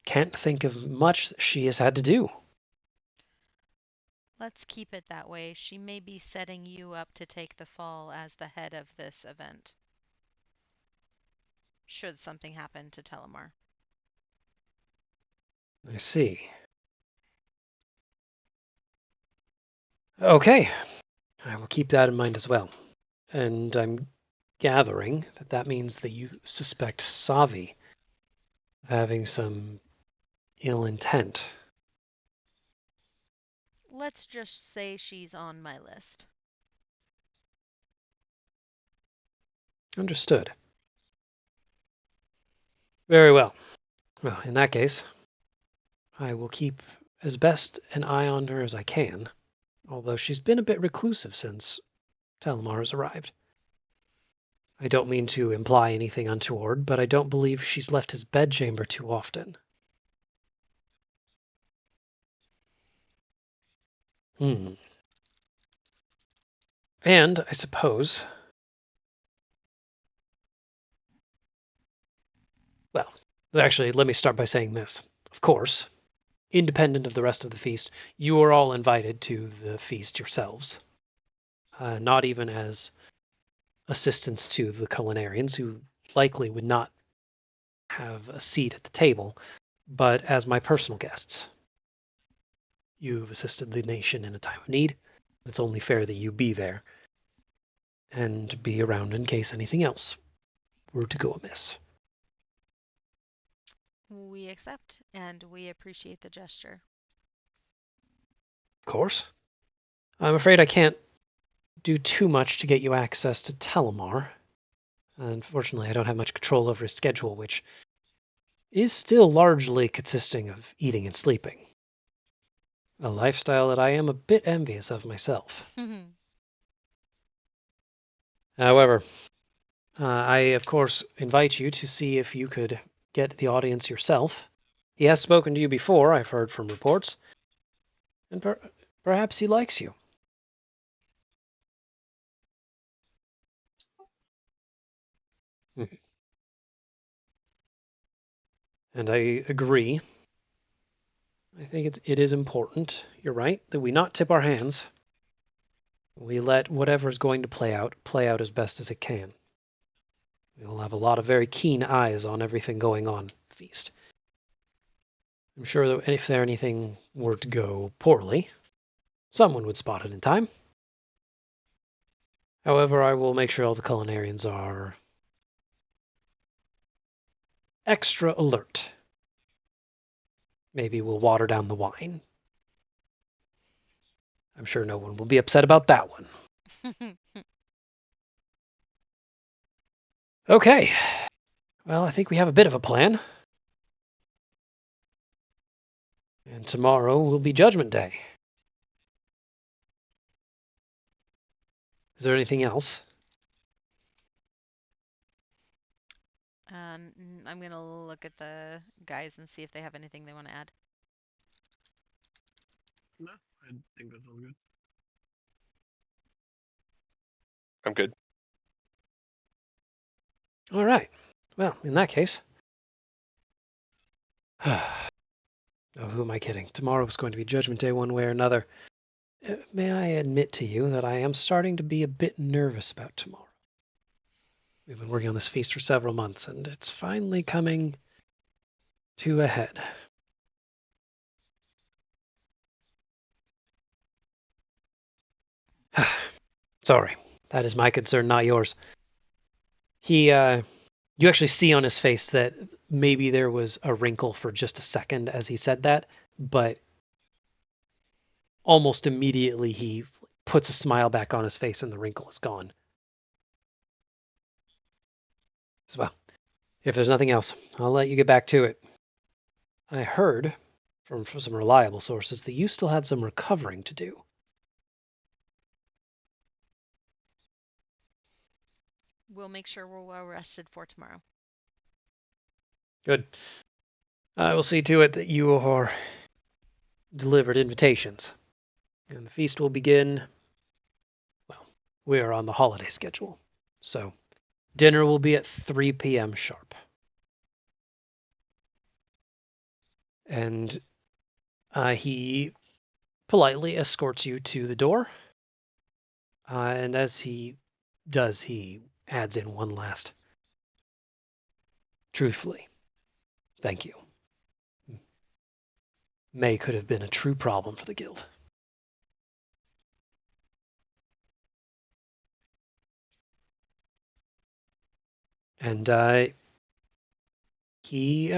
Speaker 1: can't think of much that she has had to do.
Speaker 2: Let's keep it that way. She may be setting you up to take the fall as the head of this event, should something happen to Telemar.
Speaker 1: I see. Okay, I will keep that in mind as well. And I'm gathering that that means that you suspect Savi of having some ill intent.
Speaker 2: Let's just say she's on my list.
Speaker 1: Understood. Very well. Well, in that case, I will keep as best an eye on her as I can, although she's been a bit reclusive since Telemar has arrived. I don't mean to imply anything untoward, but I don't believe she's left his bedchamber too often. And I suppose... Well, actually, let me start by saying this. Of course, independent of the rest of the feast, you are all invited to the feast yourselves. Not even as assistants to the culinarians, who likely would not have a seat at the table, but as my personal guests. You've assisted the nation in a time of need. It's only fair that you be there and be around in case anything else were to go amiss.
Speaker 2: We accept, and we appreciate the gesture.
Speaker 1: Of course. I'm afraid I can't do too much to get you access to Telemar. Unfortunately, I don't have much control over his schedule, which is still largely consisting of eating and sleeping. A lifestyle that I am a bit envious of myself. However, I, of course, invite you to see if you could get the audience yourself. He has spoken to you before, I've heard from reports, and perhaps he likes you. And I agree. I think it is important, you're right, that we not tip our hands. We let whatever's going to play out as best as it can. We will have a lot of very keen eyes on everything going on at the feast. I'm sure that if anything were to go poorly, someone would spot it in time. However, I will make sure all the culinarians are extra alert. Maybe we'll water down the wine. I'm sure no one will be upset about that one. Okay. Well, I think we have a bit of a plan. And tomorrow will be Judgment Day. Is there anything else?
Speaker 2: I'm going to look at the guys and see if they have anything they want to add.
Speaker 5: No, I think that sounds good.
Speaker 3: I'm good.
Speaker 1: All right. Well, in that case... Oh, who am I kidding? Tomorrow is going to be Judgment Day one way or another. May I admit to you that I am starting to be a bit nervous about tomorrow. We've been working on this feast for several months, and it's finally coming to a head. Sorry, that is my concern, not yours. You actually see on his face that maybe there was a wrinkle for just a second as he said that, but almost immediately he puts a smile back on his face and the wrinkle is gone. So, well, if there's nothing else, I'll let you get back to it. I heard from some reliable sources that you still had some recovering to do.
Speaker 2: We'll make sure we're well rested for tomorrow.
Speaker 1: Good. I will see to it that you are delivered invitations. And the feast will begin. Well, we are on the holiday schedule. So, dinner will be at 3 p.m. sharp. And he politely escorts you to the door. And as he does, he adds in one last. Truthfully, thank you. May could have been a true problem for the guild. And he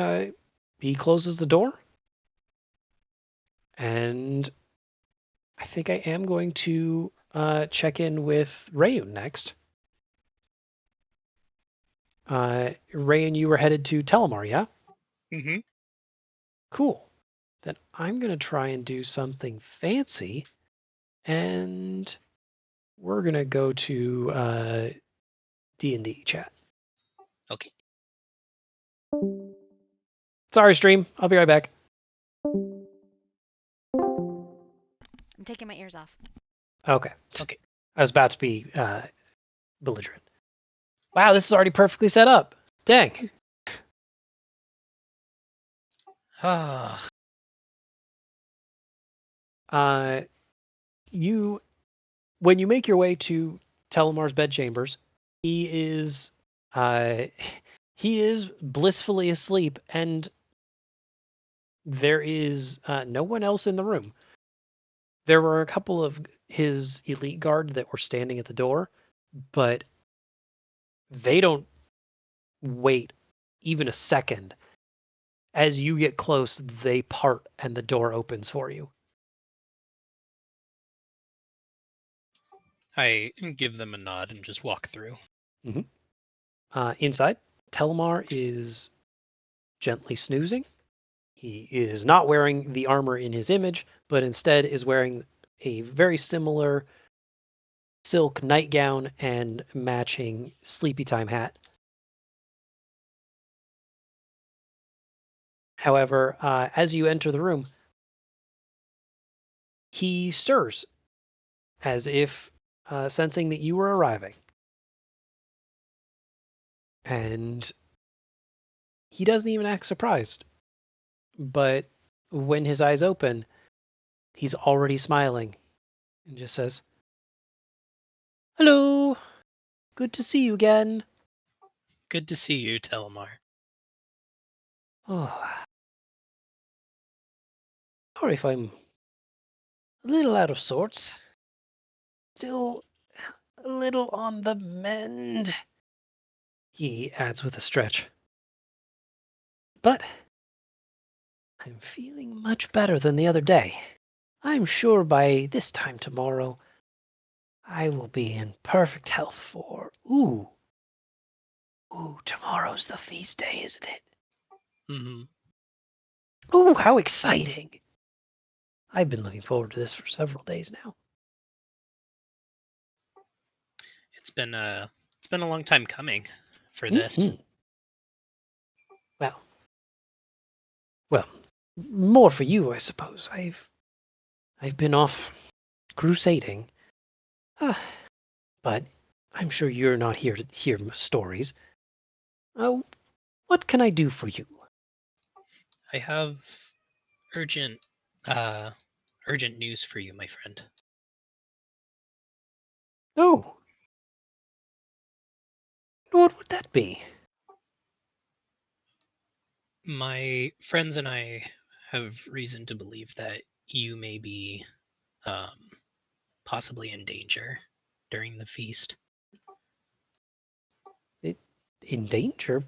Speaker 1: closes the door. And I think I am going to check in with Rayun next. Rayun, you were headed to Telemar, yeah?
Speaker 6: Mm-hmm.
Speaker 1: Cool. Then I'm going to try and do something fancy. And we're going to go to D&D chat.
Speaker 6: Okay.
Speaker 1: Sorry, stream. I'll be right back.
Speaker 2: I'm taking my ears off.
Speaker 1: Okay.
Speaker 6: Okay.
Speaker 1: I was about to be belligerent. Wow, this is already perfectly set up. Dang.
Speaker 6: Ah.
Speaker 1: When you make your way to Telemar's bedchambers, he is blissfully asleep, and there is no one else in the room. There were a couple of his elite guard that were standing at the door, but they don't wait even a second. As you get close, they part and the door opens for you.
Speaker 6: I give them a nod and just walk through.
Speaker 1: Inside, Telmar is gently snoozing. He is not wearing the armor in his image, but instead is wearing a very similar silk nightgown and matching sleepy time hat. However, as you enter the room, he stirs as if sensing that you were arriving. And he doesn't even act surprised. But when his eyes open, he's already smiling and just says, "Hello, good to see you again."
Speaker 6: Good to see you, Telmar.
Speaker 1: Oh, sorry if I'm a little out of sorts. Still a little on the mend, he adds with a stretch. But I'm feeling much better than the other day. I'm sure by this time tomorrow, I will be in perfect health for... Ooh, tomorrow's the feast day, isn't it?
Speaker 6: Mm-hmm.
Speaker 1: Ooh, how exciting. I've been looking forward to this for several days now.
Speaker 6: It's been a long time coming for this.
Speaker 1: Mm-hmm. Well, more for you, I suppose. I've been off crusading. But I'm sure you're not here to hear stories. What can I do for you?
Speaker 6: I have urgent news for you, my friend.
Speaker 1: Oh. What would that be?
Speaker 6: My friends and I have reason to believe that you may be possibly in danger during the feast.
Speaker 1: In danger?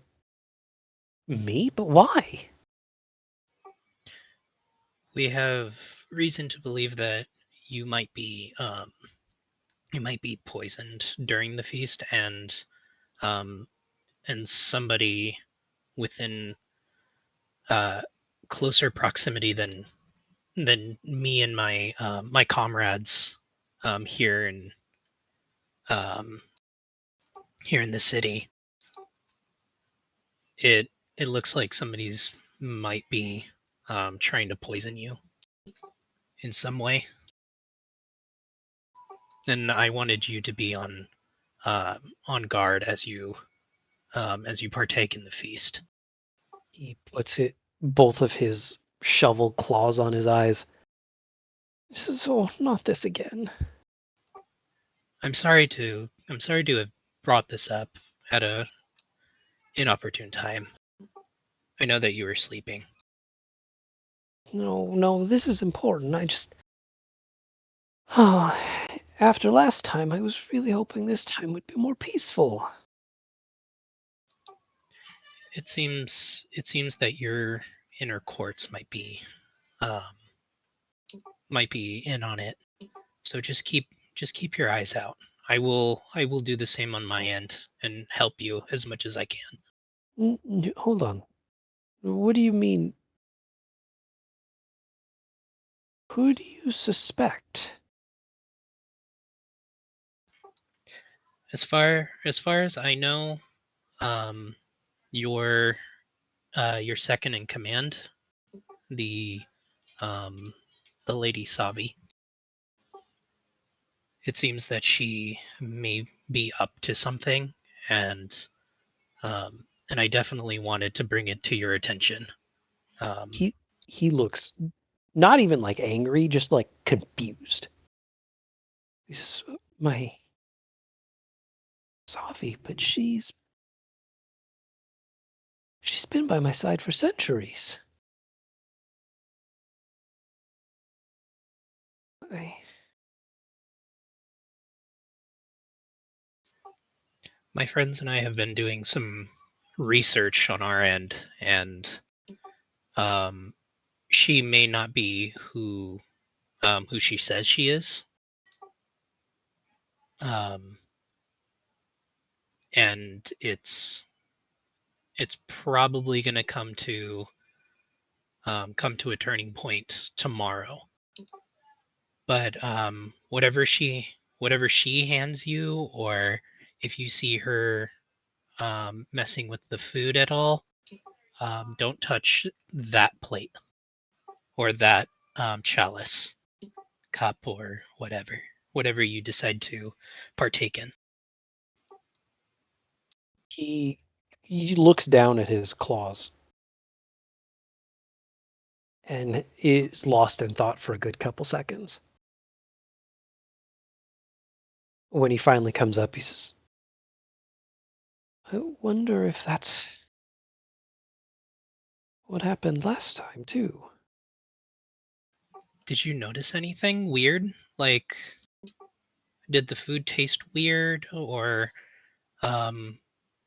Speaker 1: Me? But why?
Speaker 6: We have reason to believe that you might be might be poisoned during the feast, and somebody within closer proximity than me and my my comrades here in here in the city. It looks like somebody's might be trying to poison you in some way, and I wanted you to be on guard as you partake in the feast.
Speaker 1: He puts both of his shovel claws on his eyes. He says, "Oh, not this again."
Speaker 6: I'm sorry to have brought this up at a inopportune time. I know that you were sleeping.
Speaker 1: No, this is important. I just... Oh, after last time, I was really hoping this time would be more peaceful.
Speaker 6: It seems that your inner courts might be in on it. So just keep your eyes out. I will do the same on my end and help you as much as I can.
Speaker 1: Hold on. What do you mean? Who do you suspect?
Speaker 6: As far as I know, your second in command, the lady Savi. It seems that she may be up to something, and I definitely wanted to bring it to your attention.
Speaker 1: He looks not even like angry, just like confused. He says, "My Savi, but she's been by my side for centuries."
Speaker 6: My friends and I have been doing some research on our end, and she may not be who she says she is. And it's probably going to come to a turning point tomorrow. But whatever she hands you, or if you see her messing with the food at all, don't touch that plate or that chalice, cup, or whatever you decide to partake in.
Speaker 1: He looks down at his claws and is lost in thought for a good couple seconds. When he finally comes up, he says, "I wonder if that's what happened last time, too."
Speaker 6: Did you notice anything weird? Like, did the food taste weird, or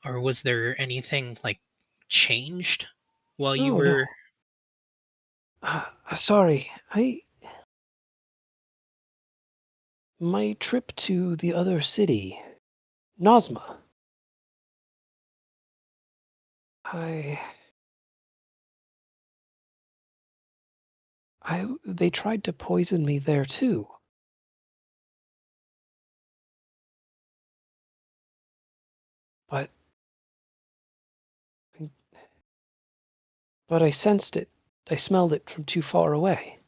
Speaker 6: was there anything like changed while you were?
Speaker 1: No. Sorry, my trip to the other city, Nazma. They tried to poison me there too. But I sensed it. I smelled it from too far away.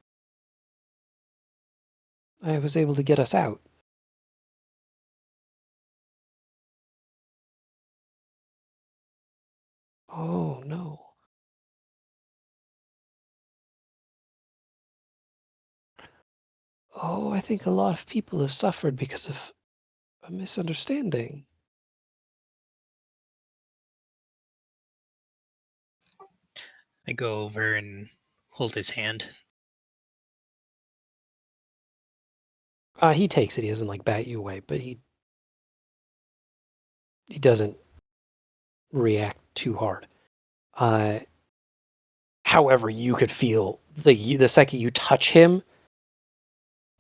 Speaker 1: I was able to get us out. Oh, no. Oh, I think a lot of people have suffered because of a misunderstanding.
Speaker 6: I go over and hold his hand.
Speaker 1: He takes it. He doesn't like bat you away, but he doesn't react too hard. However, you could feel the second you touch him,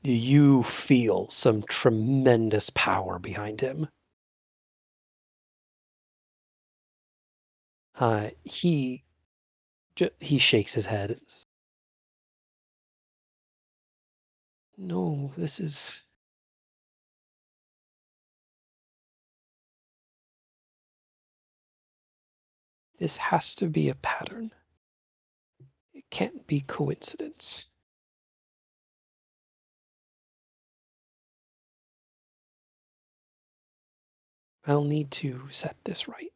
Speaker 1: You feel some tremendous power behind him. He shakes his head. No, this has to be a pattern. It can't be coincidence. I'll need to set this right.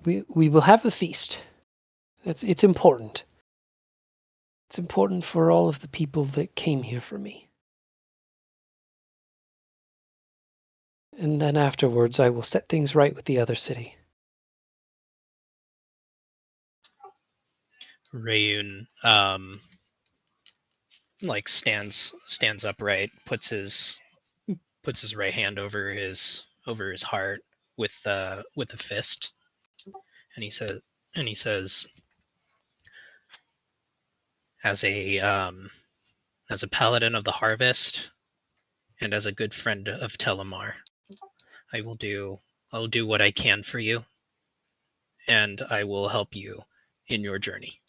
Speaker 1: We will have the feast. It's important. It's important for all of the people that came here for me. And then afterwards, I will set things right with the other city.
Speaker 6: Rayun like stands upright, puts his right hand over his heart with a fist, and he says, as a paladin of the harvest and as a good friend of Telemar, I'll do what I can for you, and I will help you in your journey.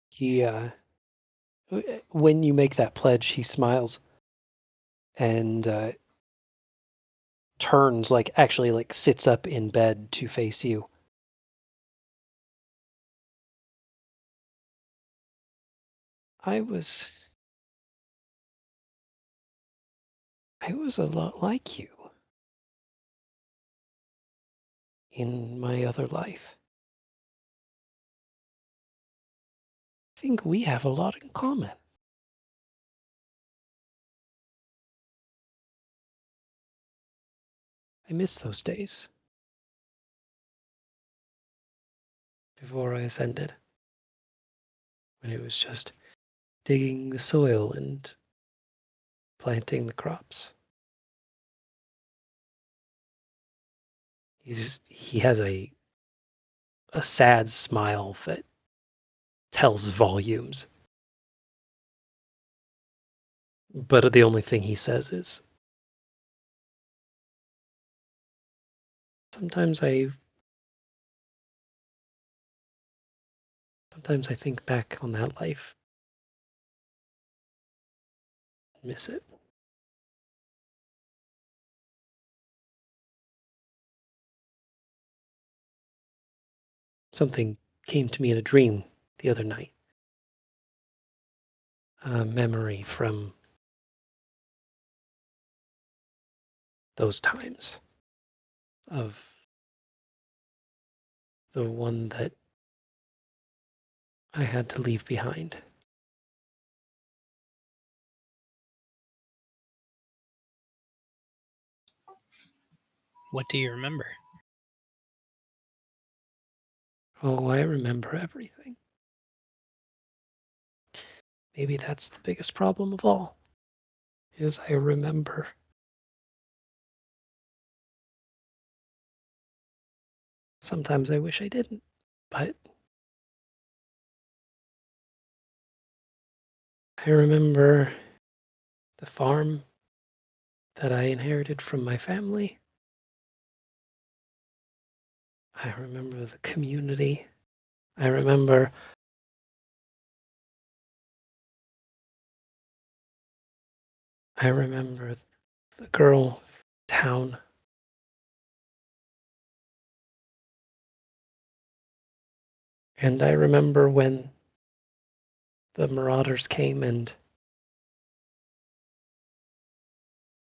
Speaker 1: He, when you make that pledge, he smiles and turns, actually sits up in bed to face you. I was a lot like you in my other life. I think we have a lot in common. I miss those days. Before I ascended. When it was just digging the soil and planting the crops. He has a sad smile that tells volumes. But the only thing he says is, sometimes I think back on that life. Miss it. Something came to me in a dream the other night. A memory from those times of the one that I had to leave behind.
Speaker 6: What do you remember?
Speaker 1: Oh, I remember everything. Maybe that's the biggest problem of all, is I remember. Sometimes I wish I didn't, but I remember the farm that I inherited from my family. I remember the community. I remember the girl town. And I remember when the marauders came and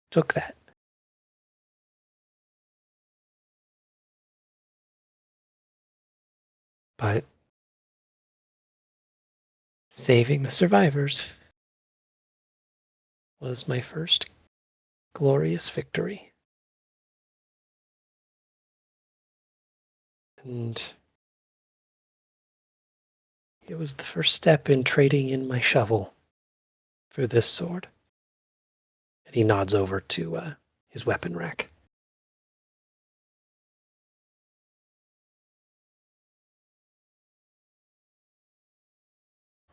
Speaker 1: took that. But saving the survivors was my first glorious victory. And it was the first step in trading in my shovel for this sword. And he nods over to his weapon rack.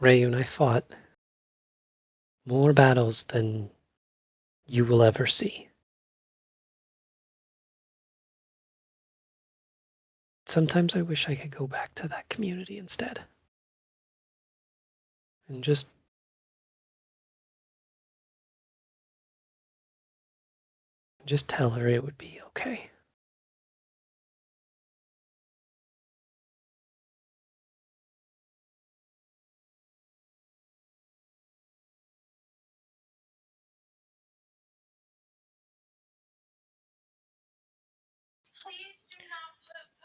Speaker 1: Rayun, I fought more battles than you will ever see. Sometimes I wish I could go back to that community instead. And just tell her it would be okay.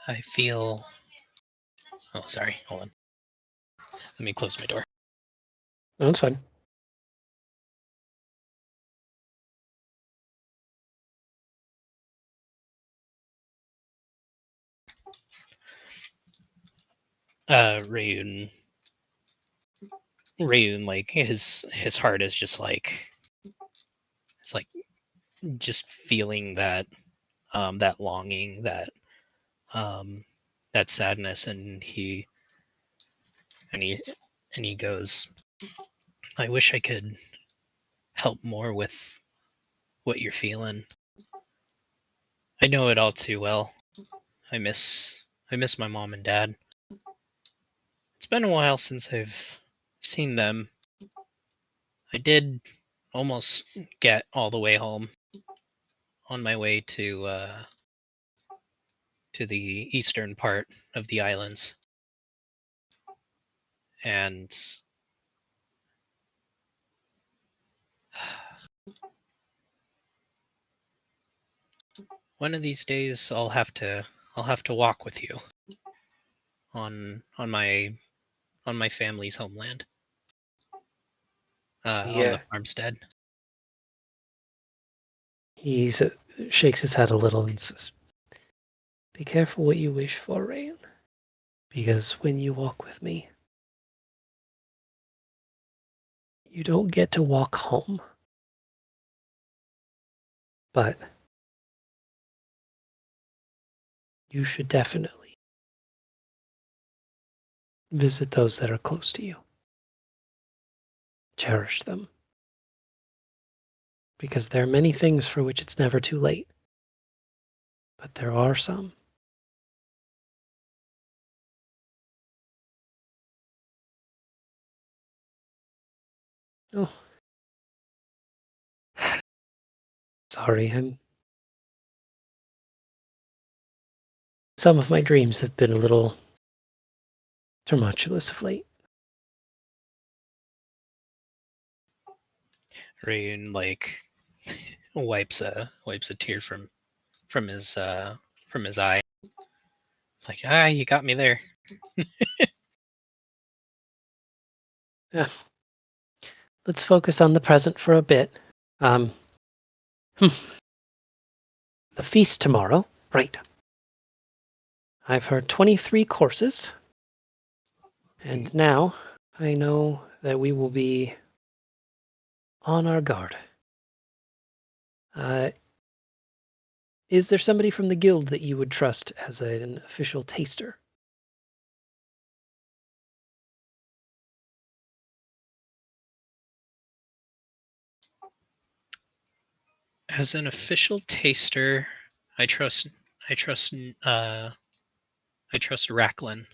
Speaker 6: I feel. Oh, sorry. Hold on. Let me close my door.
Speaker 1: No, it's fine.
Speaker 6: Rayun, like his heart is just like it's like just feeling that that longing, that sadness, and he goes, I wish I could help more with what you're feeling. I know it all too well. I miss my mom and dad. It's been a while since I've seen them. I did almost get all the way home on my way to the eastern part of the islands. And one of these days I'll have to walk with you on my family's homeland. On the farmstead.
Speaker 1: He shakes his head a little and says, be careful what you wish for, Rayun. Because when you walk with me, you don't get to walk home. But you should definitely visit those that are close to you. Cherish them. Because there are many things for which it's never too late. But there are some. Oh. Sorry, some of my dreams have been a little tumultuous of late.
Speaker 6: Rayun like wipes a tear from his eye. Like, you got me there.
Speaker 1: Yeah. Let's focus on the present for a bit. The feast tomorrow, right? I've heard 23 courses, and now I know that we will be on our guard. Is there somebody from the guild that you would trust as an official taster?
Speaker 6: As an official taster, I trust Racklin.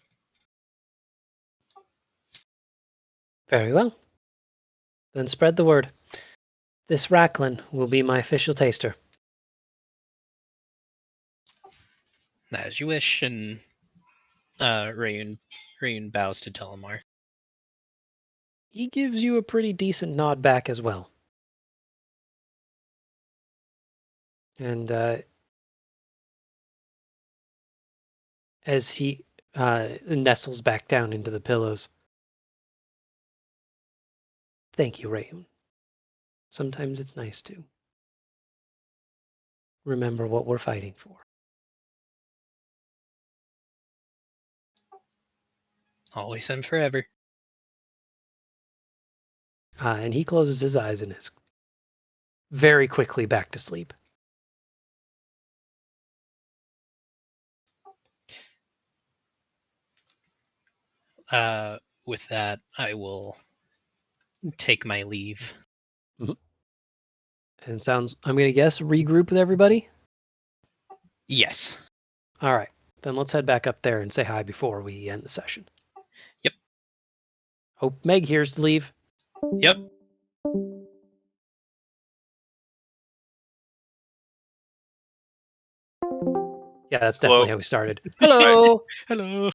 Speaker 1: Very well. Then spread the word. This Racklin will be my official taster.
Speaker 6: As you wish, and Rayun bows to Telemar.
Speaker 1: He gives you a pretty decent nod back as well. And as he nestles back down into the pillows, thank you, Rayun. Sometimes it's nice to remember what we're fighting for.
Speaker 6: Always and forever.
Speaker 1: And he closes his eyes and is very quickly back to sleep.
Speaker 6: with that, I will take my leave.
Speaker 1: And sounds, I'm going to guess, regroup with everybody?
Speaker 6: Yes.
Speaker 1: All right. Then let's head back up there and say hi before we end the session.
Speaker 6: Yep.
Speaker 1: Hope Meg here's to leave.
Speaker 6: Yep.
Speaker 1: Yeah, that's
Speaker 3: Hello.
Speaker 1: definitely how we started. Hello.
Speaker 6: Hello.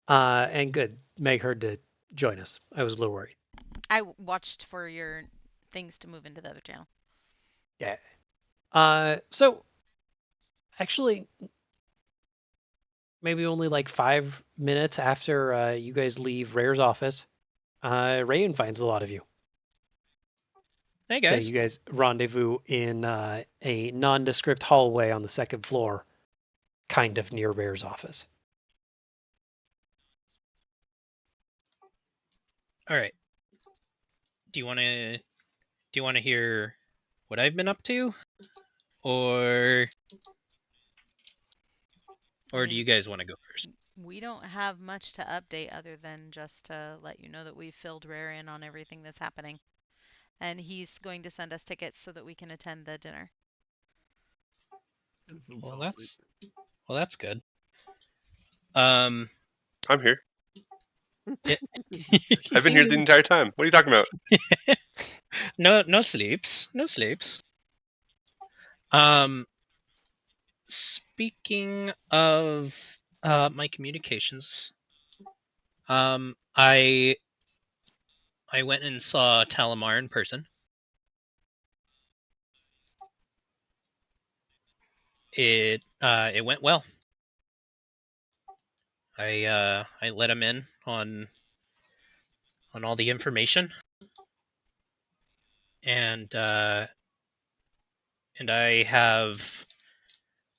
Speaker 1: And good. Meg heard to join us. I was a little worried.
Speaker 2: I watched for your things to move into the other channel.
Speaker 1: Yeah. So actually, maybe only like 5 minutes after you guys leave Rare's office, Rayan finds a lot of you.
Speaker 6: Hey
Speaker 1: So
Speaker 6: guys.
Speaker 1: you guys rendezvous in a nondescript hallway on the second floor, kind of near Rare's office.
Speaker 6: All right. Do you want to hear what I've been up to, or do you guys want to go first?
Speaker 2: We don't have much to update other than just to let you know that we've filled Rare in on everything that's happening. And he's going to send us tickets so that we can attend the dinner.
Speaker 6: Well, that's good. Um,
Speaker 3: I'm here.
Speaker 6: it,
Speaker 3: I've been here the entire time. What are you talking about?
Speaker 6: No sleeps. Speaking of my communications, I went and saw Talamar in person. It went well. I let him in on all the information, and I have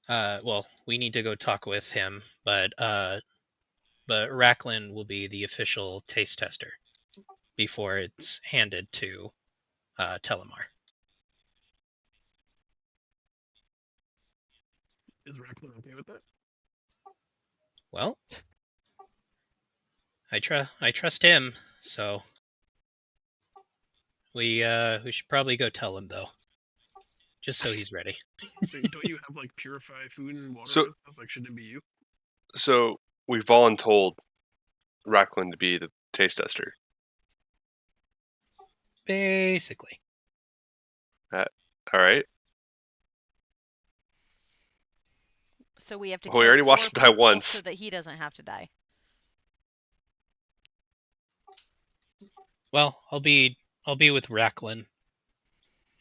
Speaker 6: well, we need to go talk with him, but Racklin will be the official taste tester before it's handed to Telemar.
Speaker 5: Is Racklin okay with that?
Speaker 6: Well, I trust him, so we should probably go tell him though, just so he's ready.
Speaker 5: Don't you have like purify food and water
Speaker 3: So-
Speaker 5: and stuff? Like, shouldn't it be you?
Speaker 3: So we've voluntold Racklin to be the taste tester.
Speaker 6: Basically.
Speaker 3: All right.
Speaker 2: So we have to
Speaker 3: Well, we
Speaker 2: kill
Speaker 3: already watched
Speaker 2: 4
Speaker 3: him die
Speaker 2: people
Speaker 3: once.
Speaker 2: so that he doesn't have to die.
Speaker 6: Well, I'll be with Racklin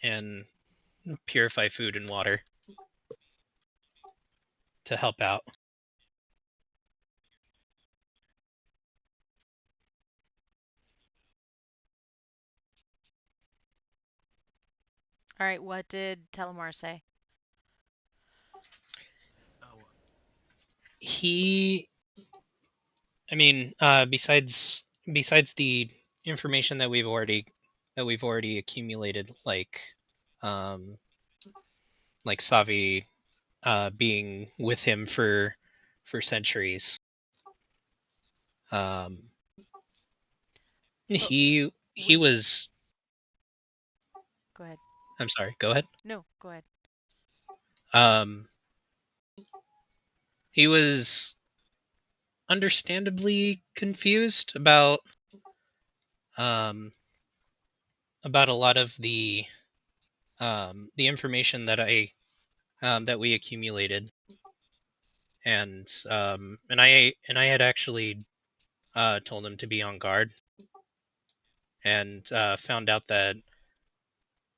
Speaker 6: and purify food and water to help out.
Speaker 2: All right, what did Telemar say?
Speaker 6: He, I mean, besides the information that we've already accumulated, like Savi being with him for centuries. He was.
Speaker 2: Go ahead.
Speaker 6: I'm sorry. Go ahead.
Speaker 2: No, go ahead.
Speaker 6: He was understandably confused about a lot of the information that that we accumulated, and I had actually told him to be on guard, and found out that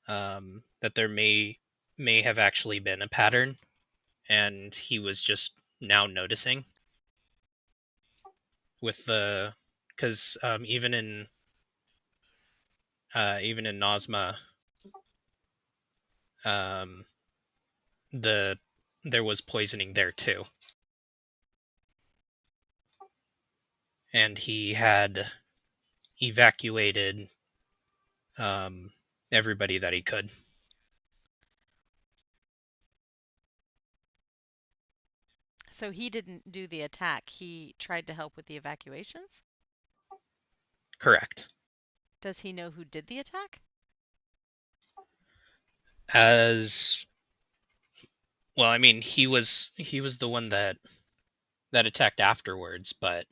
Speaker 6: that there may have actually been a pattern, and he was just now noticing with the because even in Nazma, there was poisoning there too, and he had evacuated everybody that he could.
Speaker 2: So he didn't do the attack. He tried to help with the evacuations?
Speaker 6: Correct.
Speaker 2: Does he know who did the attack?
Speaker 6: As well, I mean, he was the one that attacked afterwards, but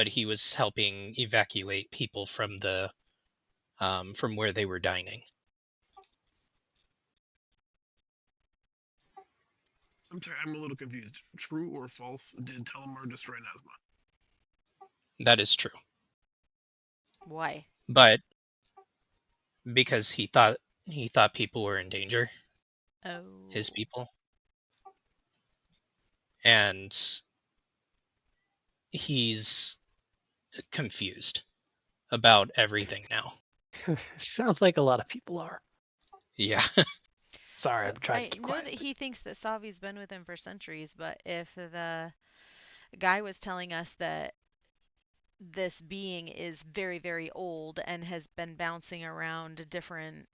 Speaker 6: he was helping evacuate people from the from where they were dining.
Speaker 5: I'm sorry, I'm a little confused. True or false? Did Telemar destroy Nazma?
Speaker 6: That is true.
Speaker 2: Why?
Speaker 6: But because he thought people were in danger,
Speaker 2: Oh.
Speaker 6: his people. And he's confused about everything now.
Speaker 1: Sounds like a lot of people are.
Speaker 6: Yeah.
Speaker 1: Sorry,
Speaker 2: So
Speaker 1: I'm trying
Speaker 2: I
Speaker 1: to keep
Speaker 2: know
Speaker 1: quiet.
Speaker 2: that he thinks that Savi's been with him for centuries, but if the guy was telling us that this being is very, very old and has been bouncing around different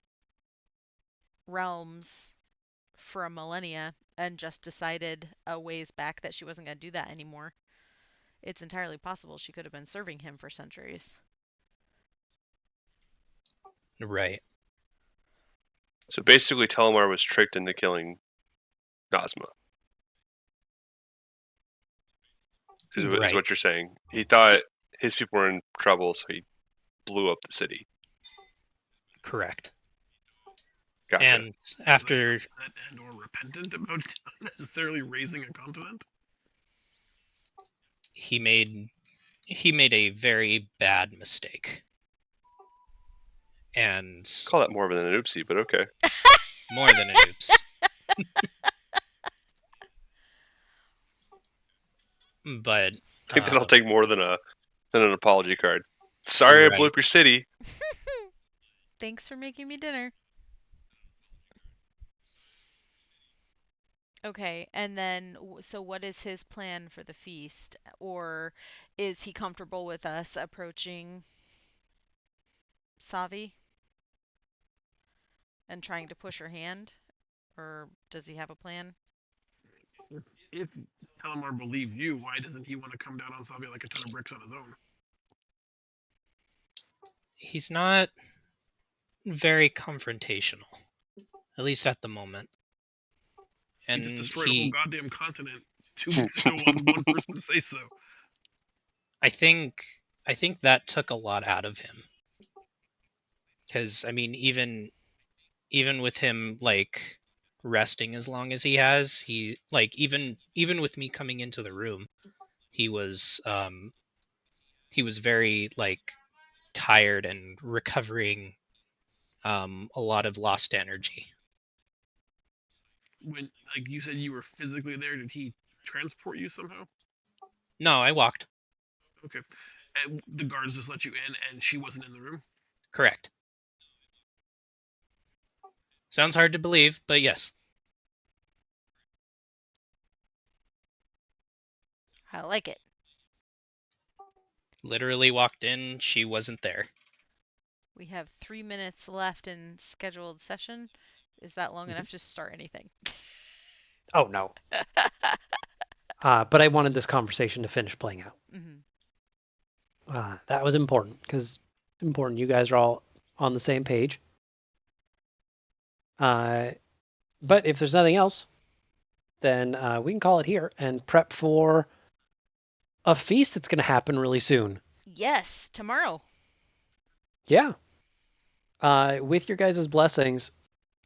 Speaker 2: realms for a millennia and just decided a ways back that she wasn't going to do that anymore, it's entirely possible she could have been serving him for centuries.
Speaker 6: Right.
Speaker 3: So basically, Telemar was tricked into killing Nazma. Is
Speaker 6: Right.
Speaker 3: what you're saying. He thought his people were in trouble, so he blew up the city.
Speaker 6: Correct.
Speaker 3: Gotcha.
Speaker 6: And after
Speaker 5: Upset and or repentant about necessarily raising a continent?
Speaker 6: he made a very bad mistake. And
Speaker 3: Call that more than an oopsie, but okay.
Speaker 6: more than an oops. But
Speaker 3: I think that'll take more than an apology card. Sorry, I blew up your city.
Speaker 2: Thanks for making me dinner. Okay, and then so what is his plan for the feast? Or is he comfortable with us approaching Savi and trying to push her hand? Or does he have a plan?
Speaker 5: If Telemar believed you, why doesn't he want to come down on Savi like a ton of bricks on his own?
Speaker 6: He's not very confrontational, at least at the moment. And
Speaker 5: he just destroyed a whole goddamn continent 2 weeks ago on one person say so.
Speaker 6: I think that took a lot out of him. Because I mean, even with him like resting as long as he has, he like even with me coming into the room, he was very like tired and recovering a lot of lost energy.
Speaker 5: When, like you said, you were physically there, did he transport you somehow?
Speaker 6: No, I walked.
Speaker 5: Okay. And the guards just let you in, and she wasn't in the room?
Speaker 6: Correct. Sounds hard to believe, but yes.
Speaker 2: I like it.
Speaker 6: Literally walked in, she wasn't there.
Speaker 2: We have 3 minutes left in scheduled session. Is that long enough to start anything?
Speaker 1: Oh no. But I wanted this conversation to finish playing out.
Speaker 2: Mm-hmm.
Speaker 1: That was important because it's important you guys are all on the same page. But if there's nothing else, then we can call it here and prep for a feast that's going to happen really soon.
Speaker 2: Yes, tomorrow.
Speaker 1: Yeah. With your guys' blessings,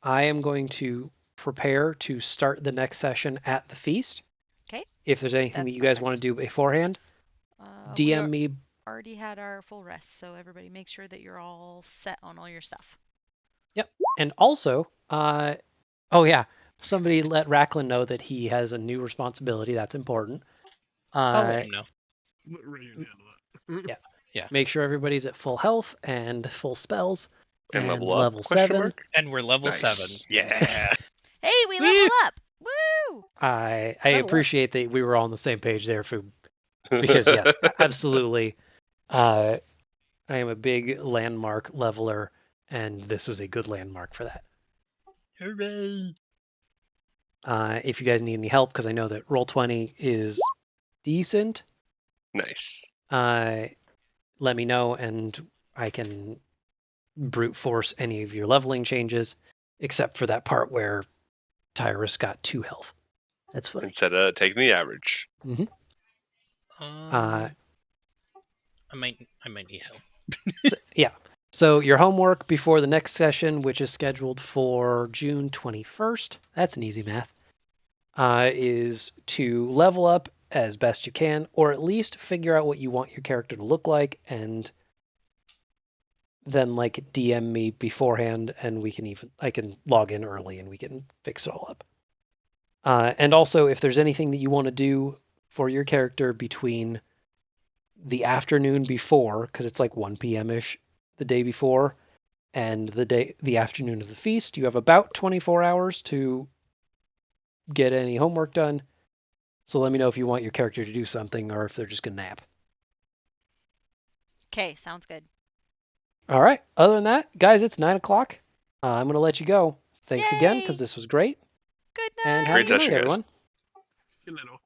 Speaker 1: I am going to prepare to start the next session at the feast.
Speaker 2: Okay.
Speaker 1: If there's anything that you guys want to do beforehand, DM me.
Speaker 2: Already had our full rest, so everybody make sure that you're all set on all your stuff.
Speaker 1: Yep. And also, oh yeah, somebody let Racklin know that he has a new responsibility. That's important.
Speaker 6: I'll let him know.
Speaker 1: Yeah.
Speaker 6: Yeah.
Speaker 1: Make sure everybody's at full health and full spells.
Speaker 3: And level up?
Speaker 1: Level 7.
Speaker 6: And we're level 7.
Speaker 3: Yeah.
Speaker 2: Hey, we level up! Woo!
Speaker 1: I
Speaker 6: Level up.
Speaker 1: appreciate that we were all on the same page there, Foob. Because yes, absolutely. I am a big landmark leveler, and this was a good landmark for that.
Speaker 6: Hooray!
Speaker 1: if you guys need any help, because I know that Roll20 is decent,
Speaker 3: Nice.
Speaker 1: let me know and I can brute force any of your leveling changes, except for that part where Tyrus got 2 health. That's funny.
Speaker 3: Instead of taking the average.
Speaker 6: I might need help.
Speaker 1: So, yeah. So your homework before the next session, which is scheduled for June 21st, that's an easy math, is to level up as best you can, or at least figure out what you want your character to look like, and then like DM me beforehand, and I can log in early and we can fix it all up. And also, if there's anything that you want to do for your character between the afternoon before, because it's like 1 p.m. ish the day before, and the afternoon of the feast, you have about 24 hours to get any homework done. So let me know if you want your character to do something or if they're just gonna nap.
Speaker 2: Okay, sounds good.
Speaker 1: All right. Other than that, guys, it's 9 o'clock. I'm gonna let you go. Thanks again,
Speaker 2: Yay!
Speaker 1: because this was great.
Speaker 2: Good night.
Speaker 1: And have a
Speaker 3: Great
Speaker 1: good
Speaker 3: session,
Speaker 1: night,
Speaker 3: guys.
Speaker 1: everyone.
Speaker 5: Good night, all.